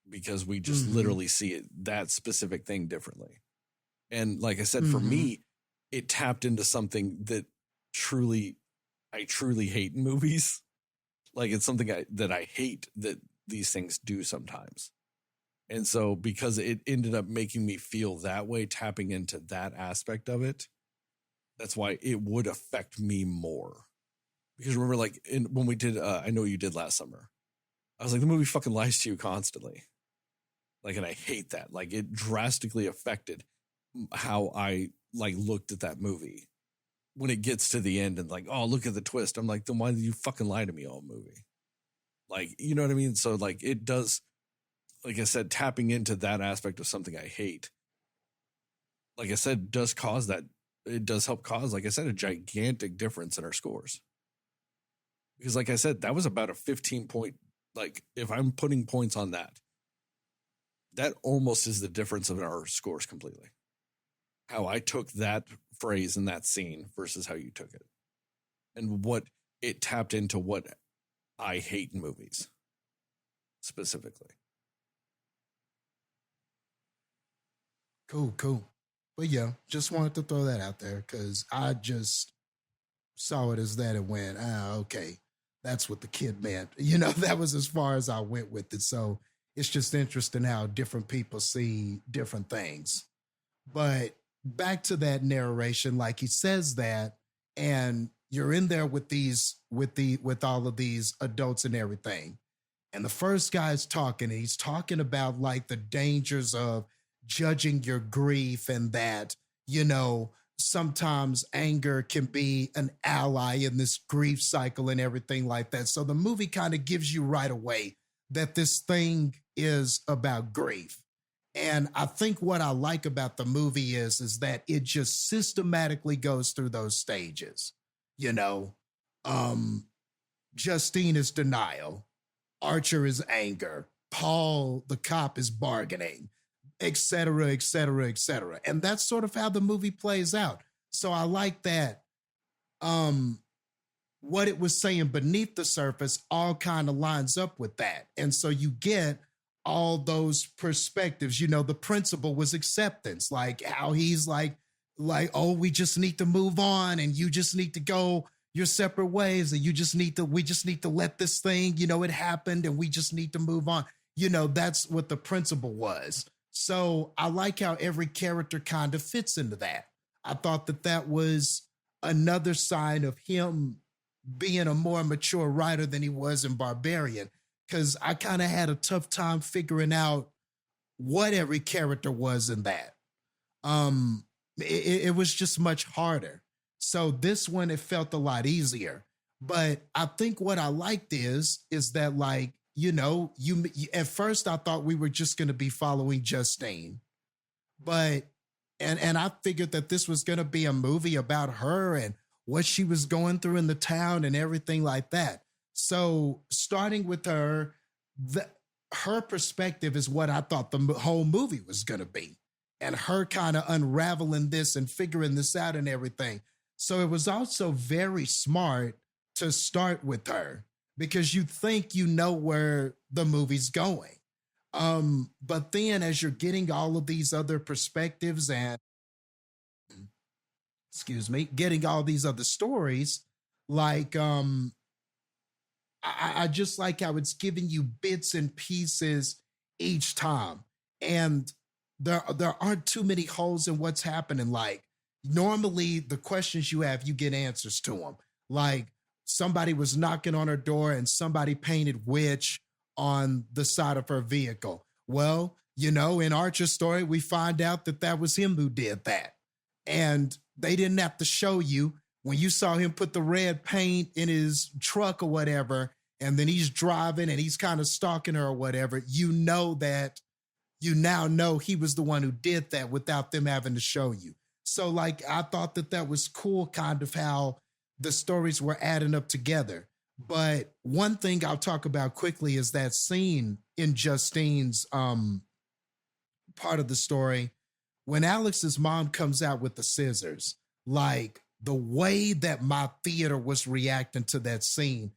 Because we just literally see it, that specific thing differently. And like I said, for me, it tapped into something that I truly hate in movies. Like, it's something that I hate that these things do sometimes. And so because it ended up making me feel that way, tapping into that aspect of it, that's why it would affect me more. Because remember, like, when we did, I Know You Did last summer, I was like, the movie fucking lies to you constantly. Like, and I hate that. Like, it drastically affected how I, like, looked at that movie. When it gets to the end and like, oh, look at the twist. I'm like, then why did you fucking lie to me all movie? Like, you know what I mean? So, like, it does, like I said, tapping into that aspect of something I hate, like I said, does cause that. It does help cause, like I said, a gigantic difference in our scores. Because like I said, that was about a 15 point, like, if I'm putting points on that almost is the difference of our scores completely. How I took that phrase in that scene versus how you took it. And what it tapped into what I hate in movies, specifically. Cool. But yeah, just wanted to throw that out there because I just saw it as that and went, okay, that's what the kid meant. You know, that was as far as I went with it. So it's just interesting how different people see different things. But back to that narration, like he says that, and you're in there with all of these adults and everything. And the first guy's talking, and he's talking about like the dangers of judging your grief and that, you know, sometimes anger can be an ally in this grief cycle and everything like that. So the movie kind of gives you right away that this thing is about grief. And I think what I like about the movie is that it just systematically goes through those stages. You know, Justine is denial, Archer is anger, Paul, the cop, is bargaining, et cetera, et cetera, et cetera. And that's sort of how the movie plays out. So I like that what it was saying beneath the surface all kind of lines up with that. And so you get all those perspectives. You know, the principle was acceptance, like how he's like, oh, we just need to move on and you just need to go your separate ways and we just need to let this thing, you know, it happened and we just need to move on. You know, that's what the principle was. So I like how every character kind of fits into that. I thought that was another sign of him being a more mature writer than he was in Barbarian, because I kind of had a tough time figuring out what every character was in that. It was just much harder. So this one, it felt a lot easier. But I think what I liked is that, like, you know, you at first I thought we were just going to be following Justine, but and I figured that this was going to be a movie about her and what she was going through in the town and everything like that. So starting with her, her perspective is what I thought the whole movie was going to be, and her kind of unraveling this and figuring this out and everything. So it was also very smart to start with her, because you think you know where the movie's going. But then as you're getting all of these other perspectives and, getting all these other stories, like, I just like how it's giving you bits and pieces each time. And there aren't too many holes in what's happening. Like, normally the questions you have, you get answers to them. Like, somebody was knocking on her door and somebody painted witch on the side of her vehicle. Well, you know, in Archer's story, we find out that was him who did that. And they didn't have to show you. When you saw him put the red paint in his truck or whatever, and then he's driving and he's kind of stalking her or whatever, you know that you now know he was the one who did that without them having to show you. So, like, I thought that was cool, kind of how the stories were adding up together. But one thing I'll talk about quickly is that scene in Justine's part of the story when Alex's mom comes out with the scissors. Like the way that my theater was reacting to that scene,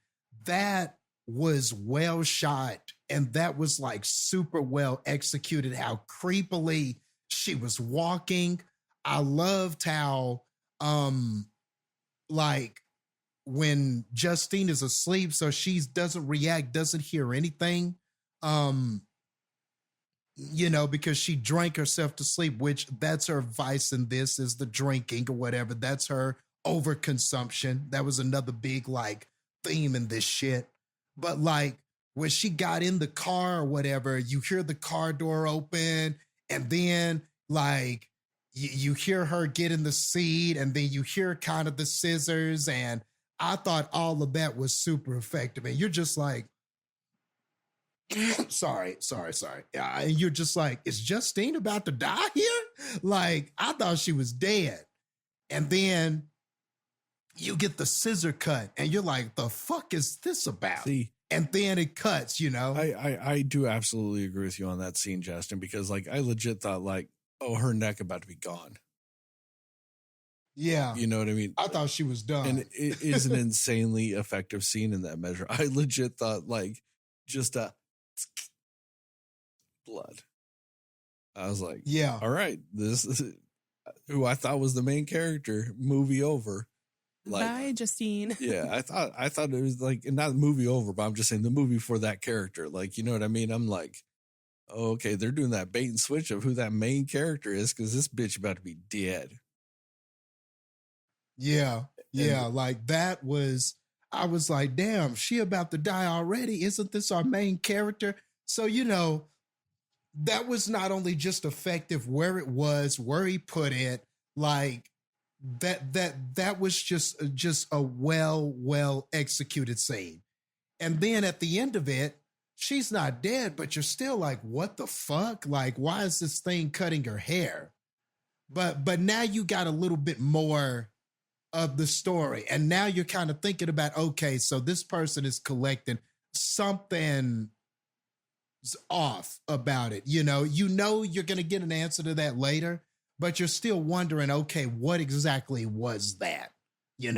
that was well shot, and that was like super well executed. How creepily she was walking. I loved how like when Justine is asleep, so she doesn't react, doesn't hear anything. Because she drank herself to sleep, which that's her vice in this, is the drinking or whatever. That's her overconsumption. That was another big like theme in this shit. But like when she got in the car or whatever, you hear the car door open, and then like you hear her get in the seat, and then you hear kind of the scissors. And I thought all of that was super effective. And you're just like, sorry. And you're just like, is Justine about to die here? Like, I thought she was dead. And then you get the scissor cut, and you're like, the fuck is this about? See, and then it cuts, I do absolutely agree with you on that scene, Jastin, because like I legit thought like, oh, her neck about to be gone. Yeah. You know what I mean? I thought she was done. And it is an insanely effective scene in that measure. I legit thought like just a blood. I was like, yeah, all right, this is who I thought was the main character. Movie over. Like, bye, Justine. Yeah, I thought it was like not the movie over, but I'm just saying the movie for that character. Like, you know what I mean? I'm like, oh, okay, they're doing that bait and switch of who that main character is because this bitch about to be dead. Yeah, like that was. I was like, damn, she about to die already. Isn't this our main character? So, that was not only just effective where it was, where he put it, like that was just a well executed scene. And then at the end of it, she's not dead, but you're still like, what the fuck? Like, why is this thing cutting her hair? But now you got a little bit more of the story. And now you're kind of thinking about, okay, so this person is collecting something off about it. You're going to get an answer to that later, but you're still wondering, okay, what exactly was that? And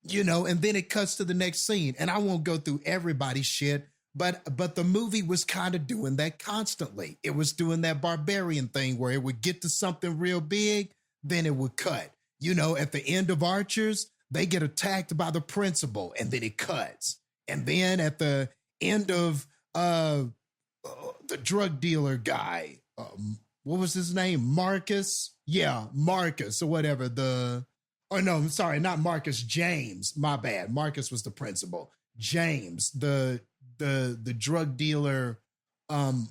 then it cuts to the next scene. And I won't go through everybody's shit, but the movie was kind of doing that constantly. It was doing that barbarian thing where it would get to something real big, then it would cut. At the end of Archers, they get attacked by the principal, and then it cuts. And then at the end of the drug dealer guy, what was his name? Marcus? Yeah, Marcus or whatever. Not Marcus, James. My bad. Marcus was the principal. James, the drug dealer, kind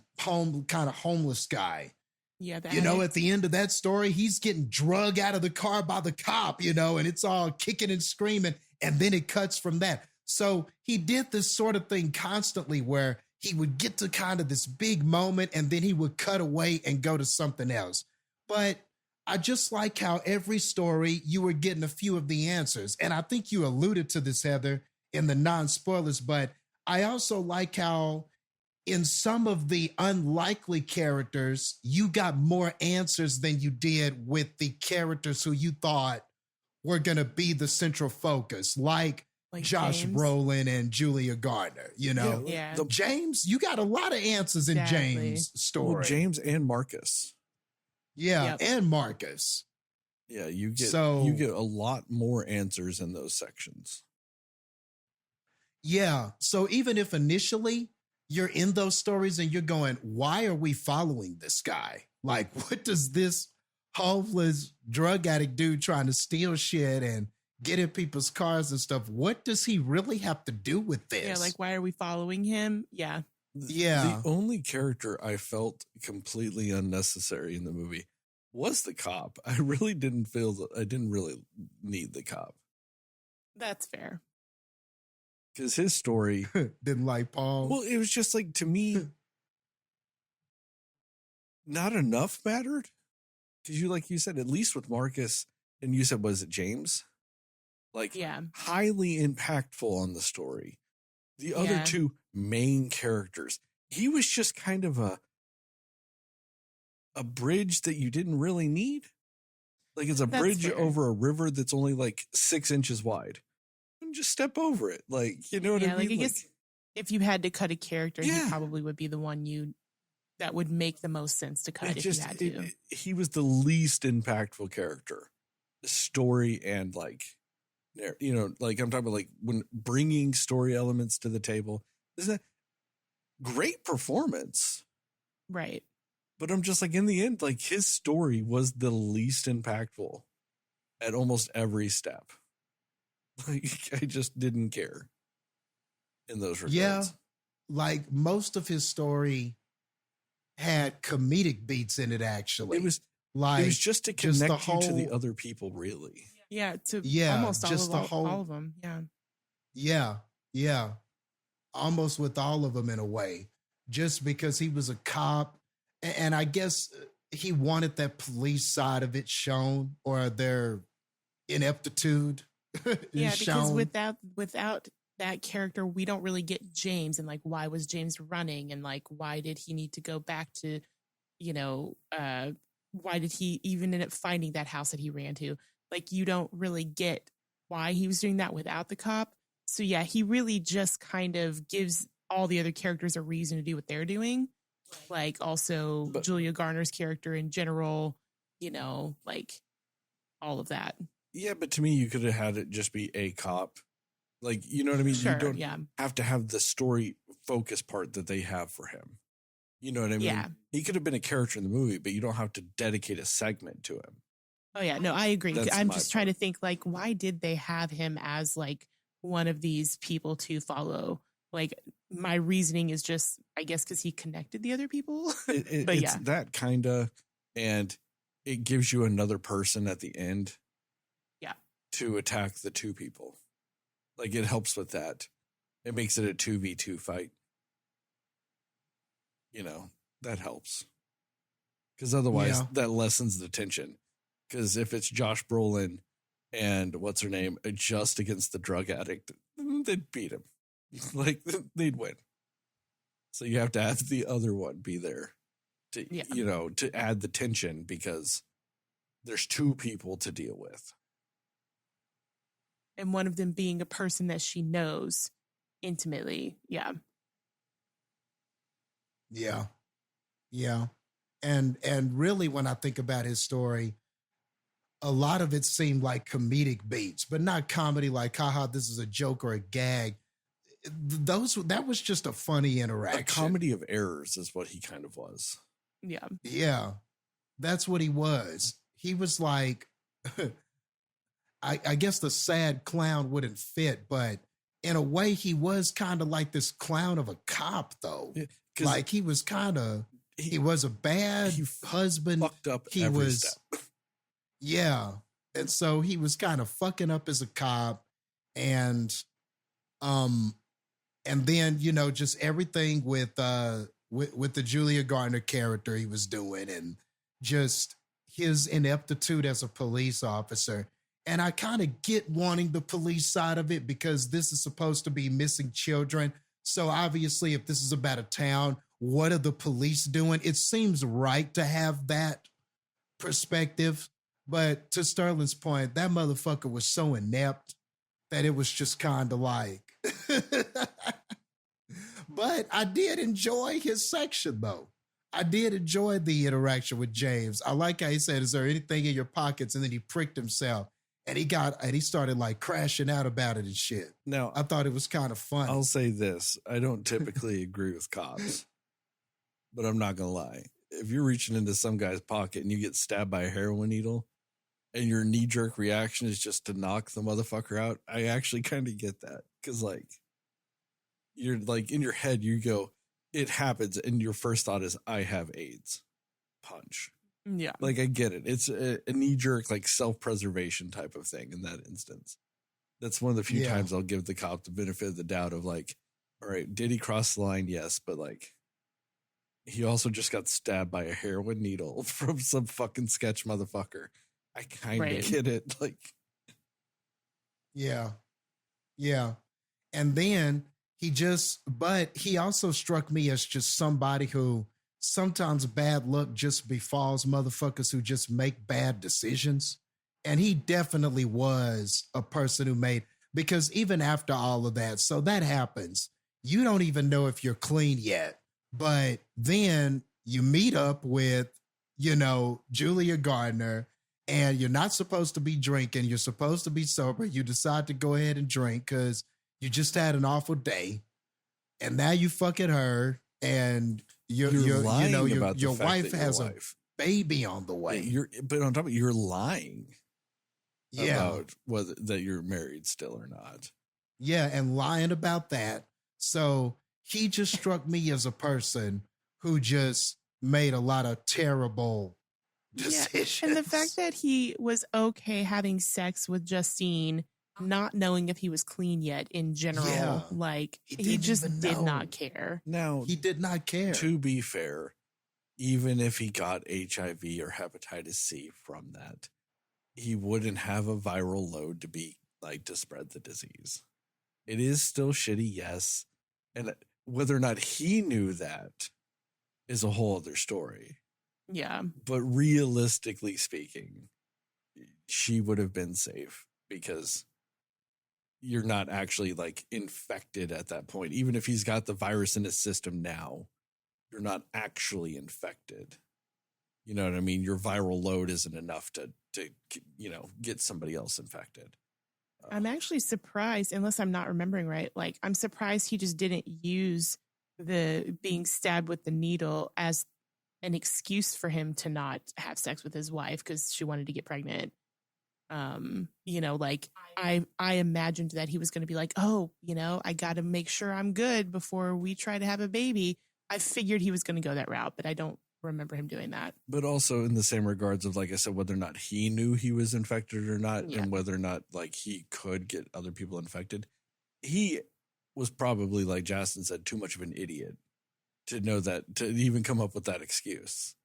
of homeless guy. Yeah, at the end of that story, he's getting drug out of the car by the cop, and it's all kicking and screaming. And then it cuts from that. So he did this sort of thing constantly where he would get to kind of this big moment and then he would cut away and go to something else. But I just like how every story you were getting a few of the answers. And I think you alluded to this, Heather, in the non-spoilers, but I also like how in some of the unlikely characters, you got more answers than you did with the characters who you thought were going to be the central focus, like Josh James. Brolin and Julia Gardner, Yeah. James, you got a lot of answers in James' story. Well, James and Marcus. Yeah, Yep. and Marcus. Yeah, you get a lot more answers in those sections. Yeah, so even if initially you're in those stories and you're going, why are we following this guy? Like, what does this homeless drug addict dude trying to steal shit and get in people's cars and stuff? What does he really have to do with this? Yeah, like, why are we following him? Yeah. Yeah. The only character I felt completely unnecessary in the movie was the cop. I really didn't I didn't really need the cop. That's fair. Because his story Didn't like Paul. Well, it was just like, to me, not enough mattered. Because like you said, at least with Marcus, and you said, was it James? Like, Yeah. highly impactful on the story. The other two main characters, he was just kind of a bridge that you didn't really need. Like, it's a bridge over a river that's only like 6 inches wide. And just step over it. Like, you know what I mean? Like, I guess if you had to cut a character, he probably would be the one that would make the most sense to cut if you had to. He was the least impactful character. The story and like, you know, like I'm talking about like when bringing story elements to the table. Isn't that great performance? Right. But I'm just like, in the end, like his story was the least impactful at almost every step. Like, I just didn't care in those regards. Yeah. Like most of his story had comedic beats in it, actually. It was just to connect you to the other people, really. Yeah, almost all of them. Yeah. Yeah. Almost with all of them in a way. Just because he was a cop. And I guess he wanted that police side of it shown, or their ineptitude Yeah, shown. Because without that character, we don't really get James, and like, why was James running, and like, why did he need to go back to, you know, why did he even end up finding that house that he ran to? Like, you don't really get why he was doing that without the cop. So yeah, he really just kind of gives all the other characters a reason to do what they're doing. Like also Julia Garner's character in general, you know, like all of that. Yeah, but to me, you could have had it just be a cop. Like, you know what I mean? Sure, you don't have to have the story focus part that they have for him. You know what I mean? Yeah. He could have been a character in the movie, but you don't have to dedicate a segment to him. Oh yeah, no, I agree. I'm just trying to think, like, why did they have him as like one of these people to follow? Like, my reasoning is just, I guess, because he connected the other people. It's that kind of, and it gives you another person at the end. Yeah. To attack the two people. Like, it helps with that. It makes it a 2v2 fight. You know, that helps. Because otherwise, that lessens the tension. Because if it's Josh Brolin and what's her name, just against the drug addict, they'd beat him. Like, they'd win. So you have to have the other one be there to, you know, to add the tension, because there's two people to deal with. And one of them being a person that she knows intimately. Yeah. Yeah. Yeah. And really, when I think about his story, a lot of it seemed like comedic beats, but not comedy like, haha, this is a joke or a gag. That was just a funny interaction. A comedy of errors is what he kind of was. Yeah. Yeah. That's what he was. He was like, I guess the sad clown wouldn't fit, but in a way he was kind of like this clown of a cop, though. Yeah, like he was kind of, he was a bad husband. Fucked up he every was, step. Yeah. And so he was kind of fucking up as a cop, and then, you know, just everything with the Julia Garner character he was doing, and just his ineptitude as a police officer. And I kind of get wanting the police side of it, because this is supposed to be missing children. So obviously, if this is about a town, what are the police doing? It seems right to have that perspective. But to Sterling's point, that motherfucker was so inept that it was just kind of like... But I did enjoy his section, though. I did enjoy the interaction with James. I like how he said, is there anything in your pockets? And then he pricked himself, and he started like crashing out about it and shit. Now, I thought it was kind of fun. I'll say this. I don't typically agree with cops, but I'm not going to lie. If you're reaching into some guy's pocket and you get stabbed by a heroin needle and your knee-jerk reaction is just to knock the motherfucker out, I actually kind of get that. Because, like, you're like, in your head, you go, it happens, and your first thought is, I have AIDS. Punch. Yeah. Like, I get it. It's a knee-jerk, like, self-preservation type of thing in that instance. That's one of the few times I'll give the cop the benefit of the doubt of, like, all right, did he cross the line? Yes, but, like, he also just got stabbed by a heroin needle from some fucking sketch motherfucker. I kind of Right. get it. Like, Yeah. Yeah. And then but he also struck me as just somebody who sometimes bad luck just befalls motherfuckers who just make bad decisions. And he definitely was a person who because even after all of that, so that happens. You don't even know if you're clean yet. But then you meet up with, Julia Gardner, and you're not supposed to be drinking. You're supposed to be sober. You decide to go ahead and drink because you just had an awful day. And now you fucking her, and you're lying about the your fact wife that has a baby on the way. But on top of it, you're lying Yeah. about whether that you're married still or not. Yeah, and lying about that. So he just struck me as a person who just made a lot of terrible decisions. And the fact that he was okay having sex with Justine, not knowing if he was clean yet in general, he just did not care. Now, he did not care. To be fair, even if he got HIV or hepatitis C from that, he wouldn't have a viral load to spread the disease. It is still shitty, yes. And whether or not he knew that is a whole other story. Yeah. But realistically speaking, she would have been safe because you're not actually infected at that point. Even if he's got the virus in his system now, you're not actually infected. You know what I mean? Your viral load isn't enough to get somebody else infected. I'm actually surprised, unless I'm not remembering right. I'm surprised he just didn't use the being stabbed with the needle as an excuse for him to not have sex with his wife because she wanted to get pregnant. I imagined that he was going to be like, oh, I got to make sure I'm good before we try to have a baby. I figured he was going to go that route, but I don't remember him doing that. But also in the same regards of, like I said, whether or not he knew he was infected or not, and whether or not he could get other people infected, he was probably, like Jastin said, too much of an idiot to know that, to even come up with that excuse.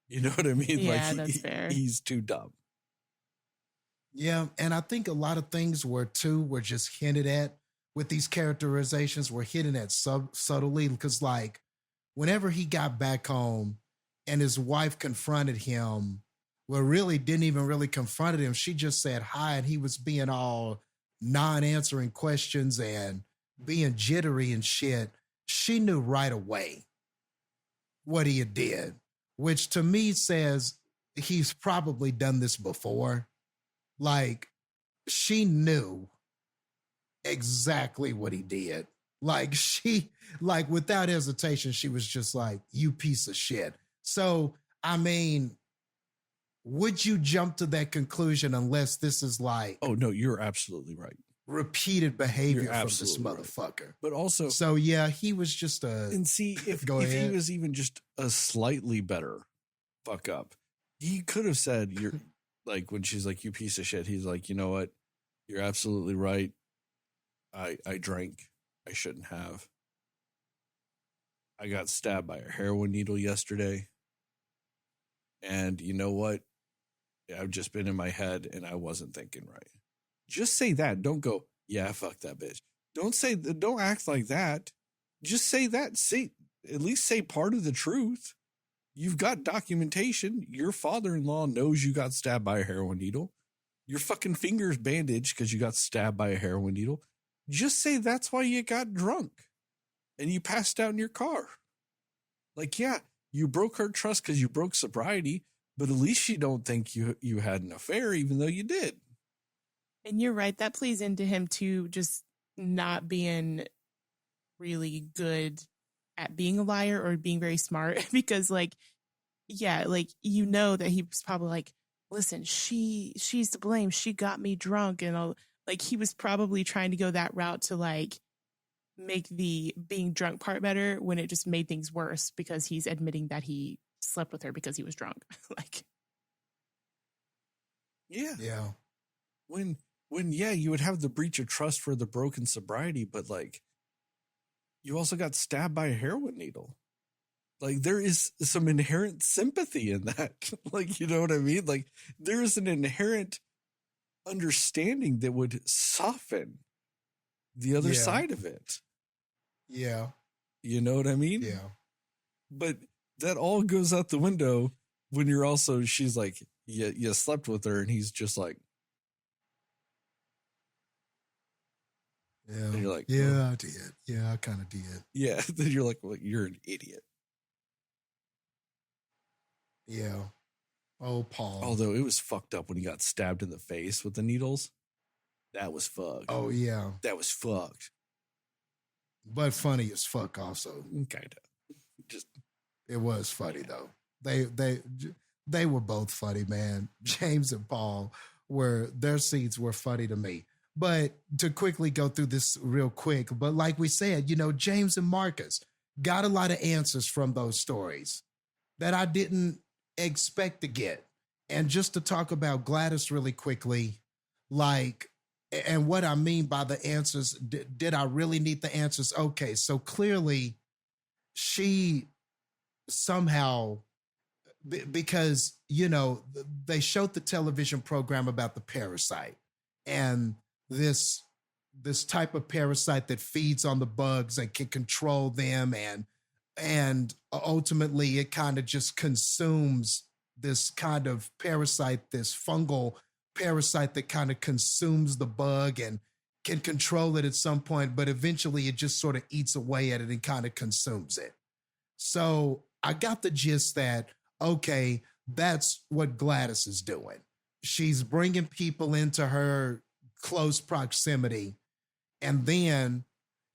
You know what I mean? Yeah, that's fair. He's too dumb. Yeah, and I think a lot of things were just hinted at with these characterizations. Were hidden at subtly because, whenever he got back home and his wife confronted him, really didn't even really confront him. She just said hi, and he was being all non-answering questions and being jittery and shit. She knew right away what he had did, which to me says he's probably done this before. She knew exactly what he did. Without hesitation, she was just like, you piece of shit. So, I mean, would you jump to that conclusion unless this is oh, no, you're absolutely right. Repeated behavior from this motherfucker. Right. But also, so yeah, he was just and see, if he was even just a slightly better fuck up, he could have said, you're when she's like, you piece of shit, he's like, you know what? You're absolutely right. I drank. I shouldn't have. I got stabbed by a heroin needle yesterday. And you know what? I've just been in my head and I wasn't thinking right. Just say that. Don't go, yeah, fuck that bitch. Don't act like that. Just say that. At least say part of the truth. You've got documentation. Your father-in-law knows you got stabbed by a heroin needle. Your fucking finger's bandaged because you got stabbed by a heroin needle. Just say that's why you got drunk and you passed out in your car. Yeah, you broke her trust because you broke sobriety, but at least she don't think you had an affair, even though you did. And you're right. That plays into him too, just not being really good at being a liar or being very smart because that he was probably listen, she's to blame. She got me drunk and all. He was probably trying to go that route to make the being drunk part better when it just made things worse because he's admitting that he slept with her because he was drunk. Yeah. Yeah. When you would have the breach of trust for the broken sobriety, but you also got stabbed by a heroin needle. Like there is some inherent sympathy in that. Like, you know what I mean? Like there is an inherent understanding that would soften the other side of it. Yeah. You know what I mean? Yeah. But that all goes out the window when you're also, she's like, you slept with her, and he's just like, Yeah. and you're like, yeah, I did. Yeah, I kind of did. yeah. Then you're like, well, you're an idiot. Yeah. Oh, Paul. Although it was fucked up when he got stabbed in the face with the needles. That was fucked. Oh, yeah. That was fucked. But funny as fuck also. Kind of. Just. It was funny though. They were both funny, man. James and Paul their scenes were funny to me. But to quickly go through this real quick, but like we said, James and Marcus got a lot of answers from those stories that I didn't expect to get. And just to talk about Gladys really quickly, and what I mean by the answers, did I really need the answers? Okay, so clearly she somehow, because, they showed the television program about the parasite and this type of parasite that feeds on the bugs and can control them. And ultimately it kind of just consumes this kind of parasite, this fungal parasite that kind of consumes the bug and can control it at some point, but eventually it just sort of eats away at it and kind of consumes it. So I got the gist that, okay, that's what Gladys is doing. She's bringing people into her close proximity and then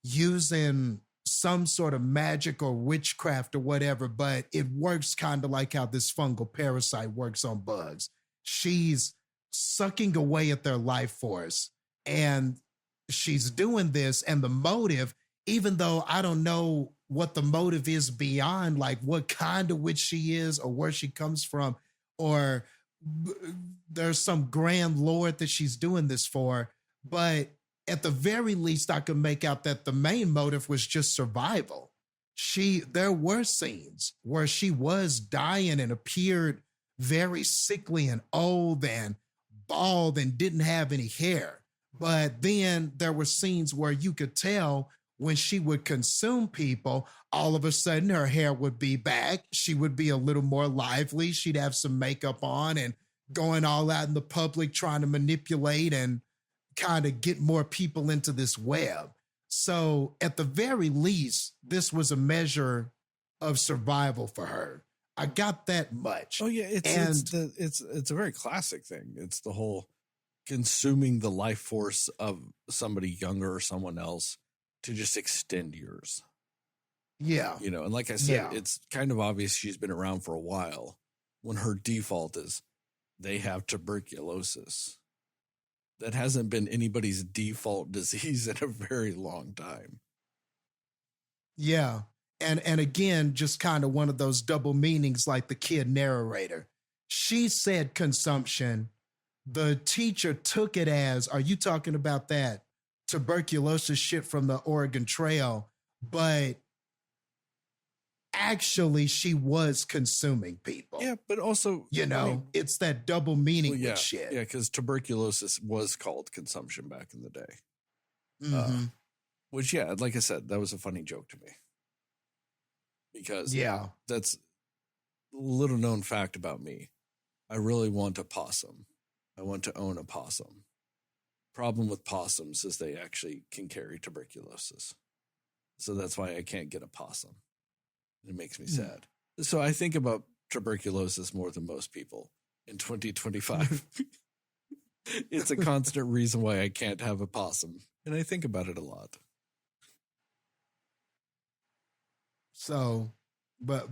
using some sort of magic or witchcraft or whatever, but it works kind of like how this fungal parasite works on bugs. She's sucking away at their life force, and she's doing this, and the motive, even though I don't know what the motive is beyond like what kind of witch she is or where she comes from, or there's some grand lord that she's doing this for, but at the very least I could make out that the main motive was just survival. There were scenes where she was dying and appeared very sickly and old and bald and didn't have any hair. But then there were scenes where you could tell when she would consume people, all of a sudden her hair would be back. She would be a little more lively. She'd have some makeup on and going all out in the public, trying to manipulate and kind of get more people into this web. So at the very least, this was a measure of survival for her. I got that much. Oh yeah, it's a very classic thing. It's the whole consuming the life force of somebody younger or someone else to just extend yours. Yeah. And like I said, It's kind of obvious she's been around for a while when her default is they have tuberculosis. That hasn't been anybody's default disease in a very long time. Yeah. And again, just kind of one of those double meanings like the kid narrator. She said consumption. The teacher took it as, are you talking about that tuberculosis shit from the Oregon Trail? But actually she was consuming people. Yeah, but also, it's that double meaning with shit. Yeah, because tuberculosis was called consumption back in the day. Mm-hmm. Which, like I said, that was a funny joke to me. Because that's a little known fact about me. I really want a possum. I want to own a possum. Problem with possums is they actually can carry tuberculosis. So that's why I can't get a possum. It makes me sad. So I think about tuberculosis more than most people in 2025. It's a constant reason why I can't have a possum. And I think about it a lot. So, but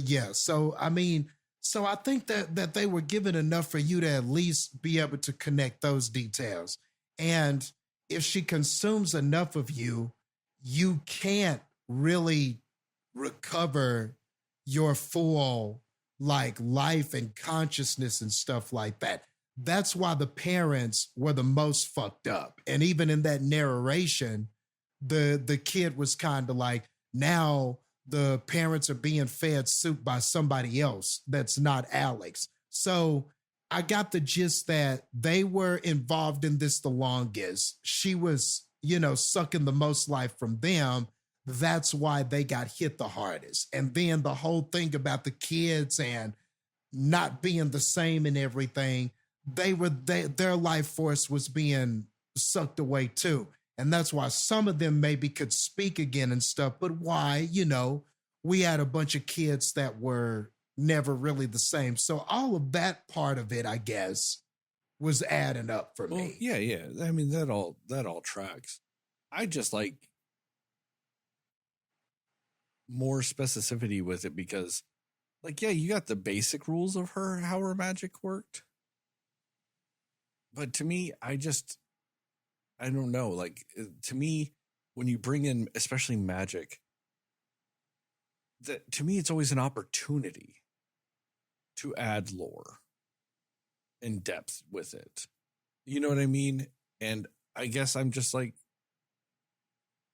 yeah. So, I mean, so I think that they were given enough for you to at least be able to connect those details. And if she consumes enough of you, you can't really recover your full life and consciousness and stuff like that. That's why the parents were the most fucked up. And even in that narration, the kid was kind of like, now the parents are being fed soup by somebody else that's not Alex. So I got the gist that they were involved in this the longest. She was, sucking the most life from them. That's why they got hit the hardest. And then the whole thing about the kids and not being the same and everything, their life force was being sucked away too. And that's why some of them maybe could speak again and stuff. But why, we had a bunch of kids that were never really the same. So all of that part of it, I guess, was adding up for me. Yeah. I mean, that all tracks. I just like more specificity with it because, like, yeah, you got the basic rules of how her magic worked. But to me, I don't know. Like, to me, when you bring in, especially magic, to me, it's always an opportunity to add lore and depth with it. You know what I mean? And I guess I'm just like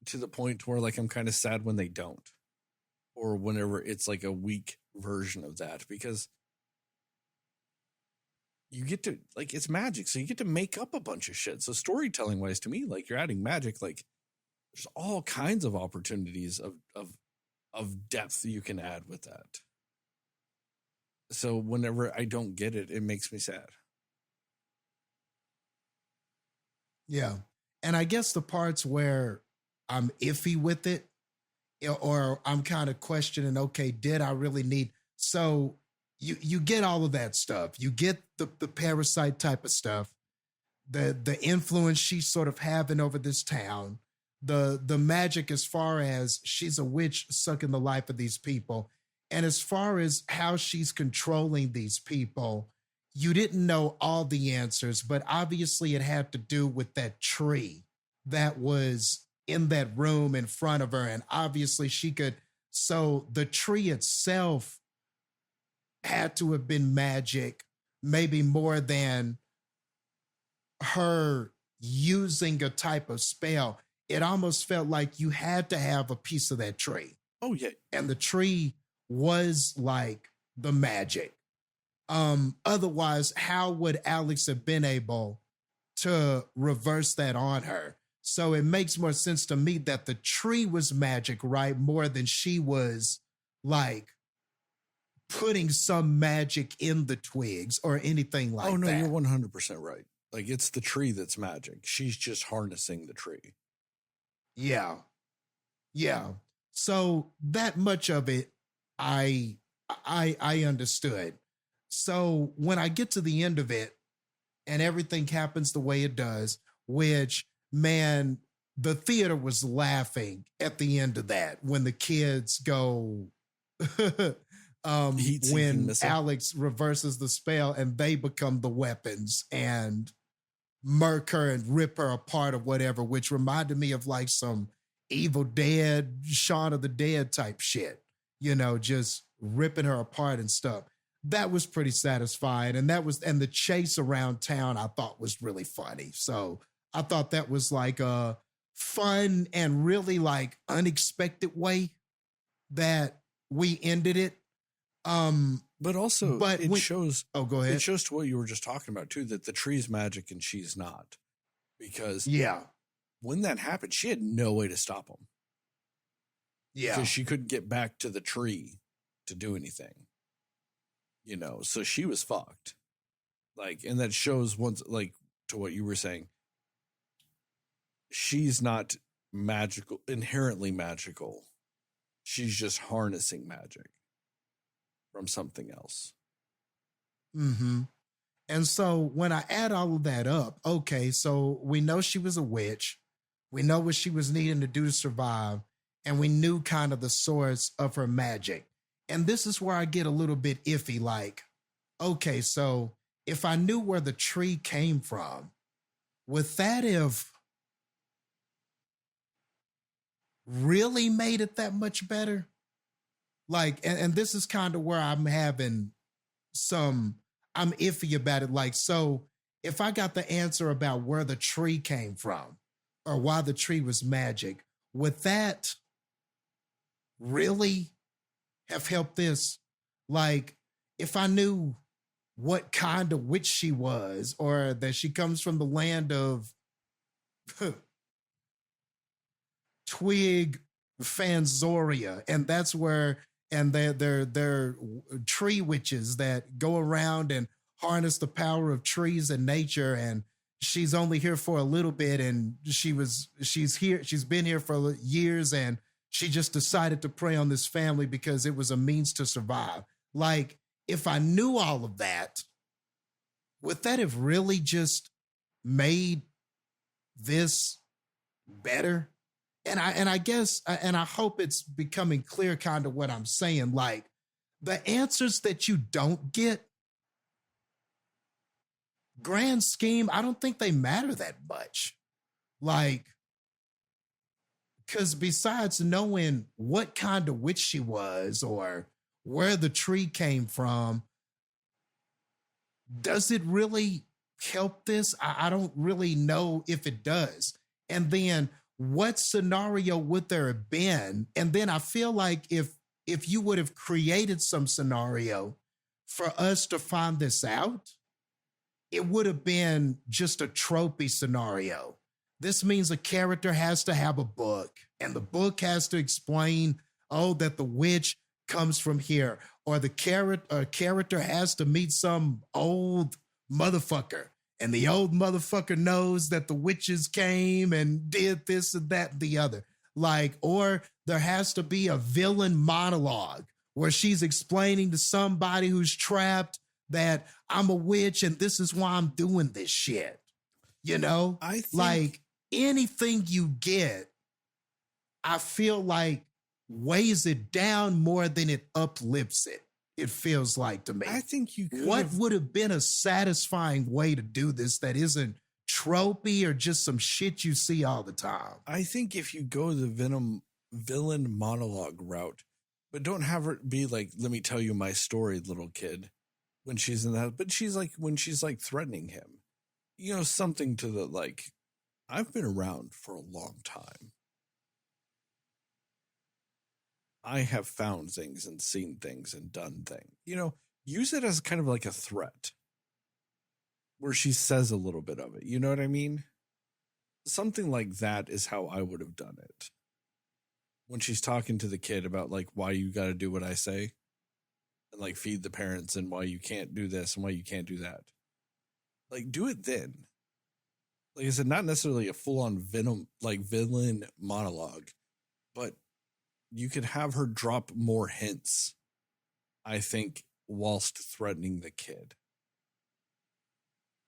to the point where like I'm kind of sad when they don't, or whenever it's like a weak version of that, because you get to, like, it's magic, so you get to make up a bunch of shit. So storytelling wise, to me, like, you're adding magic, like there's all kinds of opportunities of depth you can add with that. So whenever I don't get it, it makes me sad. Yeah. And I guess the parts where I'm iffy with it, or I'm kind of questioning, okay, did I really need? So you get all of that stuff. You get the parasite type of stuff, the influence she's sort of having over this town, the magic as far as she's a witch sucking the life of these people. And as far as how she's controlling these people, you didn't know all the answers, but obviously it had to do with that tree that was in that room in front of her. And obviously so the tree itself had to have been magic, maybe more than her using a type of spell. It almost felt like you had to have a piece of that tree. Oh, yeah. And the tree was like the magic. Otherwise, how would Alex have been able to reverse that on her? So it makes more sense to me that the tree was magic, right? More than she was like putting some magic in the twigs or anything like that. Oh, no, you're 100% right. Like, it's the tree that's magic. She's just harnessing the tree. Yeah. So that much of it, I understood. So when I get to the end of it and everything happens the way it does, which, man, the theater was laughing at the end of that when the kids go, when Alex reverses the spell and they become the weapons and murk her and rip her apart or whatever, which reminded me of like some Evil Dead, Shaun of the Dead type shit, just ripping her apart and stuff. That was pretty satisfying. And the chase around town I thought was really funny. So I thought that was like a fun and really like unexpected way that we ended it. But also, it shows. Oh, go ahead. It shows to what you were just talking about too, that the tree's magic and she's not, because when that happened, she had no way to stop him. Yeah, because she couldn't get back to the tree to do anything. So she was fucked. Like, and that shows once, like, to what you were saying. She's not magical, inherently magical. She's just harnessing magic from something else. Mm-hmm. And so when I add all of that up, okay, so we know she was a witch. We know what she was needing to do to survive. And we knew kind of the source of her magic. And this is where I get a little bit iffy. Like, okay, so if I knew where the tree came from, would that have really made it that much better? Like, and this is kind of where I'm having I'm iffy about it. Like, so if I got the answer about where the tree came from or why the tree was magic, would that really have helped this? Like, if I knew what kind of witch she was, or that she comes from the land of Twig Fanzoria, and that's where, and they're tree witches that go around and harness the power of trees and nature, and she's only here for a little bit, and she's been here for years, and she just decided to prey on this family because it was a means to survive. Like, if I knew all of that, would that have really just made this better? And I guess, and I hope it's becoming clear kind of what I'm saying. Like, the answers that you don't get, grand scheme, I don't think they matter that much. Like, because besides knowing what kind of witch she was or where the tree came from, does it really help this? I don't really know if it does. And then what scenario would there have been? And then I feel like if you would have created some scenario for us to find this out, it would have been just a tropey scenario. This means a character has to have a book, and the book has to explain, oh, that the witch comes from here, or the character has to meet some old motherfucker, and the old motherfucker knows that the witches came and did this and that and the other. Like, or there has to be a villain monologue where she's explaining to somebody who's trapped that I'm a witch and this is why I'm doing this shit. You know, I think, like, anything you get, I feel like weighs it down more than it uplifts it. It feels like to me. I think you could. What would have been a satisfying way to do this that isn't tropey or just some shit you see all the time? I think if you go the villain monologue route, but don't have her be like, let me tell you my story, little kid, when she's in that, but she's like, when she's like threatening him, you know, something to the, like, I've been around for a long time. I have found things and seen things and done things. You know, use it as kind of like a threat where she says a little bit of it. You know what I mean? Something like that is how I would have done it. When she's talking to the kid about, like, why you got to do what I say and, like, feed the parents and why you can't do this and why you can't do that. Like, do it then. Like I said, not necessarily a full-on villain monologue, but you could have her drop more hints, I think, whilst threatening the kid.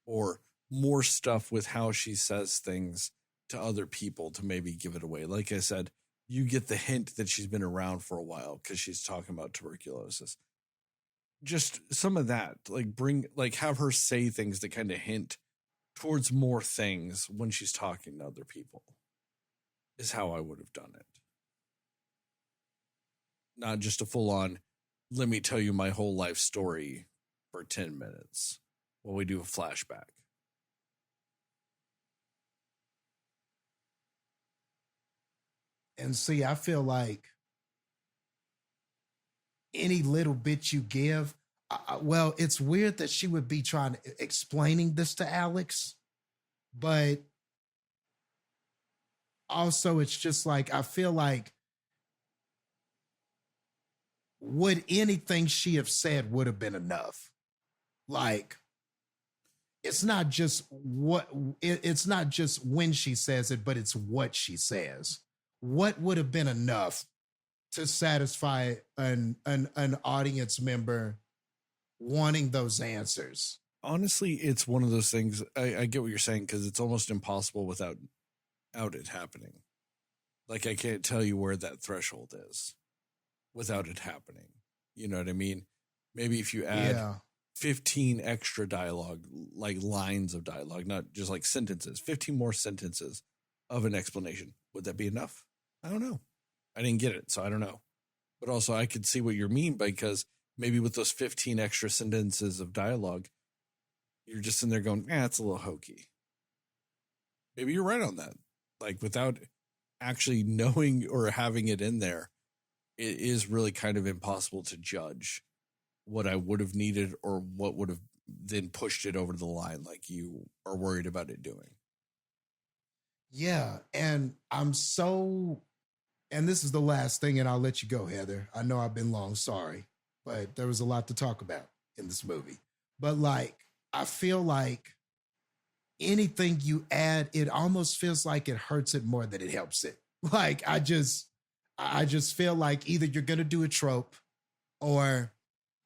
Or more stuff with how she says things to other people to maybe give it away. Like I said, you get the hint that she's been around for a while because she's talking about tuberculosis. Just some of that, like have her say things that kind of hint towards more things when she's talking to other people is how I would have done it. Not just a full-on, let me tell you my whole life story for 10 minutes while we do a flashback. And see, I feel like any little bit you give, well, it's weird that she would be explaining this to Alex, but also it's just like, I feel like would anything she have said would have been enough. Like, it's not just it's not just when she says it, but it's what she says. What would have been enough to satisfy an audience member wanting those answers? Honestly, it's one of those things. I get what you're saying, because it's almost impossible without it happening. Like, I can't tell you where that threshold is without it happening. You know what I mean? Maybe if you add 15 extra dialogue, like lines of dialogue, not just like sentences, 15 more sentences of an explanation. Would that be enough? I don't know. I didn't get it, so I don't know. But also, I could see what you mean, because maybe with those 15 extra sentences of dialogue, you're just in there going, it's a little hokey. Maybe you're right on that. Like, without actually knowing or having it in there, it is really kind of impossible to judge what I would have needed or what would have then pushed it over the line like you are worried about it doing. Yeah. And and this is the last thing, and I'll let you go, Heather. I know I've been long, sorry, but there was a lot to talk about in this movie. But like, I feel like anything you add, it almost feels like it hurts it more than it helps it. Like, I just feel like either you're going to do a trope or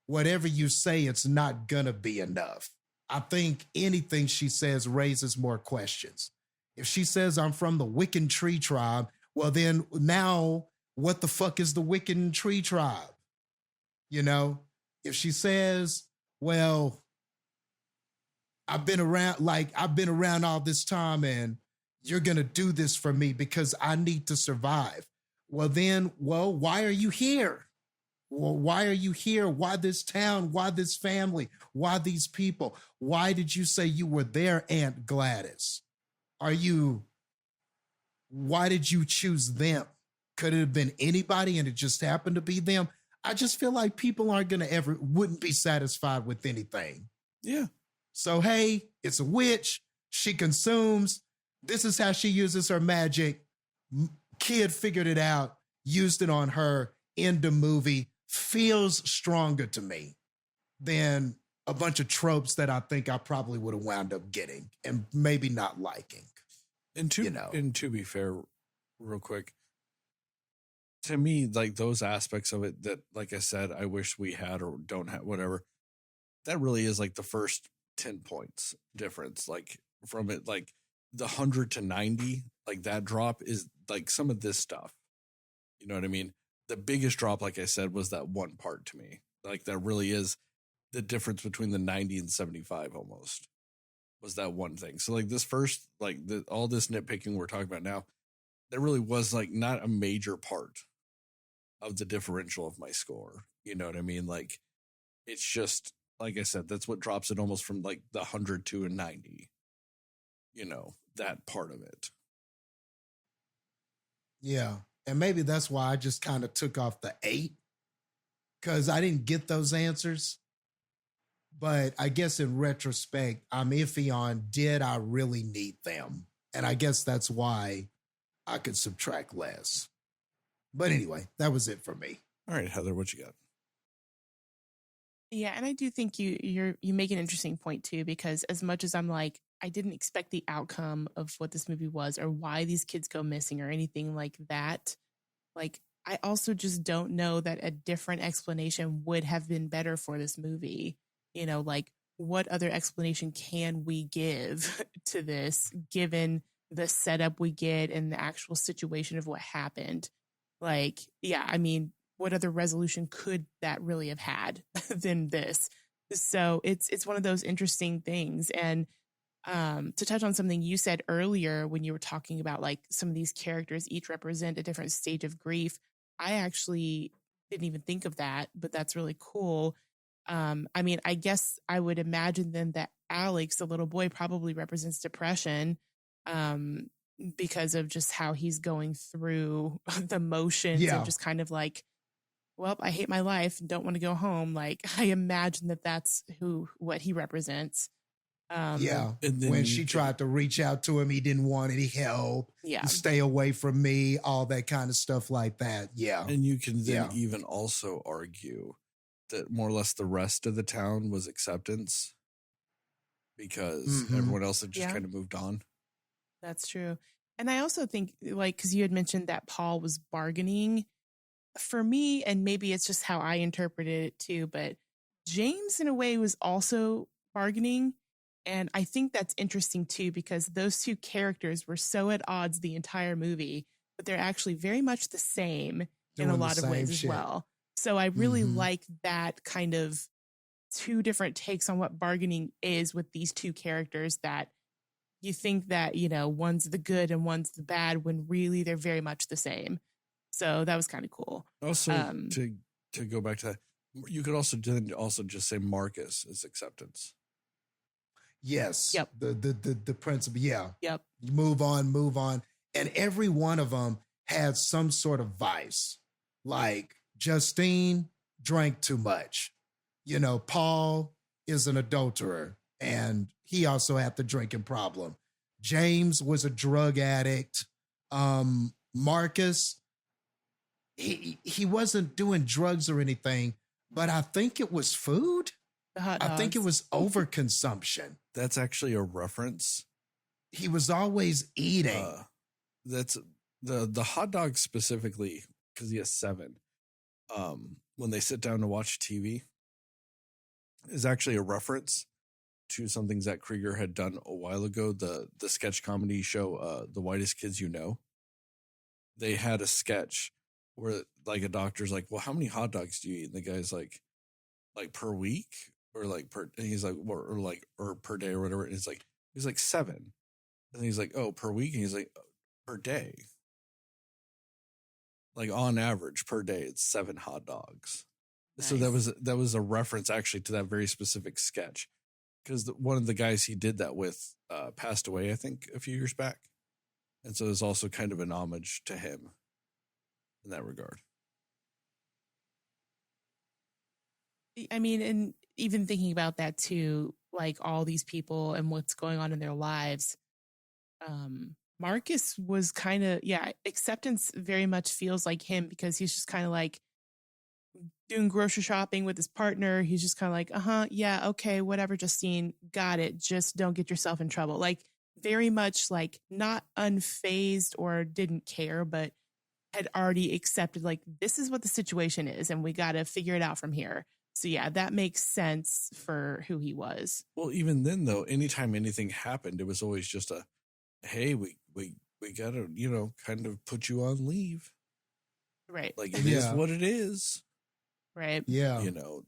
whatever you say, it's not going to be enough. I think anything she says raises more questions. If she says, I'm from the Wiccan Tree Tribe, well, then now what the fuck is the Wiccan Tree Tribe? You know, if she says, well, I've been around all this time and you're going to do this for me because I need to survive. Well, why are you here? Well, why are you here? Why this town? Why this family? Why these people? Why did you say you were there, Aunt Gladys? Why did you choose them? Could it have been anybody and it just happened to be them? I just feel like people wouldn't be satisfied with anything. Yeah. So, hey, it's a witch. She consumes. This is how she uses her magic. Kid figured it out, used it on her. End the movie. Feels stronger to me than a bunch of tropes that I think I probably would have wound up getting and maybe not liking. And to be fair, real quick, to me, like those aspects of it that, like I said, I wish we had or don't have, whatever, that really is like the first 10 points difference. Like from it, like the 100 to 90, like that drop is like some of this stuff. You know what I mean? The biggest drop, like I said, was that one part to me. Like that really is the difference between the 90 and 75 almost. Was that one thing. So like this first, like all this nitpicking we're talking about now, there really was like not a major part of the differential of my score. You know what I mean? Like it's just, like I said, that's what drops it almost from like the 100 to a 90, you know, that part of it. Yeah. And maybe that's why I just kind of took off the 8 because I didn't get those answers. But I guess in retrospect, I'm iffy on, did I really need them? And I guess that's why I could subtract less. But anyway, that was it for me. All right, Heather, what you got? Yeah, and I do think you make an interesting point too, because as much as I'm like, I didn't expect the outcome of what this movie was or why these kids go missing or anything like that. Like, I also just don't know that a different explanation would have been better for this movie. You know, like what other explanation can we give to this given the setup we get and the actual situation of what happened? Like, yeah, I mean, what other resolution could that really have had than this? So it's one of those interesting things. And to touch on something you said earlier when you were talking about like some of these characters each represent a different stage of grief, I actually didn't even think of that, but that's really cool. I mean, I guess I would imagine then that Alex, the little boy, probably represents depression because of just how he's going through the motions of just kind of like, well, I hate my life and don't want to go home. Like, I imagine that that's what he represents. When she tried to reach out to him, he didn't want any help. Yeah. Stay away from me, all that kind of stuff like that. Yeah. And you can then even also argue that more or less the rest of the town was acceptance because everyone else had just kind of moved on. That's true. And I also think, like, because you had mentioned that Paul was bargaining for me, and maybe it's just how I interpreted it too, but James in a way was also bargaining. And I think that's interesting too, because those two characters were so at odds the entire movie, but they're actually very much the same in a lot of ways as well. So I really like that kind of two different takes on what bargaining is with these two characters, that you think that, you know, one's the good and one's the bad when really they're very much the same. So that was kind of cool. Also, to go back to that, you could also just say Marcus is acceptance. Yes. Yep. The principle. Yeah. Yep. Move on. And every one of them had some sort of vice. Like Justine drank too much. You know, Paul is an adulterer and he also had the drinking problem. James was a drug addict. Marcus, he wasn't doing drugs or anything, but I think it was food. The hot I dogs. think it was overconsumption. That's actually a reference. He was always eating. That's the hot dog specifically because he has 7. When they sit down to watch TV, is actually a reference to something Zach Krieger had done a while ago. The sketch comedy show, The Whitest Kids You Know. They had a sketch where like a doctor's like, well, how many hot dogs do you eat? And the guy's like per week or like per, and he's like, or per day or whatever. And he's like 7. And he's like, oh, per week. And he's like, per day. Like on average per day, it's 7 hot dogs. Nice. So that was a reference actually to that very specific sketch because one of the guys he did that with passed away, I think, a few years back. And so it's also kind of an homage to him in that regard. I mean, and even thinking about that too, like all these people and what's going on in their lives. Marcus was kind of, acceptance very much feels like him because he's just kind of like doing grocery shopping with his partner. He's just kind of like, yeah, okay, whatever, Justine, got it. Just don't get yourself in trouble. Like very much like not unfazed or didn't care, but had already accepted like this is what the situation is and we got to figure it out from here. So yeah, that makes sense for who he was. Well, even then though, anytime anything happened, it was always just a, hey, we gotta, kind of put you on leave. Right. Like it is what it is. Right. Yeah.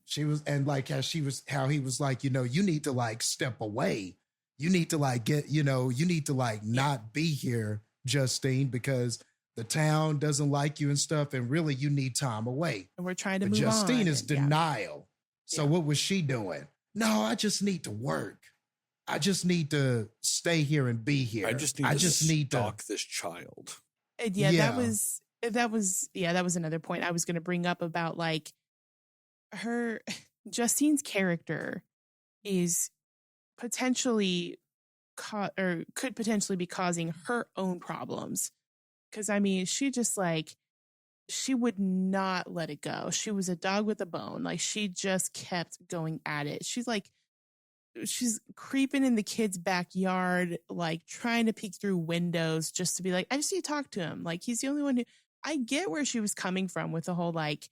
She was, and like how he was like, you need to like step away. You need to like you need to like not be here, Justine, because the town doesn't like you and stuff. And really you need time away. And we're trying to but move on. Justine is denial. So what was she doing? No, I just need to work. I just need to stay here and be here. I just need to stalk this child. And that was another point I was going to bring up about like Justine's character is potentially could potentially be causing her own problems. Cause I mean, she would not let it go. She was a dog with a bone. Like she just kept going at it. She's creeping in the kid's backyard, like trying to peek through windows just to be like, I just need to talk to him. Like he's the only one I get where she was coming from with the whole, like,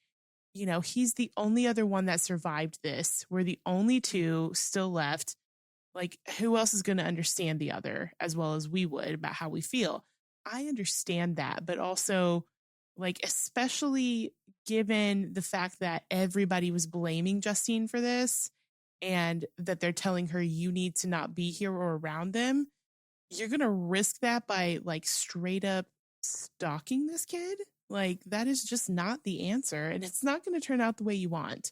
he's the only other one that survived this. We're the only 2 still left. Like who else is going to understand the other as well as we would about how we feel? I understand that, but also like, especially given the fact that everybody was blaming Justine for this, and that they're telling her you need to not be here or around them, you're going to risk that by like straight up stalking this kid? Like that is just not the answer. And it's not going to turn out the way you want.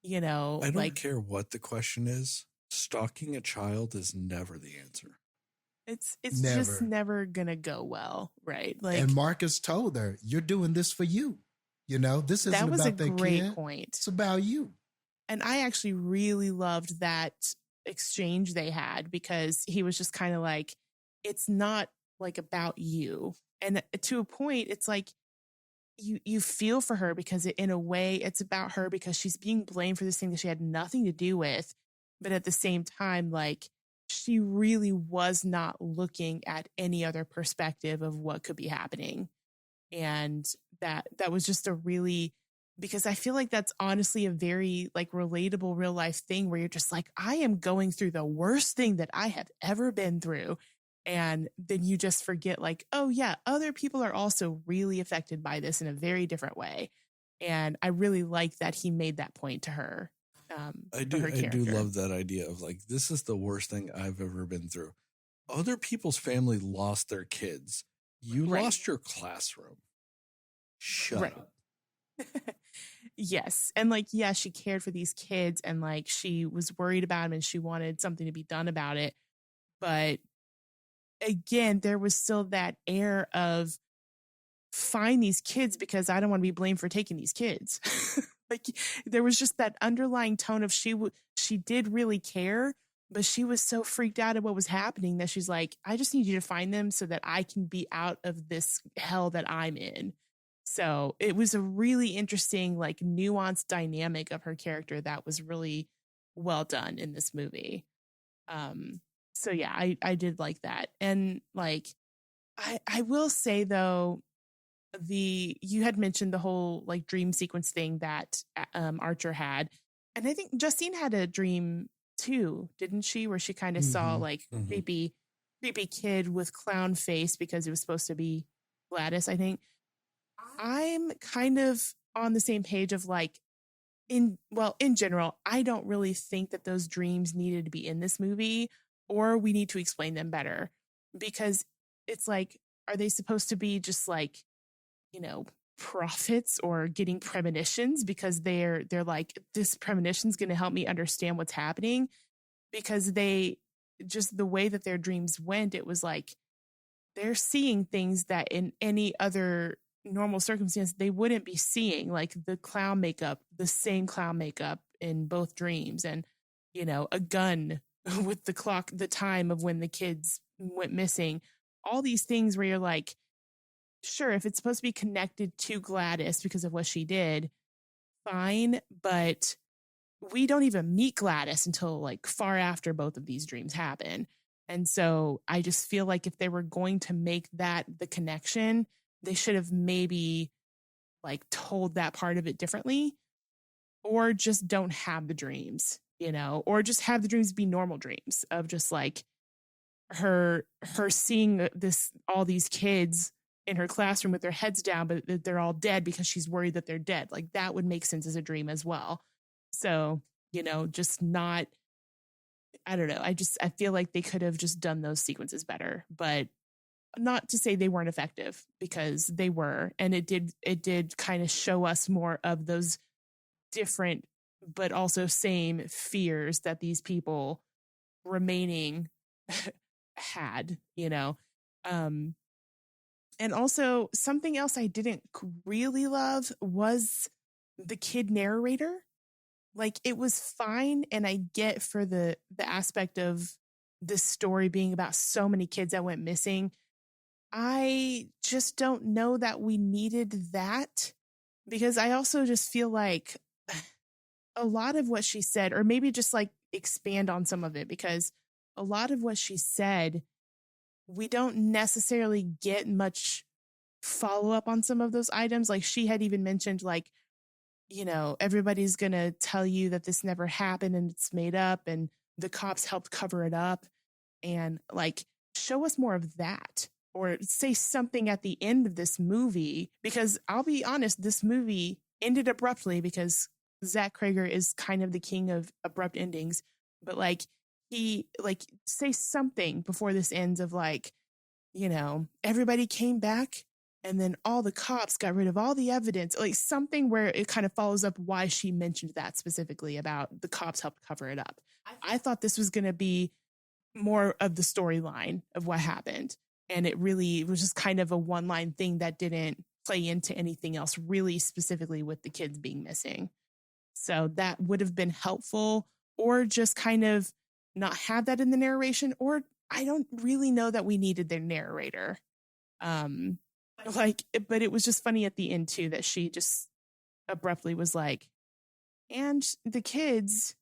I don't care what the question is. Stalking a child is never the answer. It's just never going to go well. Right. Like, and Marcus told her, you're doing this for you. This isn't about that kid. That was a great point. It's about you. And I actually really loved that exchange they had because he was just kind of like, it's not like about you. And to a point, it's like you feel for her because in a way it's about her because she's being blamed for this thing that she had nothing to do with. But at the same time, like she really was not looking at any other perspective of what could be happening. And that was just a really, because I feel like that's honestly a very like relatable real life thing where you're just like, I am going through the worst thing that I have ever been through. And then you just forget like, oh yeah, other people are also really affected by this in a very different way. And I really like that he made that point to her. I do love that idea of like, this is the worst thing I've ever been through. Other people's family lost their kids. You lost your classroom. Shut up. Yes. And like, yeah, she cared for these kids and like she was worried about them and she wanted something to be done about it. But again, there was still that air of find these kids because I don't want to be blamed for taking these kids. Like there was just that underlying tone of she did really care, but she was so freaked out at what was happening that she's like, I just need you to find them so that I can be out of this hell that I'm in. So it was a really interesting, like nuanced dynamic of her character that was really well done in this movie. So yeah, I did like that. And like, I will say though, you had mentioned the whole like dream sequence thing that Archer had. And I think Justine had a dream too, didn't she? Where she kind of saw like creepy kid with clown face because it was supposed to be Gladys, I think. I'm kind of on the same page of like, in general, I don't really think that those dreams needed to be in this movie, or we need to explain them better, because it's like, are they supposed to be just like, you know, prophets or getting premonitions because they're like, this premonition's going to help me understand what's happening? Because they just, the way that their dreams went, it was like they're seeing things that in any other normal circumstance they wouldn't be seeing, like the clown makeup, the same clown makeup in both dreams, and you know, a gun with the clock, the time of when the kids went missing, all these things where you're like, sure, if it's supposed to be connected to Gladys because of what she did, fine, but we don't even meet Gladys until like far after both of these dreams happen. And so I just feel like if they were going to make that the connection, they should have maybe like told that part of it differently, or just don't have the dreams, you know, or just have the dreams be normal dreams of just like her seeing all these kids in her classroom with their heads down, but they're all dead because she's worried that they're dead. Like that would make sense as a dream as well. So, you know, just not, I don't know. I feel like they could have just done those sequences better, but not to say they weren't effective, because they were. And it did kind of show us more of those different, but also same fears that these people remaining had, you know? And also something else I didn't really love was the kid narrator. Like it was fine, and I get for the aspect of this story being about so many kids that went missing. I just don't know that we needed that, because I also just feel like a lot of what she said, or maybe just like expand on some of it, because a lot of what she said, we don't necessarily get much follow up on some of those items. Like she had even mentioned like, you know, everybody's going to tell you that this never happened and it's made up and the cops helped cover it up, and like show us more of that, or say something at the end of this movie, because I'll be honest, this movie ended abruptly because Zach Krager is kind of the king of abrupt endings, but like he like say something before this ends of like, you know, everybody came back and then all the cops got rid of all the evidence, like something where it kind of follows up why she mentioned that specifically about the cops helped cover it up. I thought this was going to be more of the storyline of what happened. And it was just kind of a one-line thing that didn't play into anything else really specifically with the kids being missing. So that would have been helpful, or just kind of not have that in the narration, or I don't really know that we needed their narrator. But it was just funny at the end too, that she just abruptly was like, and the kids,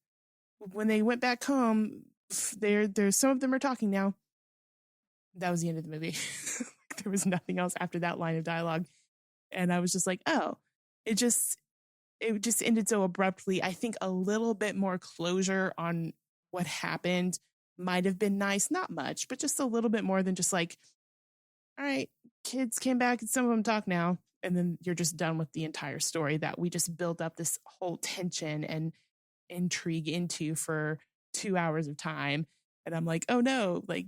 when they went back home, there's some of them are talking now. That was the end of the movie. There was nothing else after that line of dialogue. And I was just like, oh, it just ended so abruptly. I think a little bit more closure on what happened might have been nice. Not much, but just a little bit more than just like, all right, kids came back and some of them talk now. And then you're just done with the entire story that we just built up this whole tension and intrigue into for 2 hours of time. And I'm like, oh no, like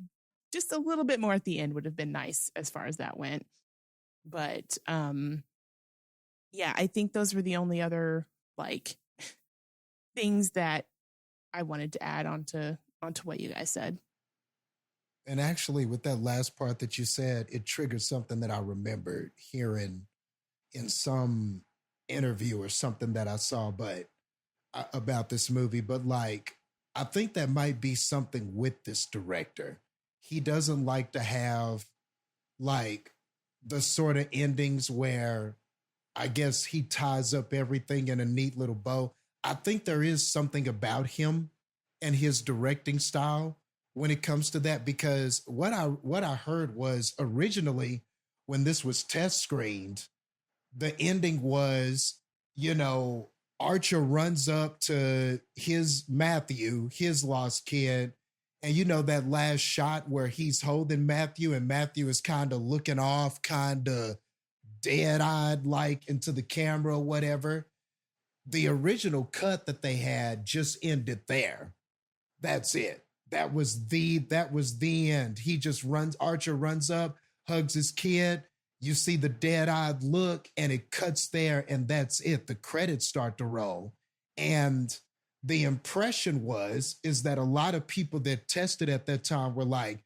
just a little bit more at the end would have been nice as far as that went. But yeah, I think those were the only other like things that I wanted to add onto what you guys said. And actually, with that last part that you said, it triggered something that I remembered hearing in some interview or something that I saw, but about this movie. But like, I think that might be something with this director. He doesn't like to have like the sort of endings where I guess he ties up everything in a neat little bow. I think there is something about him and his directing style when it comes to that, because what I heard was originally when this was test screened, the ending was, you know, Archer runs up to his Matthew, his lost kid, and you know that last shot where he's holding Matthew and Matthew is kind of looking off, kind of dead-eyed like into the camera or whatever. The original cut that they had just ended there. That's it. That was the end. He just runs, Archer runs up, hugs his kid. You see the dead-eyed look and it cuts there and that's it. The credits start to roll. And the impression is that a lot of people that tested at that time were like,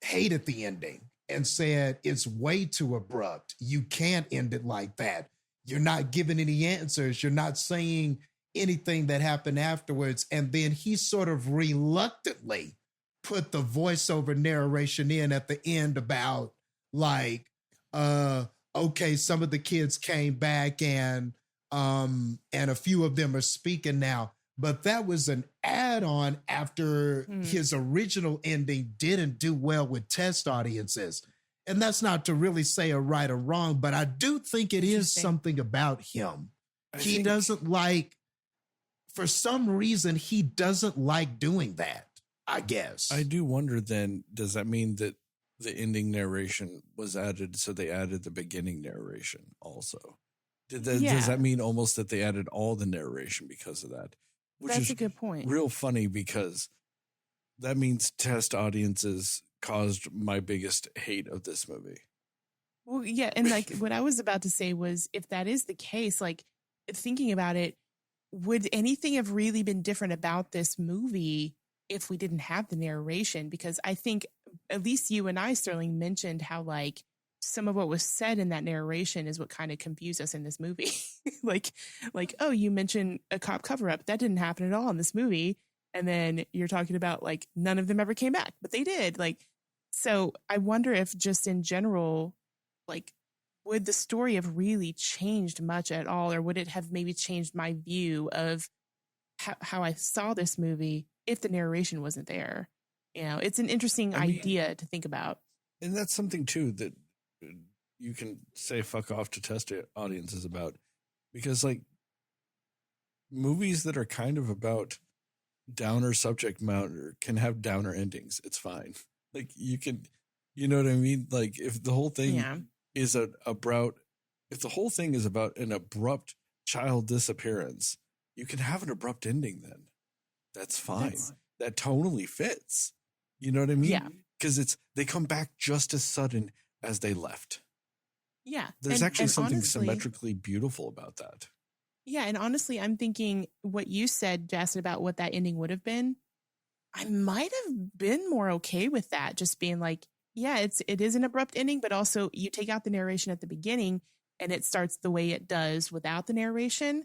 hated the ending and said, it's way too abrupt. You can't end it like that. You're not giving any answers. You're not saying anything that happened afterwards. And then he sort of reluctantly put the voiceover narration in at the end about like, okay, some of the kids came back and a few of them are speaking now. But that was an add-on after his original ending didn't do well with test audiences. And that's not to really say a right or wrong, but I do think it is something about him. He doesn't like, for some reason, he doesn't like doing that, I guess. I do wonder then, does that mean that the ending narration was added, so they added the beginning narration also? Does that mean almost that they added all the narration because of that? Which That's is a good point. Real funny, because that means test audiences caused my biggest hate of this movie. Well, yeah. And like what I was about to say was, if that is the case, like thinking about it, would anything have really been different about this movie if we didn't have the narration? Because I think at least you and I, Sterling, mentioned how like some of what was said in that narration is what kind of confused us in this movie. like, oh, you mentioned a cop cover up. That didn't happen at all in this movie. And then you're talking about like none of them ever came back, but they did. Like, so I wonder if just in general, like, would the story have really changed much at all? Or would it have maybe changed my view of how I saw this movie if the narration wasn't there? You know, it's an interesting idea to think about. And that's something too that you can say fuck off to test audiences about, because like movies that are kind of about downer subject matter can have downer endings. It's fine. Like you know what I mean? Like if the whole thing is if the whole thing is about an abrupt child disappearance, you can have an abrupt ending then. That's fine. That tonally fits. You know what I mean? Yeah. Because they come back just as sudden as they left. Yeah. There's actually something honestly, symmetrically beautiful about that. Yeah. And honestly, I'm thinking what you said, Jastin, about what that ending would have been. I might have been more okay with that. Just being like, yeah, it is an abrupt ending, but also you take out the narration at the beginning and it starts the way it does without the narration.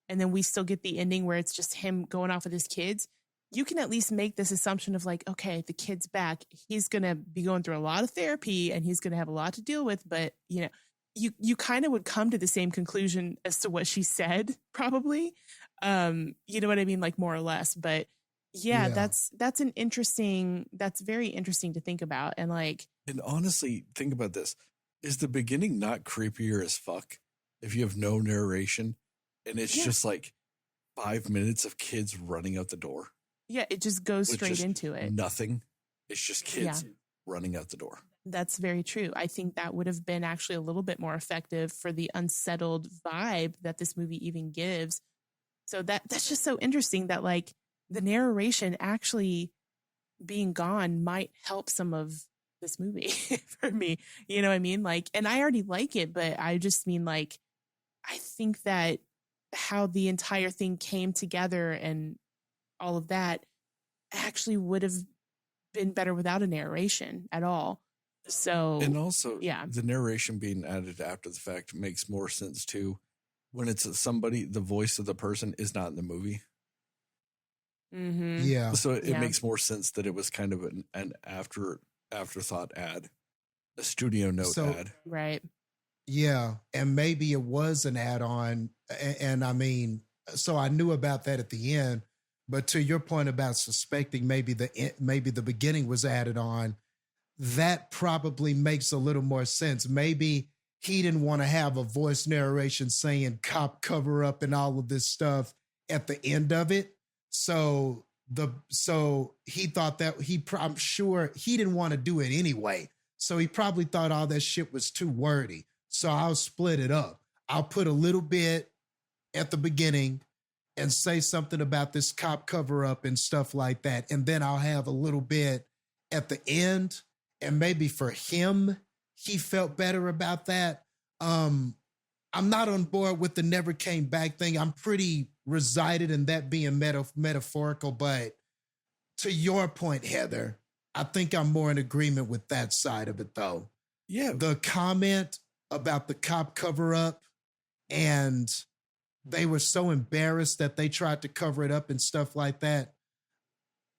And then we still get the ending where it's just him going off with his kids. You can at least make this assumption of like, okay, the kid's back. He's going to be going through a lot of therapy and he's going to have a lot to deal with. But, you know, you kind of would come to the same conclusion as to what she said, probably. You know what I mean? Like more or less. But yeah, that's very interesting to think about. And like, and honestly, think about this. Is the beginning not creepier as fuck if you have no narration and it's just like 5 minutes of kids running out the door? Yeah, it just goes straight into it. Nothing. It's just kids running out the door. That's very true. I think that would have been actually a little bit more effective for the unsettled vibe that this movie even gives. So that's just so interesting that like the narration actually being gone might help some of this movie for me. You know what I mean? Like, and I already like it, but I just mean like, I think that how the entire thing came together and all of that actually would have been better without a narration at all. So, And also, yeah. the narration being added after the fact makes more sense too. When it's somebody, the voice of the person is not in the movie. Mm-hmm. Yeah. So it Yeah. makes more sense that it was kind of an afterthought ad, a studio note So- ad. Right. Yeah, and maybe it was an add-on, and I mean, so I knew about that at the end. But to your point about suspecting maybe the beginning was added on, that probably makes a little more sense. Maybe he didn't want to have a voice narration saying "cop cover up" and all of this stuff at the end of it. So he thought that I'm sure he didn't want to do it anyway. So he probably thought all that shit was too wordy. So I'll split it up. I'll put a little bit at the beginning and say something about this cop cover up and stuff like that. And then I'll have a little bit at the end. And maybe for him, he felt better about that. I'm not on board with the never came back thing. I'm pretty resided in that being metaphorical. But to your point, Heather, I think I'm more in agreement with that side of it, though. Yeah. The comment about the cop cover up, and they were so embarrassed that they tried to cover it up and stuff like that.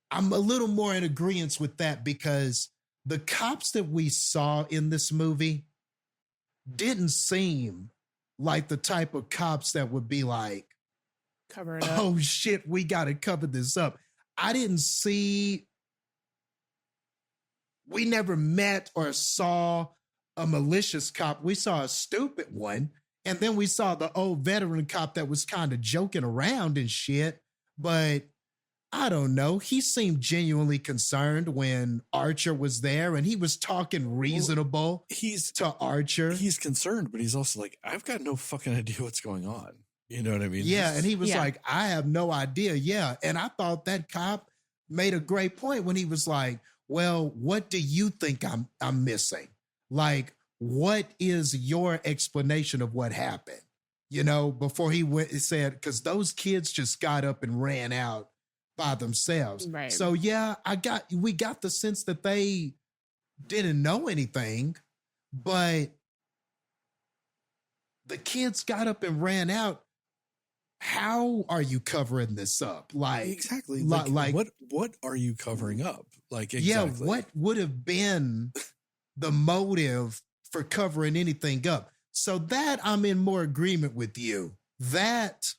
I'm a little more in agreement with that because the cops that we saw in this movie didn't seem like the type of cops that would be like, Cover it up. oh shit, we got to cover this up. I didn't see, we never met or saw a malicious cop. We saw a stupid one. And then we saw the old veteran cop that was kind of joking around and shit. But I don't know. He seemed genuinely concerned when Archer was there, and he was talking reasonable to Archer. He's concerned, but he's also like, I've got no fucking idea what's going on. You know what I mean? Yeah, and he was Yeah. like, I have no idea. Yeah. And I thought that cop made a great point when he was like, well, what do you think I'm missing? Like, what is your explanation of what happened? You know, before he said, because those kids just got up and ran out by themselves. Right. So yeah, we got the sense that they didn't know anything, but the kids got up and ran out. How are you covering this up? Like, exactly. like what are you covering up? Like, exactly. yeah, what would have been the motive for covering anything up? So that I'm in more agreement with you. That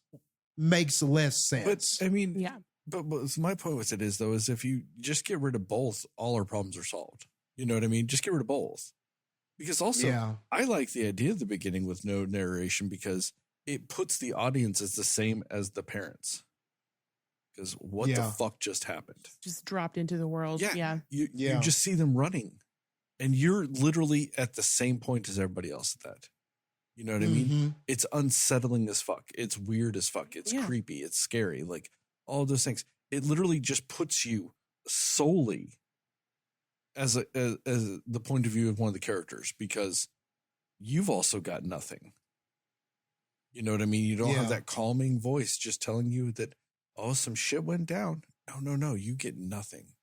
makes less sense. But I mean, Yeah. But my point with it is, though, is if you just get rid of both, all our problems are solved. You know what I mean? Just get rid of both. Because also, Yeah. I like the idea of the beginning with no narration because it puts the audience as the same as the parents. Because what the Yeah. fuck just happened? Just dropped into the world. Yeah. You Yeah. just see them running. And you're literally at the same point as everybody else at that. You know what I mean? Mhm. It's unsettling as fuck. It's weird as fuck. It's Yeah. creepy. It's scary. Like all those things. It literally just puts you solely as the point of view of one of the characters because you've also got nothing. You know what I mean? You don't Yeah. have that calming voice just telling you that, oh, some shit went down. No. You get nothing.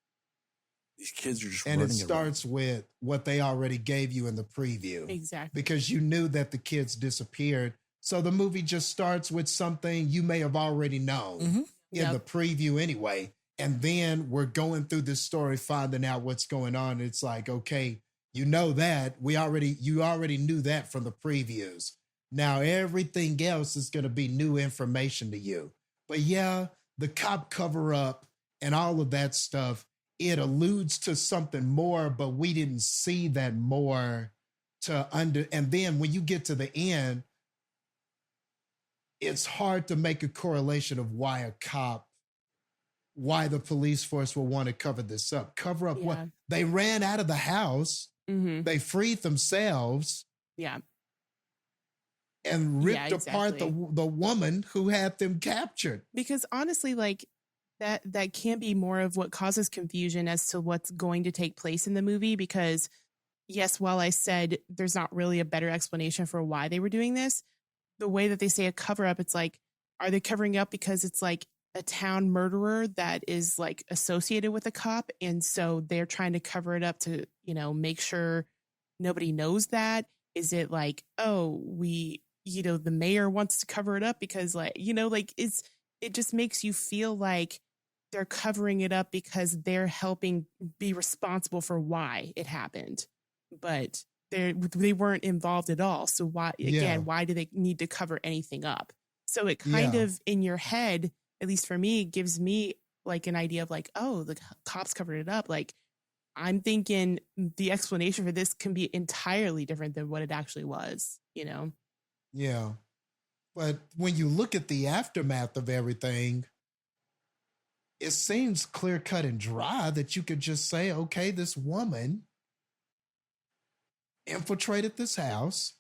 These kids are just And running it starts with what they already gave you in the preview. Exactly. Because you knew that the kids disappeared. So the movie just starts with something you may have already known Mhm. in Yep. the preview anyway. And then we're going through this story, finding out what's going on. It's like, okay, you know that. You already knew that from the previews. Now everything else is going to be new information to you. But yeah, the cop cover up and all of that stuff, it alludes to something more, but we didn't see that more and then when you get to the end, it's hard to make a correlation of why the police force will want to cover this up. Cover up what? Yeah. They ran out of the house, Mm-hmm. they freed themselves Yeah. and ripped apart exactly. the woman who had them captured. Because honestly, like that can be more of what causes confusion as to what's going to take place in the movie. Because yes, while I said there's not really a better explanation for why they were doing this, the way that they say a cover up, it's like, are they covering up because it's like a town murderer that is like associated with a cop. And so they're trying to cover it up to, make sure nobody knows that. Is it like, oh, the mayor wants to cover it up because it just makes you feel like they're covering it up because they're helping be responsible for why it happened. But they weren't involved at all. So why do they need to cover anything up? So it kind of in your head, at least for me, gives me like an idea of like, oh, the cops covered it up. Like I'm thinking the explanation for this can be entirely different than what it actually was, Yeah. But when you look at the aftermath of everything, it seems clear cut and dry that you could just say, okay, this woman infiltrated this house.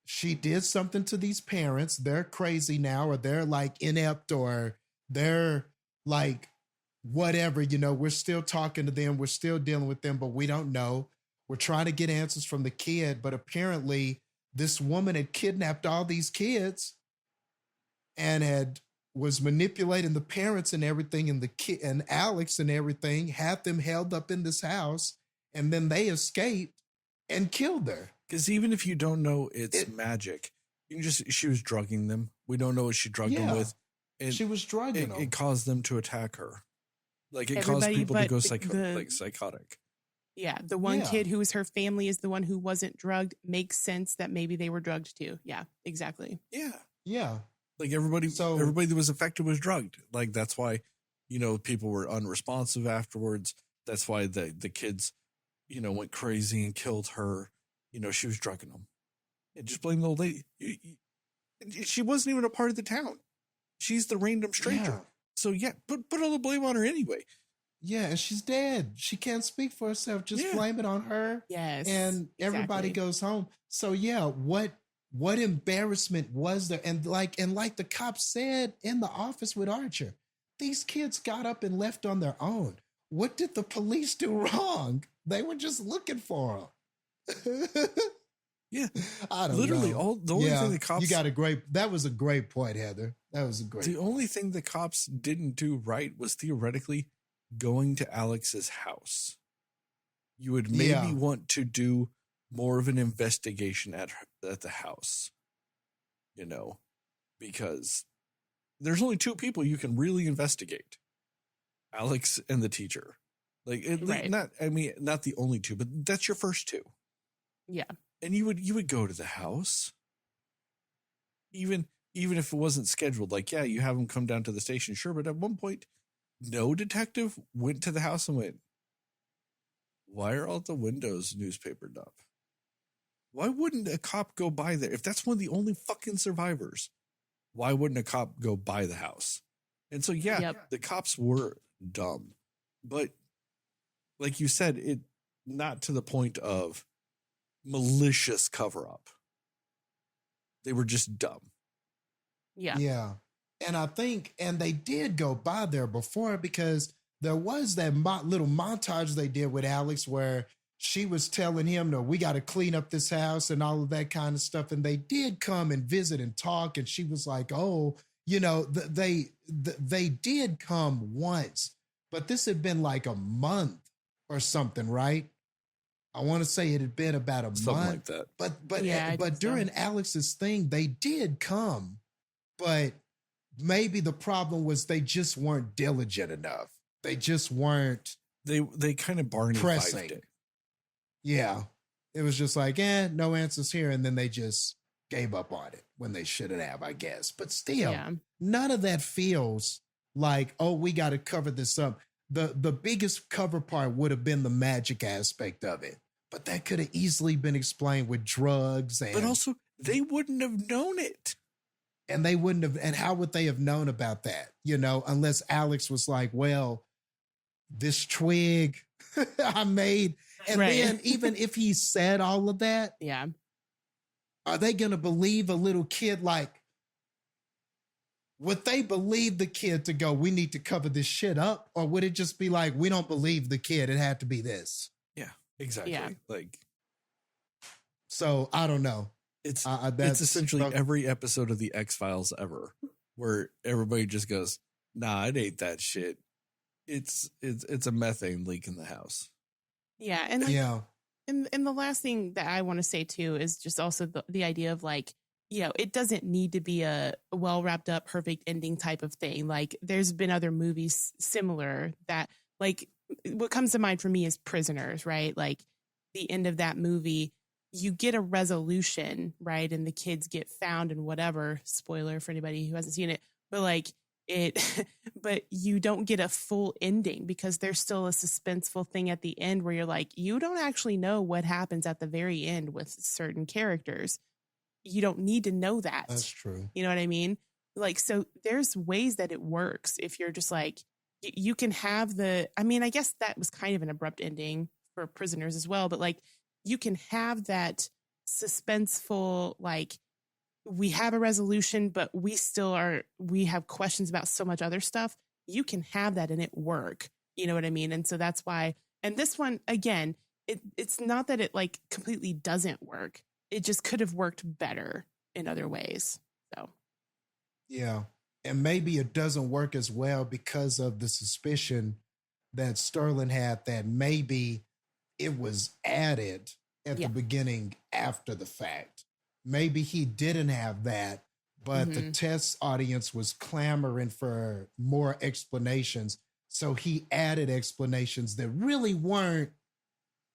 She did something to these parents. They're crazy now, or they're like inept, or they're like whatever, we're still talking to them. We're still dealing with them, but we don't know. We're trying to get answers from the kid, but apparently this woman had kidnapped all these kids and was manipulating the parents and everything, and the kid and Alex and everything, had them held up in this house, and then they escaped and killed her. Because even if you don't know it's magic, she was drugging them. We don't know what she drugged them with. She was drugging them. It caused them to attack her. Like it caused people to go psychotic. Yeah, the one kid who was her family is the one who wasn't drugged. Makes sense that maybe they were drugged too. Yeah, exactly. Yeah. Like everybody that was affected was drugged. Like that's why, people were unresponsive afterwards. That's why the kids, went crazy and killed her. She was drugging them. And just blame the old lady. She wasn't even a part of the town. She's the random stranger. Yeah. So put all the blame on her anyway. Yeah, and she's dead. She can't speak for herself. Just blame it on her. Yes. And everybody goes home. So what embarrassment was there? And like the cops said in the office with Archer, these kids got up and left on their own. What did the police do wrong? They were just looking for them. Yeah, I don't literally know. the only thing the cops. That was a great point, Heather. That was a great The point. only thing the cops didn't do right was theoretically going to Alex's house. You would maybe want to do more of an investigation at the house, because there's only two people you can really investigate: Alex and the teacher. Like, not the only two, but that's your first two. Yeah. And you would go to the house, even if it wasn't scheduled. Like, you have them come down to the station, sure. But at one point, no detective went to the house and went, "Why are all the windows newspapered up? Why wouldn't a cop go by there? If that's one of the only fucking survivors, why wouldn't a cop go by the house?" And so, the cops were dumb, but like you said, it not to the point of malicious cover up. They were just dumb. Yeah. Yeah. And I think, and they did go by there before, because there was that little montage they did with Alex where she was telling him, "No, we got to clean up this house," and all of that kind of stuff. And they did come and visit and talk. And she was like, "Oh, they did come once, but this had been like a month or something, right?" I want to say it had been about a month, like that. But during Alex's thing, they did come, but maybe the problem was they just weren't diligent enough. They just weren't. They kind of Barney pressing it. Yeah, it was just like, no answers here, and then they just gave up on it when they shouldn't have, I guess. But still, none of that feels like, oh, we got to cover this up. The biggest cover part would have been the magic aspect of it. But that could have easily been explained with drugs. But also, they wouldn't have known it. And they wouldn't have. And how would they have known about that? Unless Alex was like, "Well, this twig I made." And then even if he said all of that, are they going to believe a little kid? Like, would they believe the kid to go, "We need to cover this shit up"? Or would it just be like, "We don't believe the kid. It had to be this"? Yeah, exactly. Yeah. So I don't know. It's essentially every episode of the X-Files ever. where everybody just goes, nah, it ain't that shit. It's a methane leak in the house. Yeah. And Yeah. And the last thing that I want to say too is just also the idea of like, it doesn't need to be a well wrapped up, perfect ending type of thing. Like there's been other movies similar that like what comes to mind for me is Prisoners, right? Like the end of that movie, you get a resolution, right? And the kids get found and whatever. Spoiler for anybody who hasn't seen it, but like but you don't get a full ending because there's still a suspenseful thing at the end where you're like, you don't actually know what happens at the very end with certain characters. You don't need to know that. That's true. You know what I mean? Like, so there's ways that it works if you're just like, you can have I guess that was kind of an abrupt ending for Prisoners as well, but like you can have that suspenseful, like, we have a resolution, but we have questions about so much other stuff. You can have that and it work. You know what I mean? And so that's why, and this one, again, it's not that it like completely doesn't work. It just could have worked better in other ways. So. Yeah. And maybe it doesn't work as well because of the suspicion that Sterling had that maybe it was added at the beginning after the fact. Maybe he didn't have that, but the test audience was clamoring for more explanations. So he added explanations that really weren't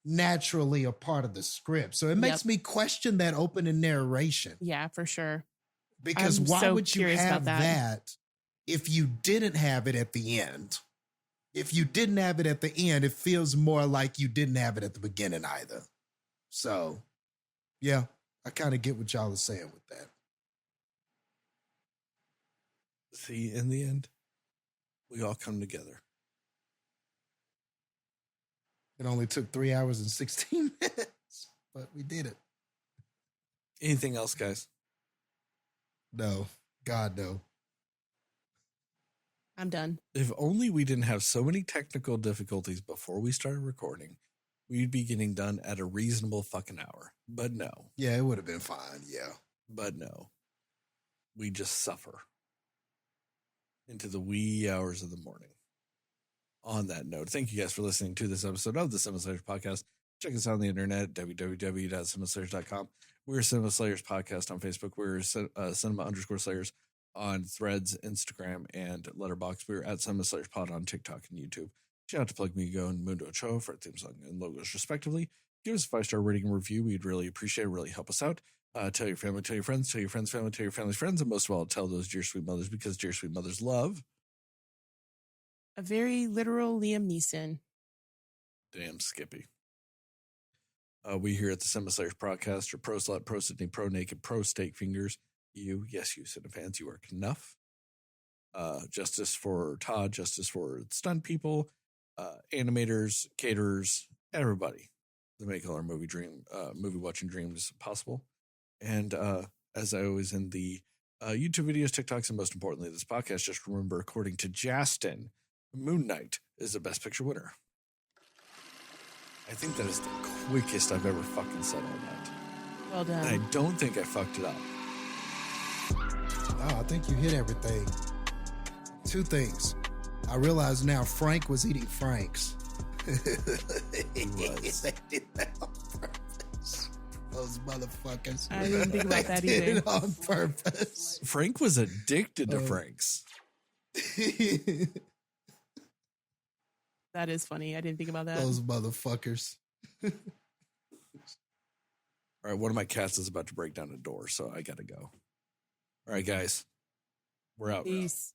naturally a part of the script. So it makes me question that opening narration. Yeah, for sure. Because why would you have that if you didn't have it at the end? If you didn't have it at the end, it feels more like you didn't have it at the beginning either. So, yeah. I kind of get what y'all are saying with that. See, in the end, we all come together. It only took 3 hours and 16 minutes, but we did it. Anything else, guys? No. God, no. I'm done. If only we didn't have so many technical difficulties before we started recording, we'd be getting done at a reasonable fucking hour. But no. Yeah, it would have been fine. Yeah. But no. We just suffer into the wee hours of the morning. On that note, thank you guys for listening to this episode of the CineScores podcast. Check us out on the internet at www.cinemaslayers.com. We're Cinema Slayers Podcast on Facebook. We're cinema_slayers on Threads, Instagram, and Letterboxd. We're at Cinema Slayers Pod on TikTok and YouTube. Shout out to Plug Me Go and Mundo Ochoa for our theme song and logos, respectively. Give us a 5-star rating and review. We'd really appreciate it. Really help us out. Tell your family, tell your friends, tell your friends' family, tell your family's friends, and most of all, tell those dear sweet mothers, because dear sweet mothers love a very literal Liam Neeson. Damn Skippy. We here at the Cinema Slayers podcast are pro slut, pro Sydney, pro naked, pro steak fingers. You, yes, you cinefans, you are enough. Justice for Todd, justice for stunt people, animators, caterers, everybody that make all our movie watching dreams possible. And as I always in the YouTube videos, TikToks, and most importantly, this podcast, just remember, according to Jastin, Moon Knight is the best picture winner. I think that is the quickest I've ever fucking said all that. Well done. And I don't think I fucked it up. No, I think you hit everything. 2 things. I realize now Frank was eating Franks. He was. They did that on purpose. Those motherfuckers. I didn't think about that Did either. it on purpose. Frank was addicted to Franks. That is funny. I didn't think about that. Those motherfuckers. All right, one of my cats is about to break down a door, so I gotta go. All right, guys. We're out. Peace.